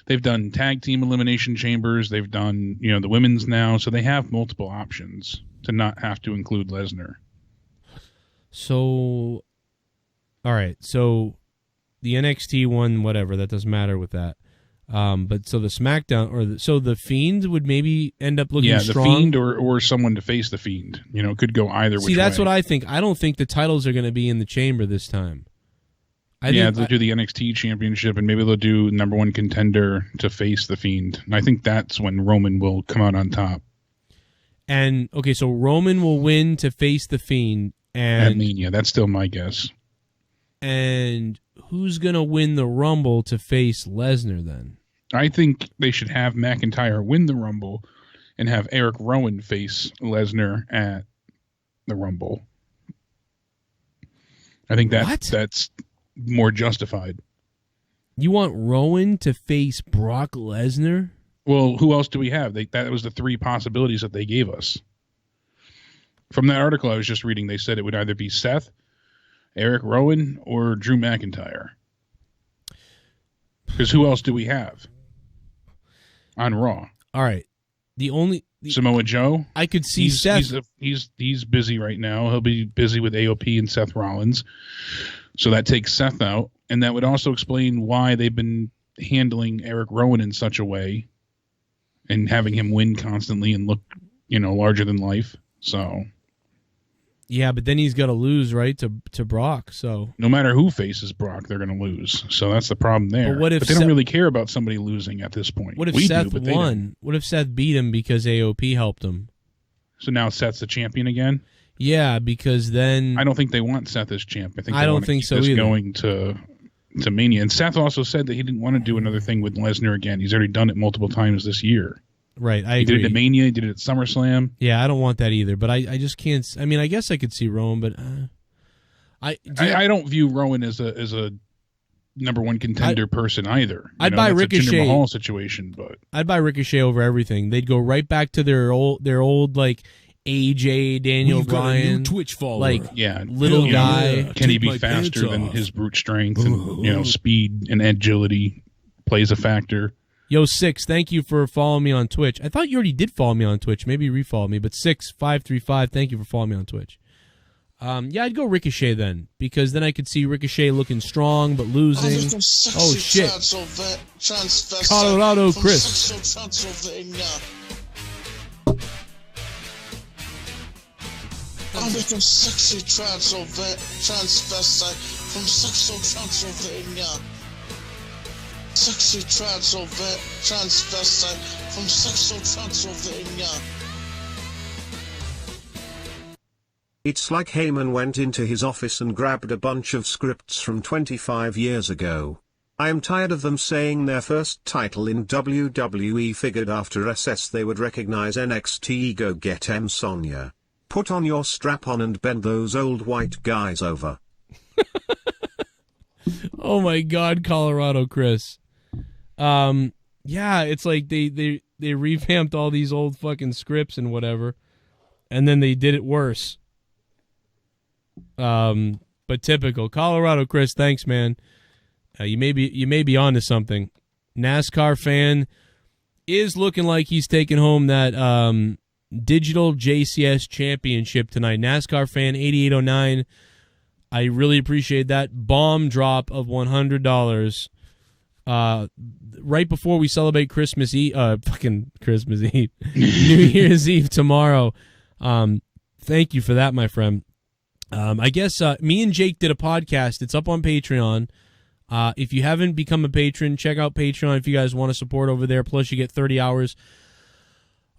they've done tag team Elimination Chambers. They've done the women's now, so they have multiple options to not have to include Lesnar. So, all right, so the NXT one, whatever, that doesn't matter with that. But so the SmackDown so the Fiend would maybe end up looking strong. The Fiend or someone to face the Fiend. It could go either way. See, that's what I think. I don't think the titles are going to be in the chamber this time. They'll do the NXT Championship, and maybe they'll do number one contender to face the Fiend. And I think that's when Roman will come out on top. And okay, so Roman will win to face the Fiend, and Mania. That's still my guess. And who's going to win the Rumble to face Lesnar then? I think they should have McIntyre win the Rumble and have Eric Rowan face Lesnar at the Rumble. I think that's more justified. You want Rowan to face Brock Lesnar? Well, who else do we have? That was the three possibilities that they gave us. From that article I was just reading, they said it would either be Seth, Eric Rowan, or Drew McIntyre. Because who else do we have on Raw? All right. Samoa Joe? I could see Seth. He's busy right now. He'll be busy with AOP and Seth Rollins. So that takes Seth out. And that would also explain why they've been handling Eric Rowan in such a way and having him win constantly and look, larger than life. So... Yeah, but then he's got to lose, right, to Brock. So no matter who faces Brock, they're going to lose. So that's the problem there. But what if they don't really care about somebody losing at this point? What if Seth won? What if Seth beat him because AOP helped him? So now Seth's the champion again? Yeah, because then I don't think they want Seth as champ. I don't think so either. Going to Mania, and Seth also said that he didn't want to do another thing with Lesnar again. He's already done it multiple times this year. Right, I agree. He did it at Mania, he did it at SummerSlam. Yeah, I don't want that either, but I just can't. I mean, I guess I could see Rowan, but I don't view Rowan as a number one contender person either. I'd buy Ricochet. A Jinder Mahal situation, but I'd buy Ricochet over everything. They'd go right back to their old like AJ, Daniel Bryan, Twitch follower. like little guy. Can he be faster than his brute strength and speed and agility plays a factor? Yo, 6, thank you for following me on Twitch. I thought you already did follow me on Twitch. Maybe refollow me. But 6535, thank you for following me on Twitch. Yeah, I'd go Ricochet then, because then I could see Ricochet looking strong but losing. Oh, shit. Colorado Chris. I'm looking sexy transvestite from Sexo Transylvania. Sexy transvestite from Sexo Transylvania. It's like Heyman went into his office and grabbed a bunch of scripts from 25 years ago. I am tired of them saying their first title in WWE figured after SS they would recognize NXT. Go get M. Sonya. Put on your strap-on and bend those old white guys over. Oh my God, Colorado Chris. Yeah, it's like they revamped all these old fucking scripts and whatever, and then they did it worse. But typical Colorado Chris, thanks, man. You may be onto something. NASCAR fan is looking like he's taking home that digital JCS championship tonight. NASCAR fan 8809. I really appreciate that bomb drop of $100. Right before we celebrate Christmas Eve, fucking Christmas Eve, New Year's Eve tomorrow. Thank you for that, my friend. I guess me and Jake did a podcast. It's up on Patreon. If you haven't become a patron, check out Patreon if you guys want to support over there. Plus, you get 30 hours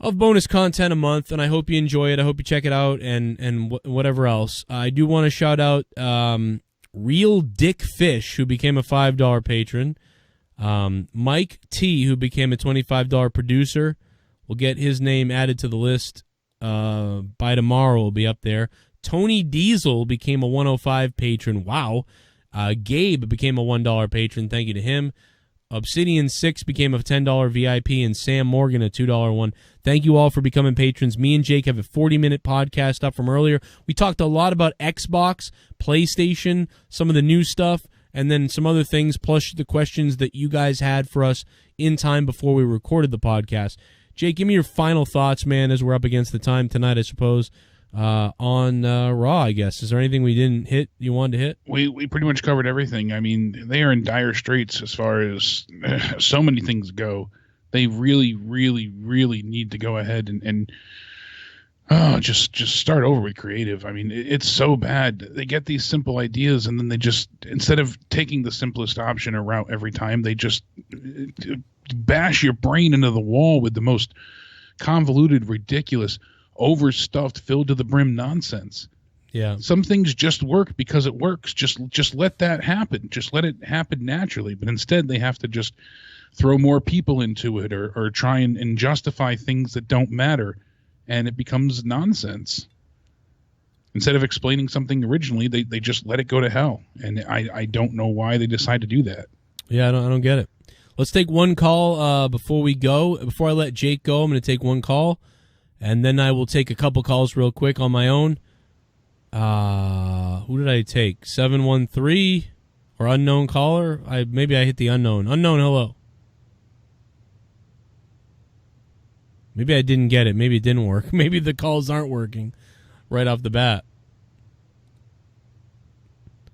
of bonus content a month, and I hope you enjoy it. I hope you check it out and whatever else. I do want to shout out Real Dick Fish, who became a $5 patron. Mike T, who became a $25 producer. We'll get his name added to the list by tomorrow. Will be up there. Tony Diesel became a 105 patron. Wow. Gabe became a $1 patron. Thank you to him. Obsidian 6 became a $10 VIP, and Sam Morgan a $2 one. Thank you all for becoming patrons. Me and Jake have a 40-minute podcast up from earlier. We talked a lot about Xbox, PlayStation, some of the new stuff, and then some other things, plus the questions that you guys had for us in time before we recorded the podcast. Jake, give me your final thoughts, man, as we're up against the time tonight, I suppose, on Raw, I guess. Is there anything we didn't hit you wanted to hit? We pretty much covered everything. I mean, they are in dire straits as far as so many things go. They really, really, really need to go ahead and just start over with creative. I mean, it's so bad. They get these simple ideas, and then they just, instead of taking the simplest option or route every time, they just bash your brain into the wall with the most convoluted, ridiculous, overstuffed, filled to the brim nonsense. Yeah. Some things just work because it works. Just let that happen. Just let it happen naturally. But instead, they have to just throw more people into it or try and justify things that don't matter. And it becomes nonsense. Instead of explaining something originally, they just let it go to hell. And I don't know why they decide to do that. Yeah, I don't get it. Let's take one call before we go. Before I let Jake go, I'm going to take one call. And then I will take a couple calls real quick on my own. Who did I take? 713 or unknown caller? Maybe I hit the unknown. Unknown, hello. Maybe I didn't get it. Maybe it didn't work. Maybe the calls aren't working right off the bat.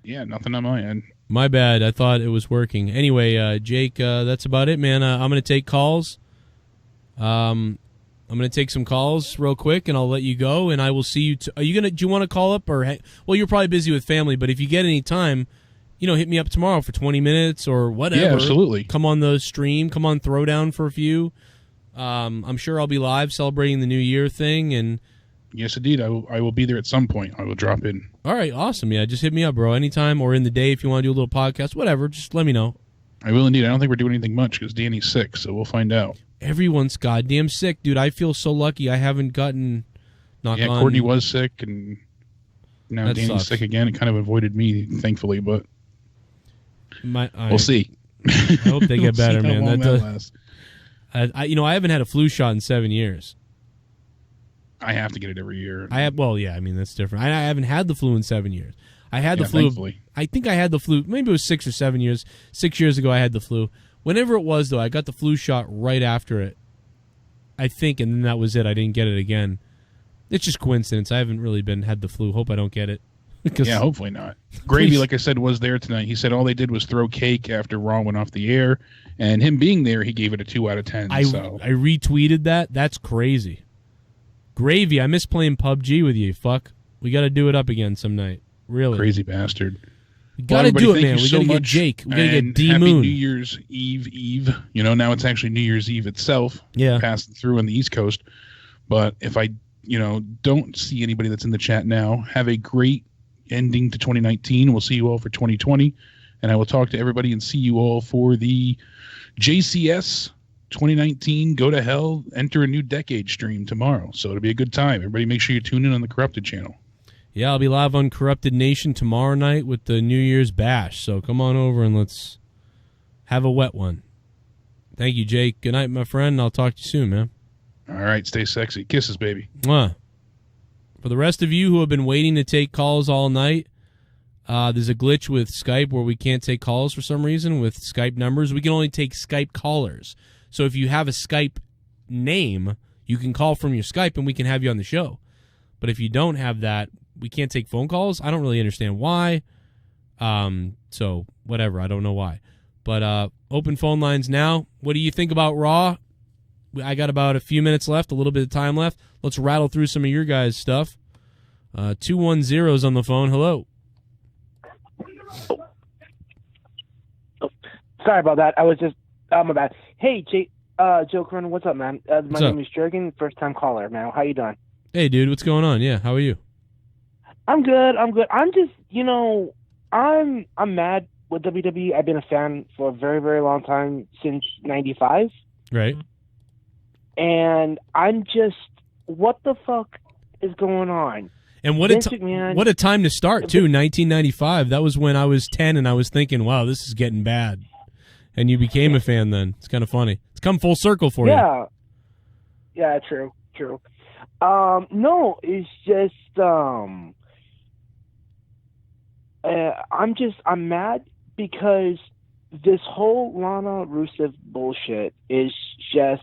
Yeah, nothing on my end. My bad. I thought it was working. Anyway, Jake, that's about it, man. I'm going to take calls. I'm going to take some calls real quick, and I'll let you go, and I will see you. Do you want to call up? Well, you're probably busy with family, but if you get any time, hit me up tomorrow for 20 minutes or whatever. Yeah, absolutely. Come on the stream. Come on Throwdown for a few. I'm sure I'll be live celebrating the New Year thing. And yes, indeed. I will be there at some point. I will drop in. All right, awesome. Yeah, just hit me up, bro, anytime or in the day if you want to do a little podcast, whatever. Just let me know. I will indeed. I don't think we're doing anything much because Danny's sick, so we'll find out. Everyone's goddamn sick, dude. I feel so lucky I haven't gotten Courtney was sick, and now that Danny's sucks. sick again. It kind of avoided me, thankfully, but we'll see. I hope they get better, we'll man. that lasts. I haven't had a flu shot in 7 years. I have to get it every year. I mean, that's different. I haven't had the flu in 7 years. I had the flu. Thankfully. I think I had the flu. Maybe it was 6 or 7 years. 6 years ago, I had the flu. Whenever it was, though, I got the flu shot right after it, I think, and then that was it. I didn't get it again. It's just coincidence. I haven't really had the flu. Hope I don't get it. Yeah, hopefully not. Gravy, like I said, was there tonight. He said all they did was throw cake after Raw went off the air, and him being there, he gave it a 2 out of 10. I retweeted that. That's crazy. Gravy, I miss playing PUBG with you. Fuck. We got to do it up again some night. Really. Crazy bastard. We got to do it, man. We got to get Jake. We got to get D-Moon. Happy New Year's Eve. Now it's actually New Year's Eve itself. Yeah. Passing through on the East Coast. But if I, don't see anybody that's in the chat now, have a great ending to 2019. We'll see you all for 2020. And I will talk to everybody and see you all for the JCS 2019 Go to Hell, Enter a New Decade stream tomorrow. So it'll be a good time. Everybody make sure you tune in on the Corrupted channel. Yeah, I'll be live on Corrupted Nation tomorrow night with the New Year's Bash. So come on over and let's have a wet one. Thank you, Jake. Good night, my friend. I'll talk to you soon, man. All right, stay sexy. Kisses, baby. Mwah. For the rest of you who have been waiting to take calls all night, there's a glitch with Skype where we can't take calls for some reason with Skype numbers. We can only take Skype callers. So if you have a Skype name, you can call from your Skype and we can have you on the show. But if you don't have that, we can't take phone calls. I don't really understand why. So whatever. I don't know why. But open phone lines now. What do you think about Raw? I got about a few minutes left, a little bit of time left. Let's rattle through some of your guys' stuff. 210's on the phone. Hello. Sorry about that. I was just my bad. Hey, Joe Cronin, what's up, man? My name is Jurgen, first time caller, man. How you doing? Hey, dude, what's going on? Yeah, how are you? I'm good. I'm just, I'm mad with WWE. I've been a fan for a very, very long time, since '95. Right. And I'm just, what the fuck is going on? And what a time to start, too, 1995. That was when I was 10 and I was thinking, wow, this is getting bad. And you became a fan then. It's kind of funny. It's come full circle for you. Yeah, true. No, it's just, I'm mad because this whole Lana Rusev bullshit is just,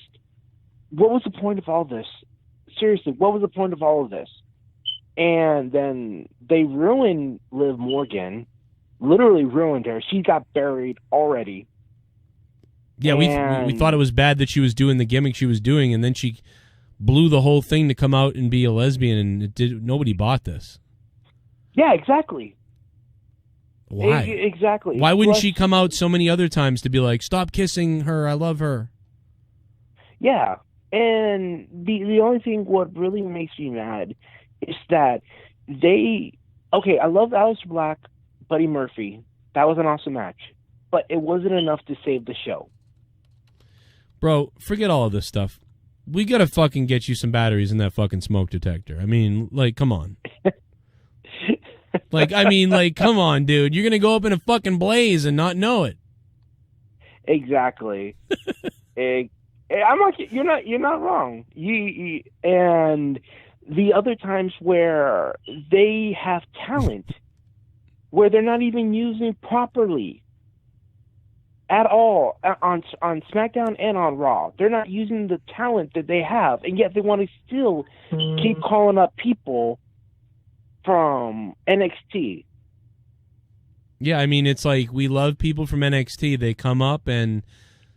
what was the point of all this? Seriously, what was the point of all of this? And then they ruined Liv Morgan, literally ruined her. She got buried already. Yeah, we thought it was bad that she was doing the gimmick she was doing, and then she blew the whole thing to come out and be a lesbian, and nobody bought this. Yeah, exactly. Why? Exactly. Why wouldn't she come out so many other times to be like, stop kissing her, I love her? Yeah, and the only thing what really makes me mad is that I love Aleister Black, Buddy Murphy. That was an awesome match, but it wasn't enough to save the show. Bro, forget all of this stuff. We gotta fucking get you some batteries in that fucking smoke detector. I mean, like, come on. Come on, dude. You're gonna go up in a fucking blaze and not know it. Exactly. I'm not. You're not wrong. And the other times where they have talent, where they're not even using properly at all on SmackDown and on Raw. They're not using the talent that they have, and yet they want to still keep calling up people from NXT. Yeah, I mean, it's like we love people from NXT. They come up, and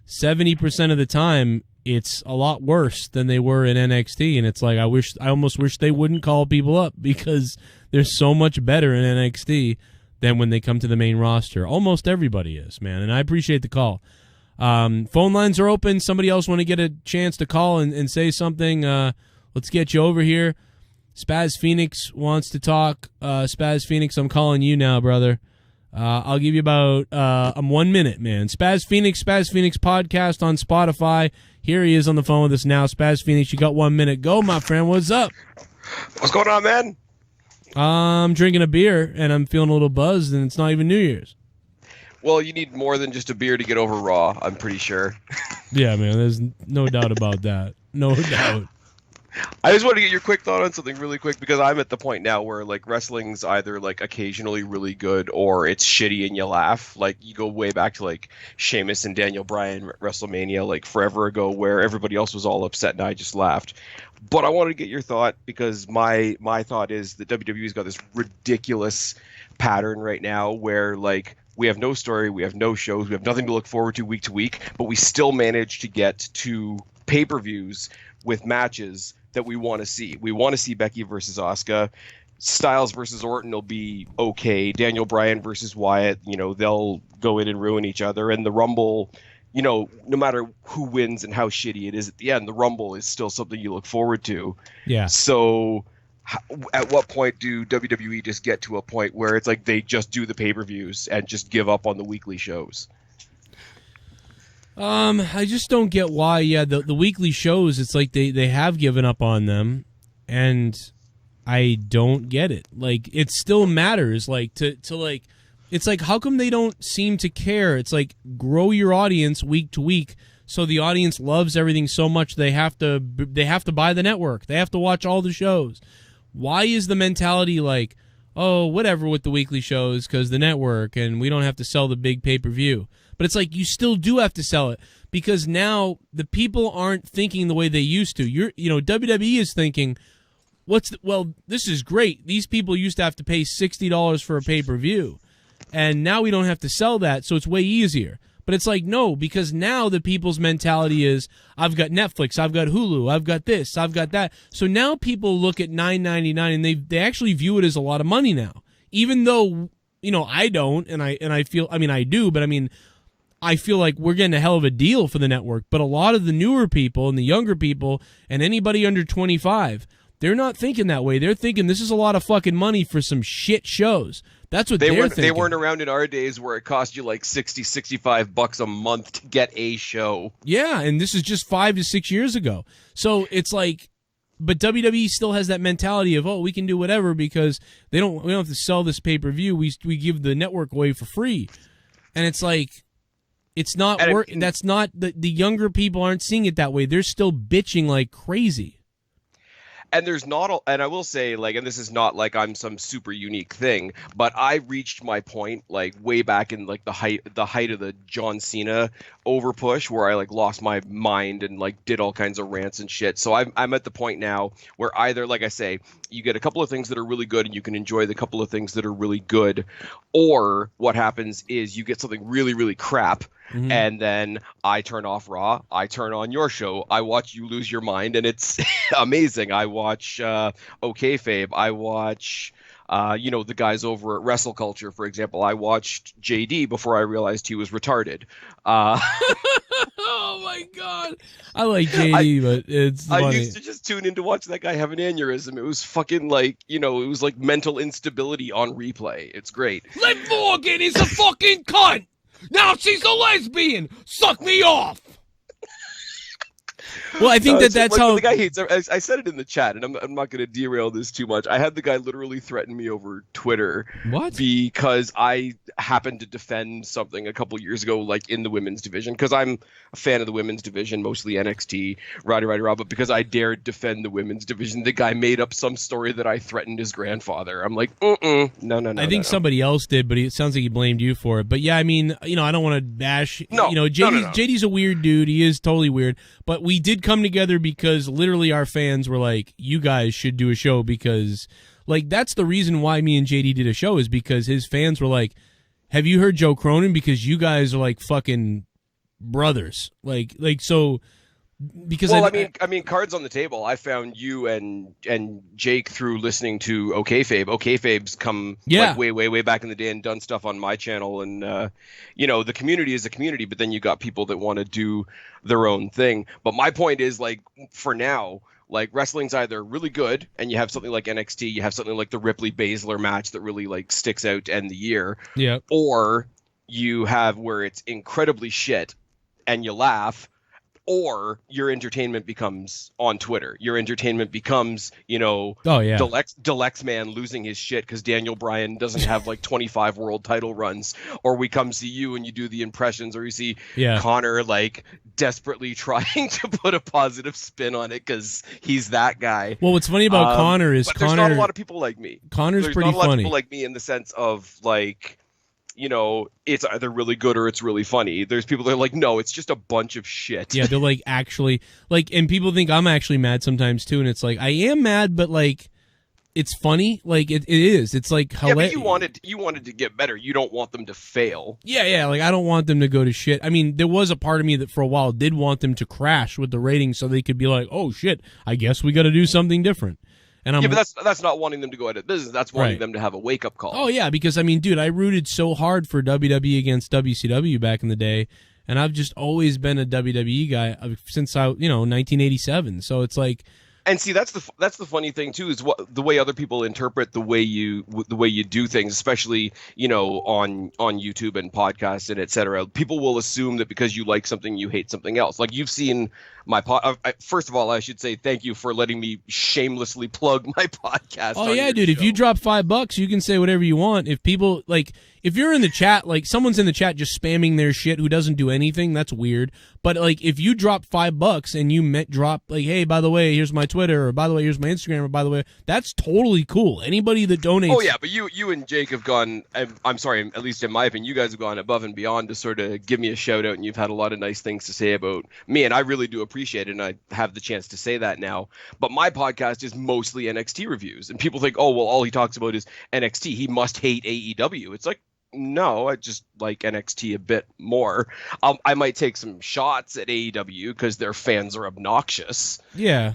70% of the time, it's a lot worse than they were in NXT. And it's like I almost wish they wouldn't call people up because they're so much better in NXT than when they come to the main roster. Almost everybody is, man, and I appreciate the call. Phone lines are open. Somebody else want to get a chance to call and say something? Let's get you over here. Spaz Phoenix wants to talk. Spaz Phoenix, I'm calling you now, brother. I'll give you about 1 minute, man. Spaz Phoenix podcast on Spotify. Here he is on the phone with us now. Spaz Phoenix, you got 1 minute. Go, my friend. What's up? What's going on, man? I'm drinking a beer, and I'm feeling a little buzzed, and it's not even New Year's. Well, you need more than just a beer to get over Raw, I'm pretty sure. Yeah, man, there's no doubt about that. No doubt. I just want to get your quick thought on something really quick, because I'm at the point now where, like, wrestling's either, like, occasionally really good or it's shitty and you laugh. Like, you go way back to, like, Sheamus and Daniel Bryan at WrestleMania, like, forever ago, where everybody else was all upset and I just laughed. But I wanted to get your thought, because my thought is that WWE's got this ridiculous pattern right now where, like, we have no story, we have no shows, we have nothing to look forward to week, but we still manage to get to pay-per-views with matches that we want to see. We want to see Becky versus Asuka. Styles versus Orton will be okay. Daniel Bryan versus Wyatt, they'll go in and ruin each other. And the Rumble, no matter who wins and how shitty it is at the end, the Rumble is still something you look forward to. Yeah. So at what point do WWE just get to a point where it's like they just do the pay-per-views and just give up on the weekly shows? I just don't get why. Yeah, the weekly shows, it's like they have given up on them, and I don't get it. Like, it still matters. Like to like, it's like, how come they don't seem to care? It's like, grow your audience week to week, so the audience loves everything so much they have to buy the network. They have to watch all the shows. Why is the mentality like, oh, whatever with the weekly shows because the network and we don't have to sell the big pay-per-view? But it's like, you still do have to sell it, because now the people aren't thinking the way they used to. WWE is thinking, this is great. These people used to have to pay $60 for a pay-per-view, and now we don't have to sell that, so it's way easier. But it's like, no, because now the people's mentality is, I've got Netflix, I've got Hulu, I've got this, I've got that. So now people look at $9.99 and they actually view it as a lot of money now. Even though, I don't, and I feel, I do, but I feel like we're getting a hell of a deal for the network. But a lot of the newer people and the younger people and anybody under 25, they're not thinking that way. They're thinking this is a lot of fucking money for some shit shows. That's what they're thinking. They weren't around in our days where it cost you like $60-65 a month to get a show. Yeah, and this is just 5 to 6 years ago. So it's like, but WWE still has that mentality of, we can do whatever because we don't have to sell this pay-per-view. We give the network away for free. And it's like, it's not that's not the younger people aren't seeing it that way. They're still bitching like crazy. And there's not, and I will say, like, and this is not like I'm some super unique thing, but I reached my point like way back in like the height of the John Cena overpush, where I like lost my mind and like did all kinds of rants and shit. So I'm at the point now where either, like I say, you get a couple of things that are really good and you can enjoy the couple of things that are really good, or what happens is you get something really, really crap. Mm-hmm. And then I turn off Raw, I turn on your show, I watch you lose your mind, and it's amazing. I watch OKFabe, I watch the guys over at Wrestle Culture, for example. I watched JD before I realized he was retarded. Oh my god, I like JD, but it's funny. I used to just tune in to watch that guy have an aneurysm. It was fucking like, it was like mental instability on replay. It's great. Liv Morgan is a fucking cunt. Now she's a lesbian. Suck me off. Well, I think that's how the guy hates. I said it in the chat, and I'm not going to derail this too much. I had the guy literally threaten me over Twitter. What? Because I happened to defend something a couple years ago, like in the women's division, because I'm a fan of the women's division, mostly NXT, Raw. But because I dared defend the women's division, the guy made up some story that I threatened his grandfather. I'm like, no. I think somebody else did, but it sounds like he blamed you for it. But yeah, I don't want to bash. No, JD's a weird dude. He is totally weird. But we did come together because literally our fans were like, you guys should do a show, because like that's the reason why me and JD did a show, is because his fans were like, have you heard Joe Cronin? Because you guys are like fucking brothers. Like so because I mean cards on the table. I found you and Jake through listening to OKFabe. OKFabe's come like way back in the day and done stuff on my channel, and the community is a community, but then you got people that want to do their own thing. But my point is, like, for now, like, wrestling's either really good and you have something like NXT, you have something like the Ripley Baszler match that really like sticks out to end the year, or you have where it's incredibly shit and you laugh, or your entertainment becomes on Twitter. Your entertainment becomes, Deluxe Man losing his shit because Daniel Bryan doesn't have like 25 world title runs. Or we come see you and you do the impressions, or you see Connor like desperately trying to put a positive spin on it because he's that guy. Well, what's funny about Connor is there's not a lot of people like me. Connor's there's pretty not a lot funny. of people like me in the sense of like, it's either really good or it's really funny. There's people that are like, no, it's just a bunch of shit. Yeah, they're like, actually, like, and people think I'm actually mad sometimes too, and it's like, I am mad, but like, it's funny. Like, it is. It's like, but you wanted to get better. You don't want them to fail. Yeah, like, I don't want them to go to shit. I mean, there was a part of me that for a while did want them to crash with the ratings so they could be like, oh shit, I guess we got to do something different. And but that's not wanting them to go out of business. That's wanting them to have a wake-up call. Oh, yeah, because, I mean, dude, I rooted so hard for WWE against WCW back in the day, and I've just always been a WWE guy since 1987. So it's like... And see, that's the funny thing too, is the way other people interpret the way you do things, especially on YouTube and podcasts and etc. People will assume that because you like something, you hate something else. Like, you've seen my first of all, I should say thank you for letting me shamelessly plug my podcast. Oh yeah, dude! Show. If you drop $5, you can say whatever you want. If people if you're in the chat, like someone's in the chat just spamming their shit who doesn't do anything, that's weird. But like, if you drop $5 and you drop like, hey, by the way, here's my Twitter, or by the way, here's my Instagram, or by the way, that's totally cool. Anybody that donates. Oh yeah, but you and Jake have gone. I'm sorry, at least in my opinion, you guys have gone above and beyond to sort of give me a shout out, and you've had a lot of nice things to say about me, and I really do appreciate it, and I have the chance to say that now. But my podcast is mostly NXT reviews, and people think, oh well, all he talks about is NXT. He must hate AEW. It's like, No, I just like NXT a bit more. I might take some shots at AEW because their fans are obnoxious. Yeah.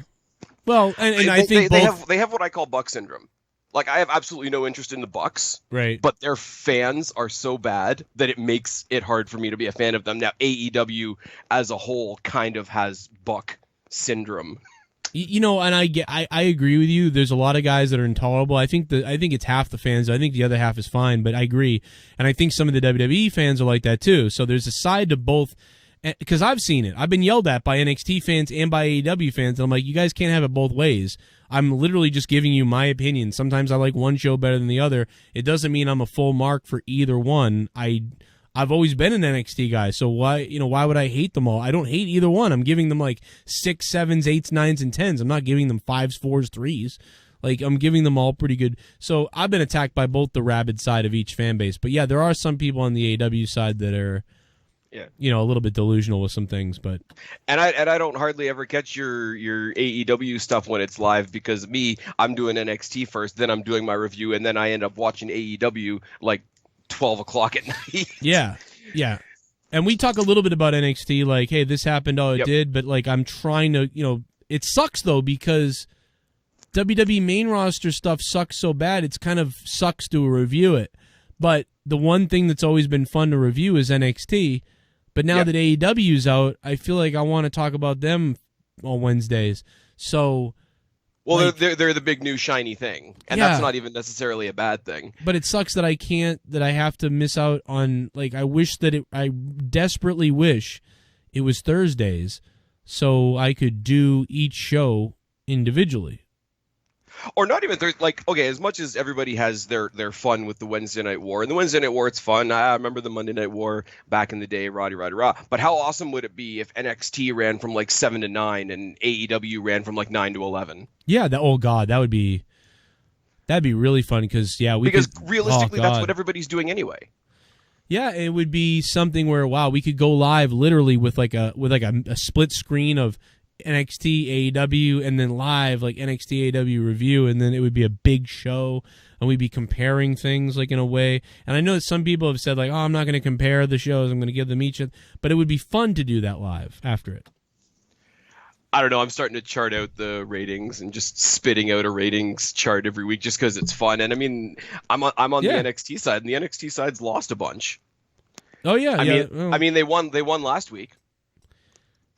Well, and I think they have what I call Buck syndrome. Like, I have absolutely no interest in the Bucks, right? But their fans are so bad that it makes it hard for me to be a fan of them. Now, AEW as a whole kind of has Buck syndrome. You know, and I agree with you. There's a lot of guys that are intolerable. I think it's half the fans. I think the other half is fine, but I agree. And I think some of the WWE fans are like that too. So there's a side to both, because I've seen it. I've been yelled at by NXT fans and by AEW fans. And I'm like, you guys can't have it both ways. I'm literally just giving you my opinion. Sometimes I like one show better than the other. It doesn't mean I'm a full mark for either one. I've always been an NXT guy, so why would I hate them all? I don't hate either one. I'm giving them like 6s, 7s, 8s, 9s, and 10s. I'm not giving them 5s, 4s, 3s. Like, I'm giving them all pretty good. So I've been attacked by both the rabid side of each fan base. But yeah, there are some people on the AEW side that are, a little bit delusional with some things. But and I don't hardly ever catch your AEW stuff when it's live because I'm doing NXT first, then I'm doing my review, and then I end up watching AEW like 12 o'clock at night. Yeah. And we talk a little bit about NXT, like, hey, this happened, it did, but like I'm trying to, it sucks though because WWE main roster stuff sucks so bad, it's kind of sucks to review it. But the one thing that's always been fun to review is NXT. But now that AEW's out, I feel like I want to talk about them on Wednesdays. So, well, they're the big new shiny thing, and that's not even necessarily a bad thing. But it sucks that I have to miss out on, like, I desperately wish it was Thursdays so I could do each show individually. Or not even like, okay, as much as everybody has their fun with the Wednesday Night War, and the Wednesday Night War, it's fun. I remember the Monday Night War back in the day, Roddy Raw. But how awesome would it be if NXT ran from like 7 to 9 and AEW ran from like 9 to 11? Yeah, that'd be really fun because realistically, that's what everybody's doing anyway. Yeah, it would be something where we could go live literally with a split screen of NXT AEW and then live like NXT AEW review, and then it would be a big show and we'd be comparing things like in a way. And I know that some people have said like, I'm not going to compare the shows, I'm going to give them each, but it would be fun to do that live after it. I don't know, I'm starting to chart out the ratings and just spitting out a ratings chart every week just because it's fun. And I mean, I'm on the NXT side, and the NXT side's lost a bunch. Oh yeah, I mean they won last week.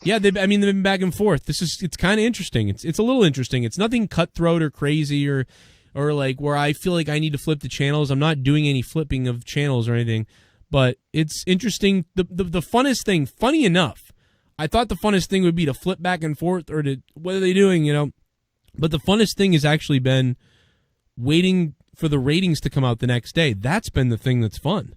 Yeah, they've been back and forth. It's kind of interesting. It's a little interesting. It's nothing cutthroat or crazy or like where I feel like I need to flip the channels. I'm not doing any flipping of channels or anything, but it's interesting. The funnest thing, funny enough, I thought the funnest thing would be to flip back and forth or to what are they doing, But the funnest thing has actually been waiting for the ratings to come out the next day. That's been the thing that's fun.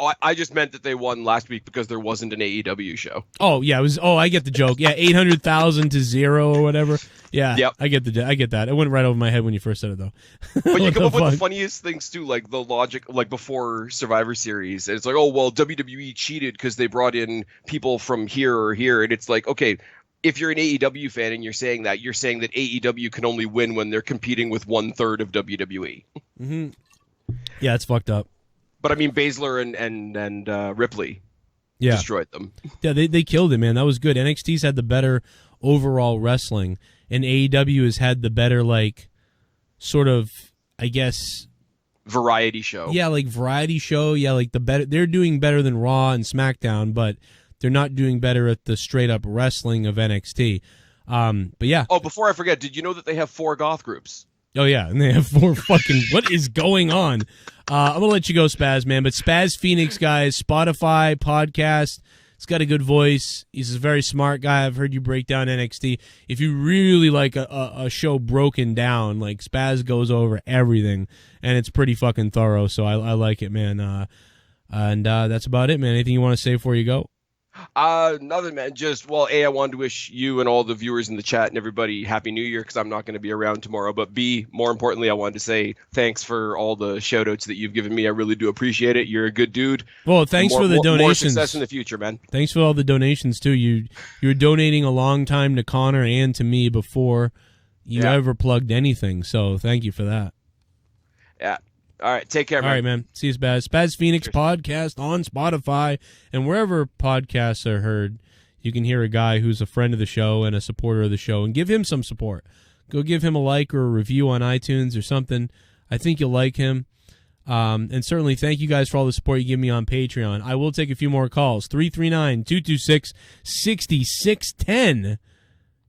Oh, I just meant that they won last week because there wasn't an AEW show. Oh yeah, it was. Oh, I get the joke. Yeah, 800,000 to 0 or whatever. Yeah, yep. I get that. It went right over my head when you first said it though. But you come up with the funniest things too, like the logic, like before Survivor Series, and it's like, oh well, WWE cheated because they brought in people from here or here, and it's like, okay, if you're an AEW fan and you're saying that AEW can only win when they're competing with 1/3 of WWE. Mm-hmm. Yeah, it's fucked up. But I mean, Baszler and Ripley destroyed them. Yeah, they killed it, man. That was good. NXT's had the better overall wrestling, and AEW has had the better, like, sort of, I guess, variety show. Yeah, like variety show. Yeah, like the better. They're doing better than Raw and SmackDown, but they're not doing better at the straight up wrestling of NXT. But yeah. Oh, before I forget, did you know that they have 4 goth groups? Oh, yeah, and they have 4 fucking... What is going on? I'm going to let you go, Spaz, man. But Spaz Phoenix, guys, Spotify, podcast. He's got a good voice. He's a very smart guy. I've heard you break down NXT. If you really like a show broken down, like Spaz goes over everything, and it's pretty fucking thorough, so I like it, man. And that's about it, man. Anything you want to say before you go? Nothing, man. Just, I wanted to wish you and all the viewers in the chat and everybody Happy New Year because I'm not going to be around tomorrow. But B, more importantly, I wanted to say thanks for all the shout outs that you've given me. I really do appreciate it. You're a good dude. Well, thanks for the donations. More success in the future, man. Thanks for all the donations, too. You were donating a long time to Connor and to me before you ever plugged anything. So thank you for that. Yeah. All right, take care, man. All right, man. See you, Spaz. Spaz Phoenix podcast on Spotify and wherever podcasts are heard. You can hear a guy who's a friend of the show and a supporter of the show, and give him some support. Go give him a like or a review on iTunes or something. I think you'll like him. And certainly thank you guys for all the support you give me on Patreon. I will take a few more calls. 339-226-6610.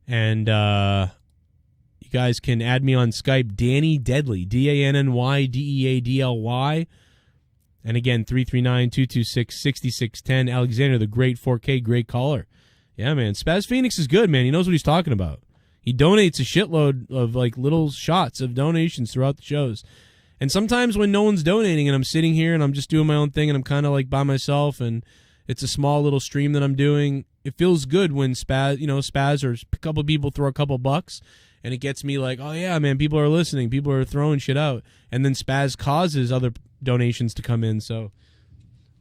And you guys can add me on Skype, Danny Deadly, DANNYDEADLY. And again, 339-226-6610. Alexander, the great 4K, great caller. Yeah, man. Spaz Phoenix is good, man. He knows what he's talking about. He donates a shitload of like little shots of donations throughout the shows. And sometimes when no one's donating and I'm sitting here and I'm just doing my own thing and I'm kind of like by myself and it's a small little stream that I'm doing, it feels good when Spaz or a couple people throw a couple bucks and it gets me like, oh yeah, man, people are listening, people are throwing shit out. And then Spaz causes other donations to come in. So,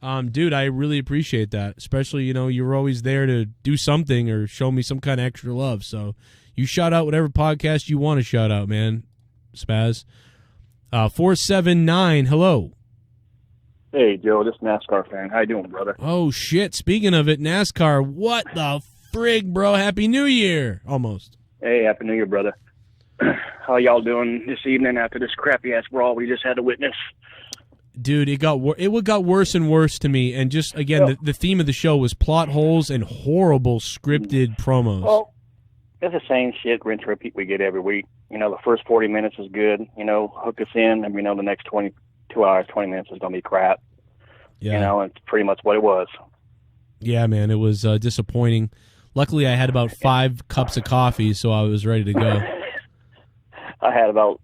dude, I really appreciate that. Especially, you're always there to do something or show me some kind of extra love. So you shout out whatever podcast you want to shout out, man, Spaz. 479, hello. Hey, Joe, this NASCAR fan. How you doing, brother? Oh, shit. Speaking of it, NASCAR, what the frig, bro? Happy New Year. Almost. Hey, Happy New Year, brother. How y'all doing this evening after this crappy-ass brawl we just had to witness? Dude, it got worse and worse to me. And just, again, the theme of the show was plot holes and horrible scripted promos. Well, it's the same shit, rinse, repeat we get every week. The first 40 minutes is good, hook us in, and the next 22 hours, 20 minutes is going to be crap. Yeah. It's pretty much what it was. Yeah, man, it was disappointing. Luckily, I had about 5 cups of coffee, so I was ready to go. I had about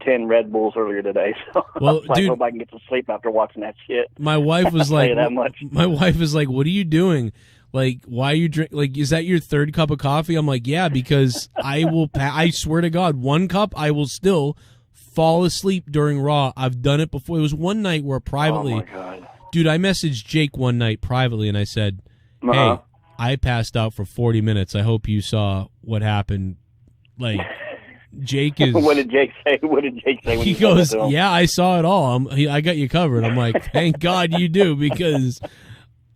10 Red Bulls earlier today, so well, I dude, hope I can get to sleep after watching that shit. My wife was like, that much. My wife was like, what are you doing? Like, why are you drink? Like, is that your 3rd cup of coffee? I'm like, yeah, because I will. I swear to God, 1 cup, I will still fall asleep during Raw. I've done it before. It was one night where privately, oh my God. Dude, I messaged Jake one night privately, and I said, hey, I passed out for 40 minutes. I hope you saw what happened. Like, Jake is. What did Jake say? What did Jake say? When he goes, yeah, I saw it all. I got you covered. I'm like, thank God you do, because.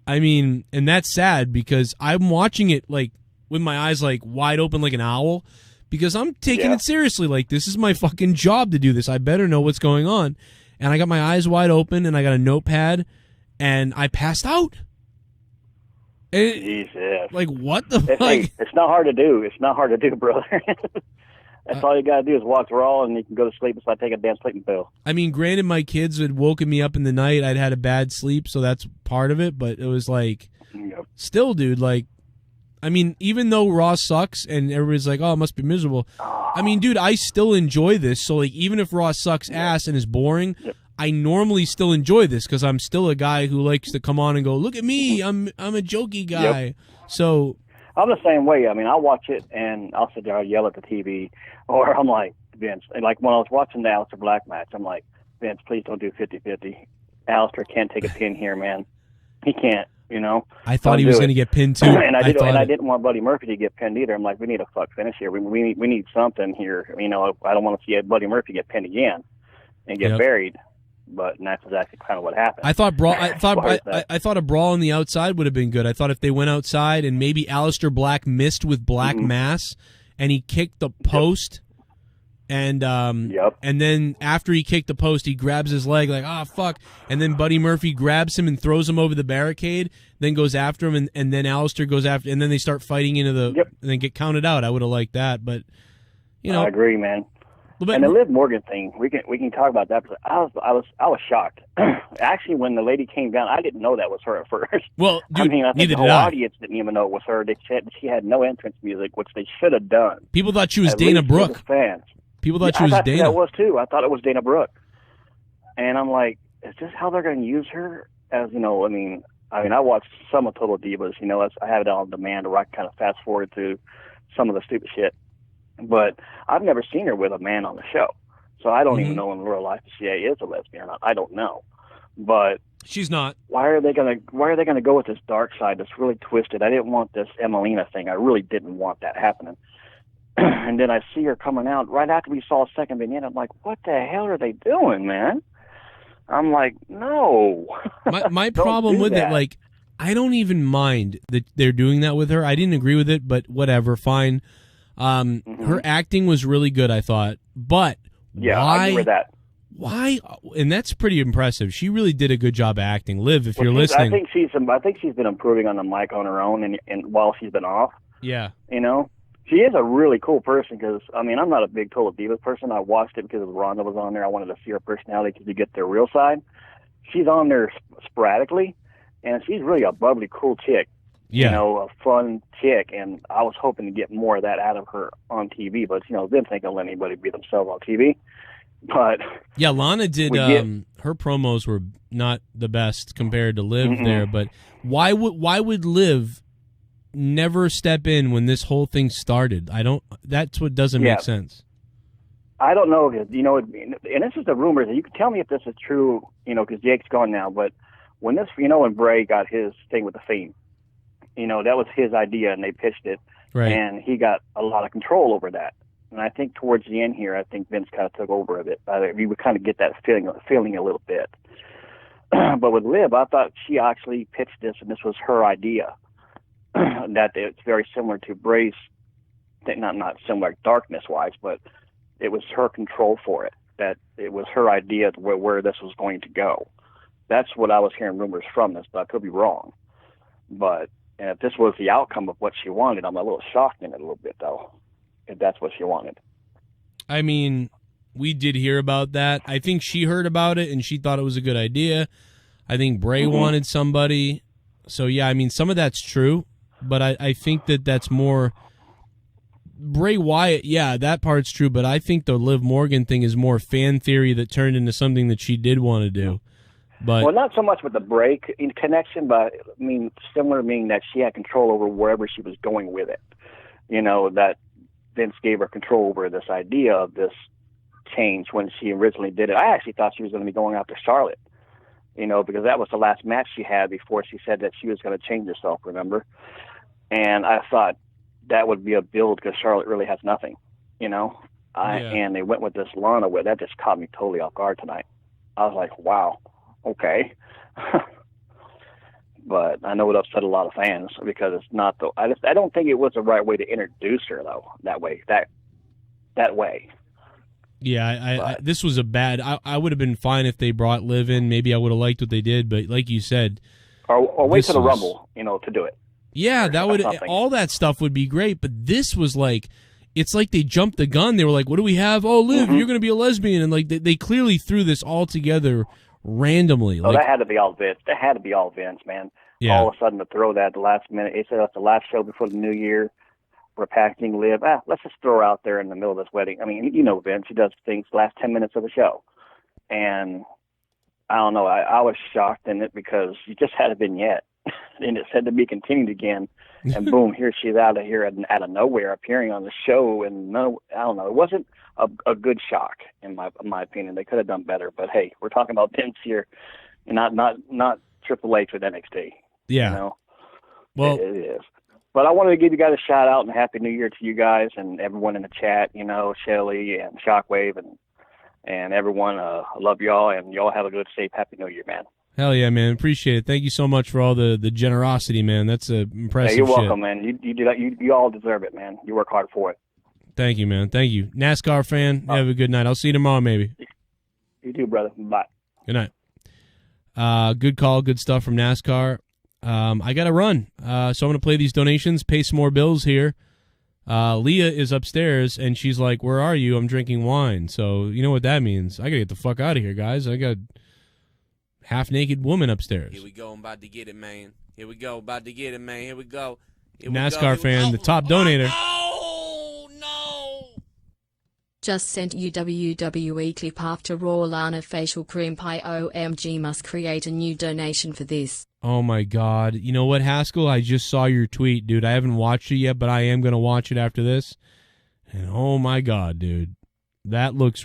I mean, and that's sad because I'm watching it like with my eyes like wide open like an owl because I'm taking it seriously. Like, this is my fucking job to do this. I better know what's going on. And I got my eyes wide open and I got a notepad and I passed out. Jesus. Like, what the fuck? Hey, it's not hard to do. It's not hard to do, brother. That's all you got to do is watch Raw and you can go to sleep. So I take a damn sleeping pill. I mean, granted, my kids had woken me up in the night. I'd had a bad sleep, so that's part of it. But it was like, still, dude, like, I mean, even though Raw sucks and everybody's like, oh, it must be miserable. I mean, dude, I still enjoy this. So, like, even if Raw sucks ass and is boring, I normally still enjoy this because I'm still a guy who likes to come on and go, look at me, I'm a jokey guy. So I'm the same way. I mean, I'll watch it and I'll sit there, I'll yell at the TV, or I'm like, Vince, and like when I was watching the Aleister Black match, I'm like, Vince, please don't do 50-50. Aleister can't take a pin here, man. He can't, I thought he was going to get pinned too. And I didn't want Buddy Murphy to get pinned either. I'm like, we need a fuck finish here. We need something here. I don't want to see Buddy Murphy get pinned again and get buried. But that's exactly kind of what happened. I thought I thought a brawl on the outside would have been good. I thought if they went outside and maybe Aleister Black missed with Black Mass and he kicked the post and then after he kicked the post he grabs his leg like, oh fuck, and then Buddy Murphy grabs him and throws him over the barricade, then goes after him and then Aleister goes after, and then they start fighting into the and then get counted out. I would have liked that, but I agree, man. And the Liv Morgan thing, we can talk about that. Because I was shocked. Actually, when the lady came down, I didn't know that was her at first. Well, dude, I think the whole audience didn't even know it was her. They said she had no entrance music, which they should have done. People thought she was Dana Brooke. Fans. People thought she was Dana. That was too. I thought it was Dana Brooke. And I'm like, is this how they're going to use her? As I mean, I watched some of Total Divas. I have it on demand where I kind of fast forward to some of the stupid shit. But I've never seen her with a man on the show, so I don't even know in real life if she is a lesbian or not. I don't know, but she's not. Why are they gonna go with this dark side that's really twisted? I didn't want this Emelina thing. I really didn't want that happening. And then I see her coming out right after we saw a second vignette. I'm like, what the hell are they doing, man? I'm like, no. My problem with that. it, like, I don't even mind that they're doing that with her. I didn't agree with it, but whatever, fine. Her acting was really good, I thought. But yeah, why? I agree with that. Why? And that's pretty impressive. She really did a good job acting. Liv, if you're listening, I think she's been improving on the mic on her own, and while she's been off. Yeah. You know, she is a really cool person. Because I mean, I'm not a big Total Divas person. I watched it because Ronda was on there. I wanted to see her personality to get their real side. She's on there sporadically, and she's really a bubbly, cool chick. Yeah. You know, a fun chick, and I was hoping to get more of that out of her on TV. But you know, Vince ain't gonna let anybody be themselves on TV. But yeah, Lana did. Her promos were not the best compared to Liv there. But why would Liv never step in when this whole thing started? That's what doesn't make sense. I don't know, you know, and this is the rumors. You can tell me if this is true, you know, because Jake's gone now. But when when Bray got his thing with the Fiend, you know, that was his idea, and they pitched it, right? And he got a lot of control over that. And I think towards the end here, I think Vince kind of took over a bit. We would kind of get that feeling a little bit. But with Liv, I thought she actually pitched this, and this was her idea. That it's very similar to Bray's, not similar darkness-wise, but it was her control for it. That it was her idea of where this was going to go. That's what I was hearing rumors from this, but I could be wrong. But if this was the outcome of what she wanted, I'm a little shocked in it a little bit, though. If that's what she wanted. I mean, we did hear about that. I think she heard about it and she thought it was a good idea. I think Bray wanted somebody. So, yeah, I mean, some of that's true, but I think that's more Bray Wyatt. Yeah, that part's true, but I think the Liv Morgan thing is more fan theory that turned into something that she did want to do. But well, not so much with the Bray connection, but I mean, similar meaning that she had control over wherever she was going with it. You know, that Vince gave her control over this idea of this change when she originally did it. I actually thought she was going to be going after Charlotte, you know, because that was the last match she had before she said that she was going to change herself, remember? And I thought that would be a build because Charlotte really has nothing, you know? And they went with this Lana where that just caught me totally off guard tonight. I was like, wow, okay. But I know it upset a lot of fans because it's not the. I don't think it was the right way to introduce her though. That way. Yeah, this was a bad. I would have been fine if they brought Liv in. Maybe I would have liked what they did, but like you said, or wait for the Rumble, you know, to do it. Yeah, that would all that stuff would be great. But this was like, it's like they jumped the gun. They were like, "What do we have? Oh, Liv, you're going to be a lesbian," and like they clearly threw this all together randomly. Oh, that had to be all Vince. That had to be all Vince, man. Yeah. All of a sudden to throw that at the last minute. They said it's the last show before the new year. We're packaging Liv. Let's just throw her out there in the middle of this wedding. I mean, you know Vince. He does things last 10 minutes of the show. And I don't know. I was shocked in it because you just had a vignette. And it said to be continued again. And boom, here she's out of here out of nowhere appearing on the show. And I don't know. It wasn't a good shock in my opinion. They could have done better. But hey, we're talking about Vince here, and not Triple H with NXT. Yeah. You know? Well, it is. But I wanted to give you guys a shout out and Happy New Year to you guys and everyone in the chat. You know, Shelly and Shockwave and everyone. I love y'all, and y'all have a good, safe, Happy New Year, man. Hell yeah, man! Appreciate it. Thank you so much for all the generosity, man. That's impressive. Hey, you're welcome, shit. Man. You do that. You all deserve it, man. You work hard for it. Thank you, man. Thank you. NASCAR fan, have a good night. I'll see you tomorrow, maybe. You too, brother. Bye. Good night. Good call. Good stuff from NASCAR. I got to run, so I'm going to play these donations, pay some more bills here. Leah is upstairs, and she's like, "Where are you? I'm drinking wine." So you know what that means. I got to get the fuck out of here, guys. I got half-naked woman upstairs. Here we go. I'm about to get it, man. Here we go. About to get it, man. Here we go. NASCAR fan, the top donator. Just sent you WWE clip after Raw Lana facial cream pie. OMG, must create a new donation for this. Oh my God. You know what, Haskell? I just saw your tweet, dude. I haven't watched it yet, but I am going to watch it after this. And oh my God, dude. That looks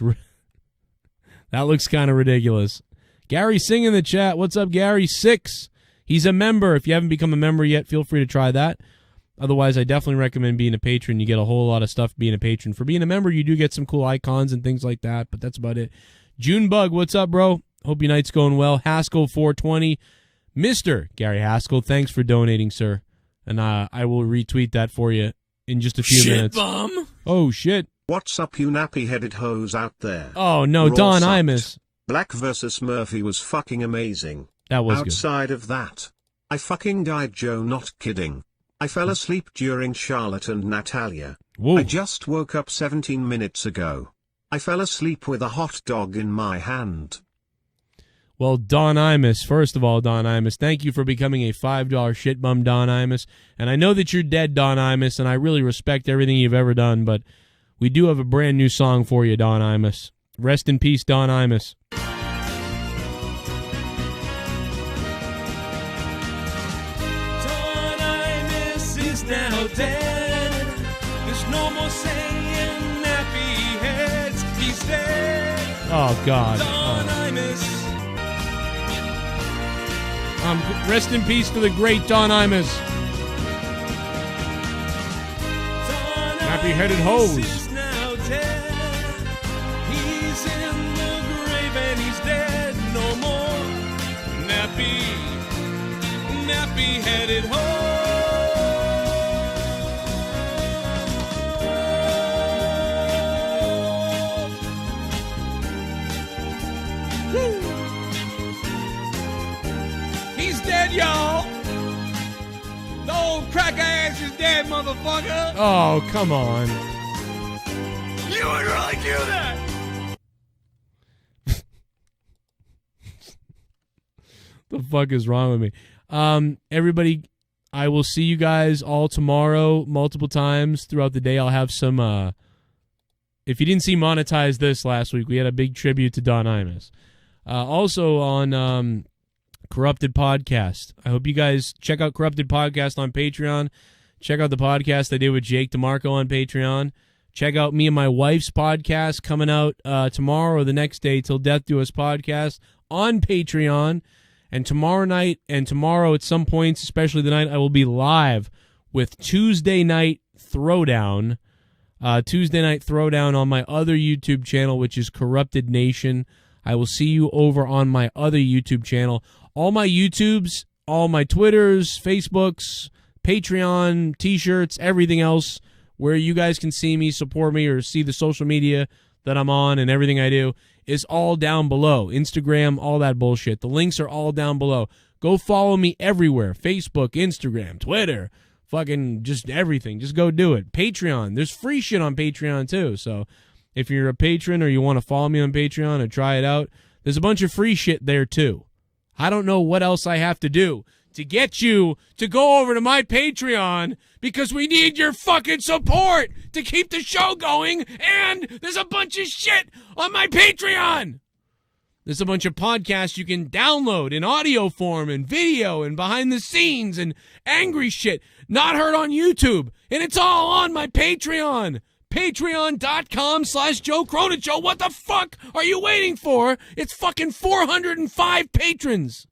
kind of ridiculous. Gary Singh in the chat. What's up, Gary? 6. He's a member. If you haven't become a member yet, feel free to try that. Otherwise, I definitely recommend being a patron. You get a whole lot of stuff being a patron. For being a member, you do get some cool icons and things like that, but that's about it. Junebug, what's up, bro? Hope your night's going well. Haskell 420. Mr. Gary Haskell, thanks for donating, sir. And I will retweet that for you in just a few minutes. Bum. Oh, shit. What's up, you nappy-headed hoes out there? Oh, no, Raw Don sucked. Imus. Black vs. Murphy was fucking amazing. That was good. Outside of that, I fucking died, Joe, not kidding. I fell asleep during Charlotte and Natalia. Whoa. I just woke up 17 minutes ago. I fell asleep with a hot dog in my hand. Well, Don Imus, first of all, Don Imus, thank you for becoming a $5 shitbum, Don Imus. And I know that you're dead, Don Imus, and I really respect everything you've ever done, but we do have a brand new song for you, Don Imus. Rest in peace, Don Imus. Don Imus is now dead. There's no more saying nappy heads. He's dead. Oh, God. Don Imus. Rest in peace to the great Don Imus. Nappy-headed hose. Is now dead. He's in the grave and he's dead. No more nappy-headed hose. Woo. He's dead, y'all. The old cracker ass is dead, motherfucker. Oh, come on. You would really do that. The fuck is wrong with me? Everybody, I will see you guys all tomorrow multiple times throughout the day. I'll have some, if you didn't see Monetize This last week, we had a big tribute to Don Imus. Also on Corrupted Podcast. I hope you guys check out Corrupted Podcast on Patreon. Check out the podcast I did with Jake DeMarco on Patreon. Check out me and my wife's podcast coming out tomorrow or the next day, Till Death Do Us podcast on Patreon. And tomorrow night and tomorrow at some points, especially the night, I will be live with Tuesday Night Throwdown. Tuesday Night Throwdown on my other YouTube channel, which is Corrupted Nation. I will see you over on my other YouTube channel. All my YouTubes, all my Twitters, Facebooks, Patreon, T-shirts, everything else where you guys can see me, support me, or see the social media that I'm on and everything I do is all down below. Instagram, all that bullshit. The links are all down below. Go follow me everywhere. Facebook, Instagram, Twitter, fucking just everything. Just go do it. Patreon. There's free shit on Patreon too. So if you're a patron or you want to follow me on Patreon or try it out, there's a bunch of free shit there too. I don't know what else I have to do to get you to go over to my Patreon because we need your fucking support to keep the show going, and there's a bunch of shit on my Patreon. There's a bunch of podcasts you can download in audio form and video and behind the scenes and angry shit not heard on YouTube, and it's all on my Patreon. Patreon.com/Joe Cronin Show. What the fuck are you waiting for? It's fucking 405 patrons.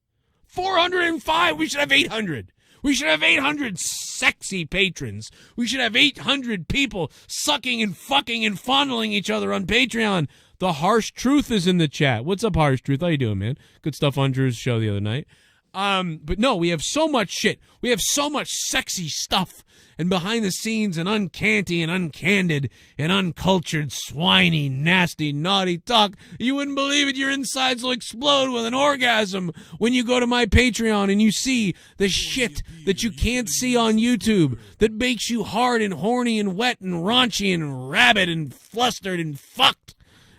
405. We should have 800. We should have 800 sexy patrons. We should have 800 people sucking and fucking and fondling each other on Patreon. The Harsh Truth is in the chat. What's up, Harsh Truth? How you doing, man? Good stuff on Drew's show the other night. But no, we have so much shit. We have so much sexy stuff and behind the scenes and uncanny and uncandid and uncultured, swiny, nasty, naughty talk. You wouldn't believe it. Your insides will explode with an orgasm when you go to my Patreon and you see the shit that you can't see on YouTube that makes you hard and horny and wet and raunchy and rabid and flustered and fucked.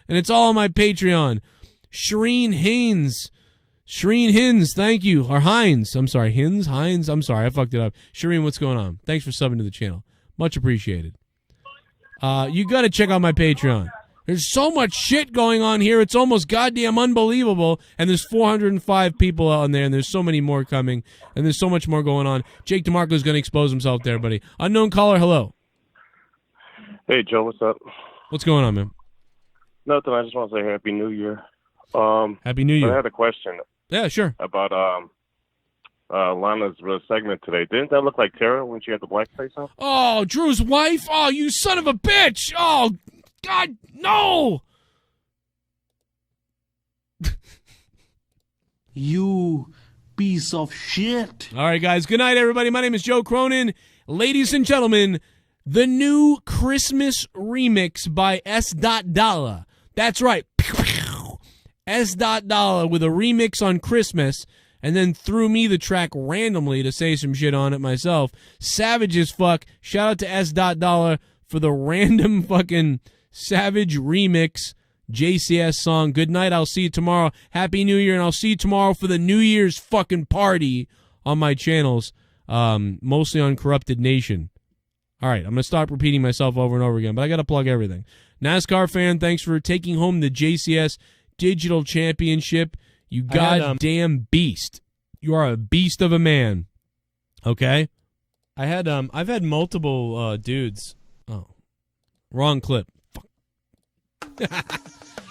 And it's all on my Patreon. Shireen Hines, thank you. Or Hines. I'm sorry. Hines. I'm sorry. I fucked it up. Shireen, what's going on? Thanks for subbing to the channel. Much appreciated. You got to check out my Patreon. There's so much shit going on here. It's almost goddamn unbelievable. And there's 405 people on there, and there's so many more coming. And there's so much more going on. Jake DeMarco's going to expose himself there, buddy. Unknown caller, hello. Hey, Joe, what's up? What's going on, man? Nothing. I just want to say Happy New Year. Happy New Year. I had a question. Yeah, sure. About Lana's segment today. Didn't that look like Tarr when she had the blackface on? Oh, Drew's wife? Oh, you son of a bitch! Oh, God, no! You piece of shit. All right, guys. Good night, everybody. My name is Joe Cronin. Ladies and gentlemen, the new Christmas remix by S. Dollar. That's right. S. Dollar with a remix on Christmas, and then threw me the track randomly to say some shit on it myself. Savage as fuck. Shout out to S. Dollar for the random fucking Savage remix JCS song. Good night. I'll see you tomorrow. Happy New Year, and I'll see you tomorrow for the New Year's fucking party on my channels, mostly on Corrupted Nation. All right, I'm going to stop repeating myself over and over again, but I got to plug everything. NASCAR fan, thanks for taking home the JCS Digital Championship. You goddamn beast. You are a beast of a man. Okay? I've had multiple dudes. Oh. Wrong clip.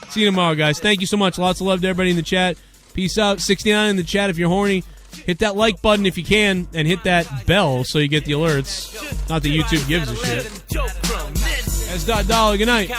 See you tomorrow, guys. Thank you so much. Lots of love to everybody in the chat. Peace out. 69 in the chat if you're horny. Hit that like button if you can, and hit that bell so you get the alerts. Not that YouTube gives a shit. S. Dollar, good night.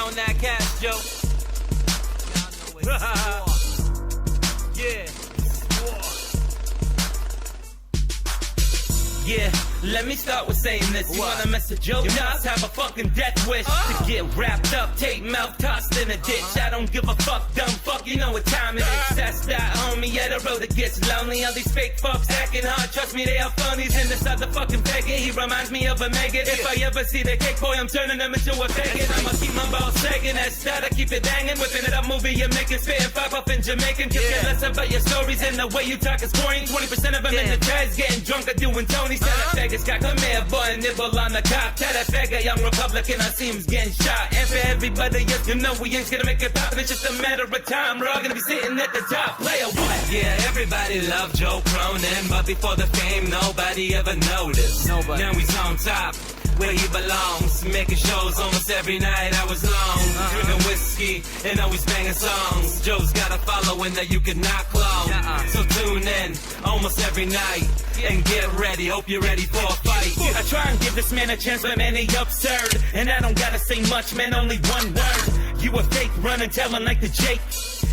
Yeah, let me start with saying this. You wanna mess with Joe? You must have a fucking death wish to get wrapped up, take mouth tossed in a ditch. I don't give a fuck, dumb fuck, you know what time it is. That's that homie, yeah, the road it gets lonely. All these fake fucks acting hard, trust me, they are phonies. And this other fucking faggot, he reminds me of a maggot. If I ever see the cake boy, I'm turning him into a faggot. I'ma keep my balls sagging, that's that, I keep it hanging. Whipping it up, movie you're making, spitting five up in Jamaican. Could care less about your stories and the way you talk is boring. 20% of them in the jazz, getting drunk or doing Tony. Tell that faggot's got come here, boy, nibble on the cop. Tell that faggot, young Republican, I see him's getting shot. And for everybody, yes, you know we ain't gonna make it pop. It's just a matter of time, we're all gonna be sitting at the top. Play a what? Yeah, everybody love Joe Cronin, but before the fame, nobody ever noticed. Nobody. Now he's on top, where he belongs, making shows almost every night, hours long, drinking whiskey and always banging songs. Joe's got a following that you could not clone, so tune in almost every night and get ready, hope you're ready for a fight. I try and give this man a chance, but man, he absurd, and I don't gotta say much, man, only one word. You a fake, running, telling like the Jake.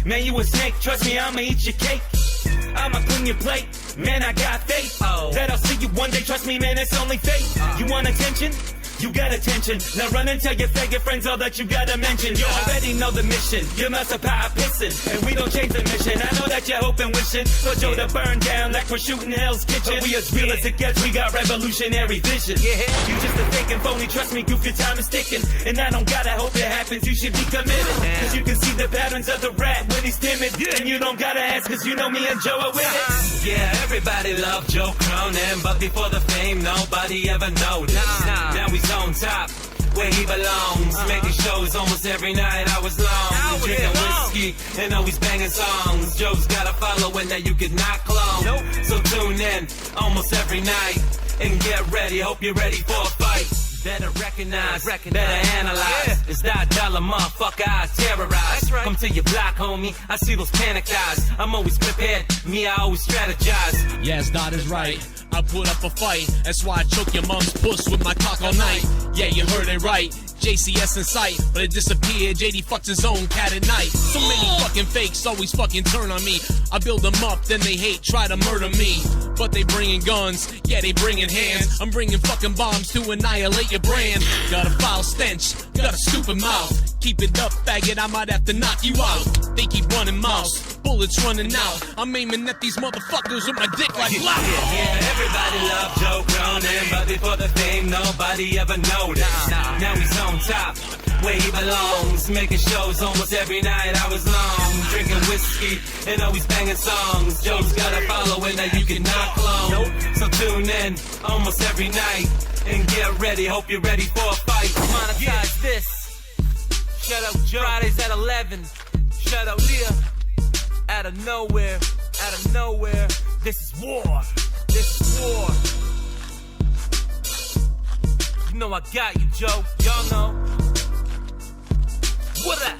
Man, you a snake, trust me, I'ma eat your cake. I'ma clean your plate, man, I got faith that I'll see you one day, trust me, man, it's only fate. You want attention? You got attention. Now run and tell your faggot friends all that you gotta mention. You already know the mission. You must have power pissing, and we don't change the mission. I know that you're hoping, wishing for Joe to burn down like we're shooting Hell's Kitchen. But we as real as it gets, we got revolutionary vision. Yeah, you just a fake and phony, trust me, goof, your time is ticking. And I don't gotta hope it happens, you should be committed. Cause you can see the patterns of the rat when he's timid. And you don't gotta ask, cause you know me and Joe are with it. Yeah, everybody loved Joe Cronin, but before the fame, nobody ever noticed. Now he's on top, where he belongs, making shows almost every night, hours long, drinking whiskey and always banging songs. Joe's got a following that you could not clone, so tune in almost every night and get ready, hope you're ready for a fight. Better recognize, better analyze. It's that dollar motherfucker I terrorize. Right. Come to your block, homie. I see those panic eyes. I'm always prepared. Me, I always strategize. Yes, that is right. I put up a fight. That's why I choke your mom's puss with my cock all night. Yeah, you heard it right. JCS in sight, but it disappeared. JD fucks his own cat at night. So many fucking fakes always fucking turn on me. I build them up, then they hate, try to murder me. But they bringing guns, yeah, they bringing hands. I'm bringing fucking bombs to annihilate your brand. Got a foul stench, got a stupid mouth. Keep it up, faggot, I might have to knock you out. They keep running mouse, bullets running out. I'm aiming at these motherfuckers with my dick like lock. Yeah, everybody loved Joe Cronin, but before the fame, nobody ever noticed. Now he's on top, where he belongs, making shows almost every night, hours long, drinking whiskey and always banging songs. Joe's got a following that you cannot clone, so tune in almost every night and get ready, hope you're ready for a fight. Monetize this. Shut up, Joe. Fridays at 11. Shut up, Leah. Out of nowhere, this is war. This is war. You know I got you, Joe. Y'all know. What up?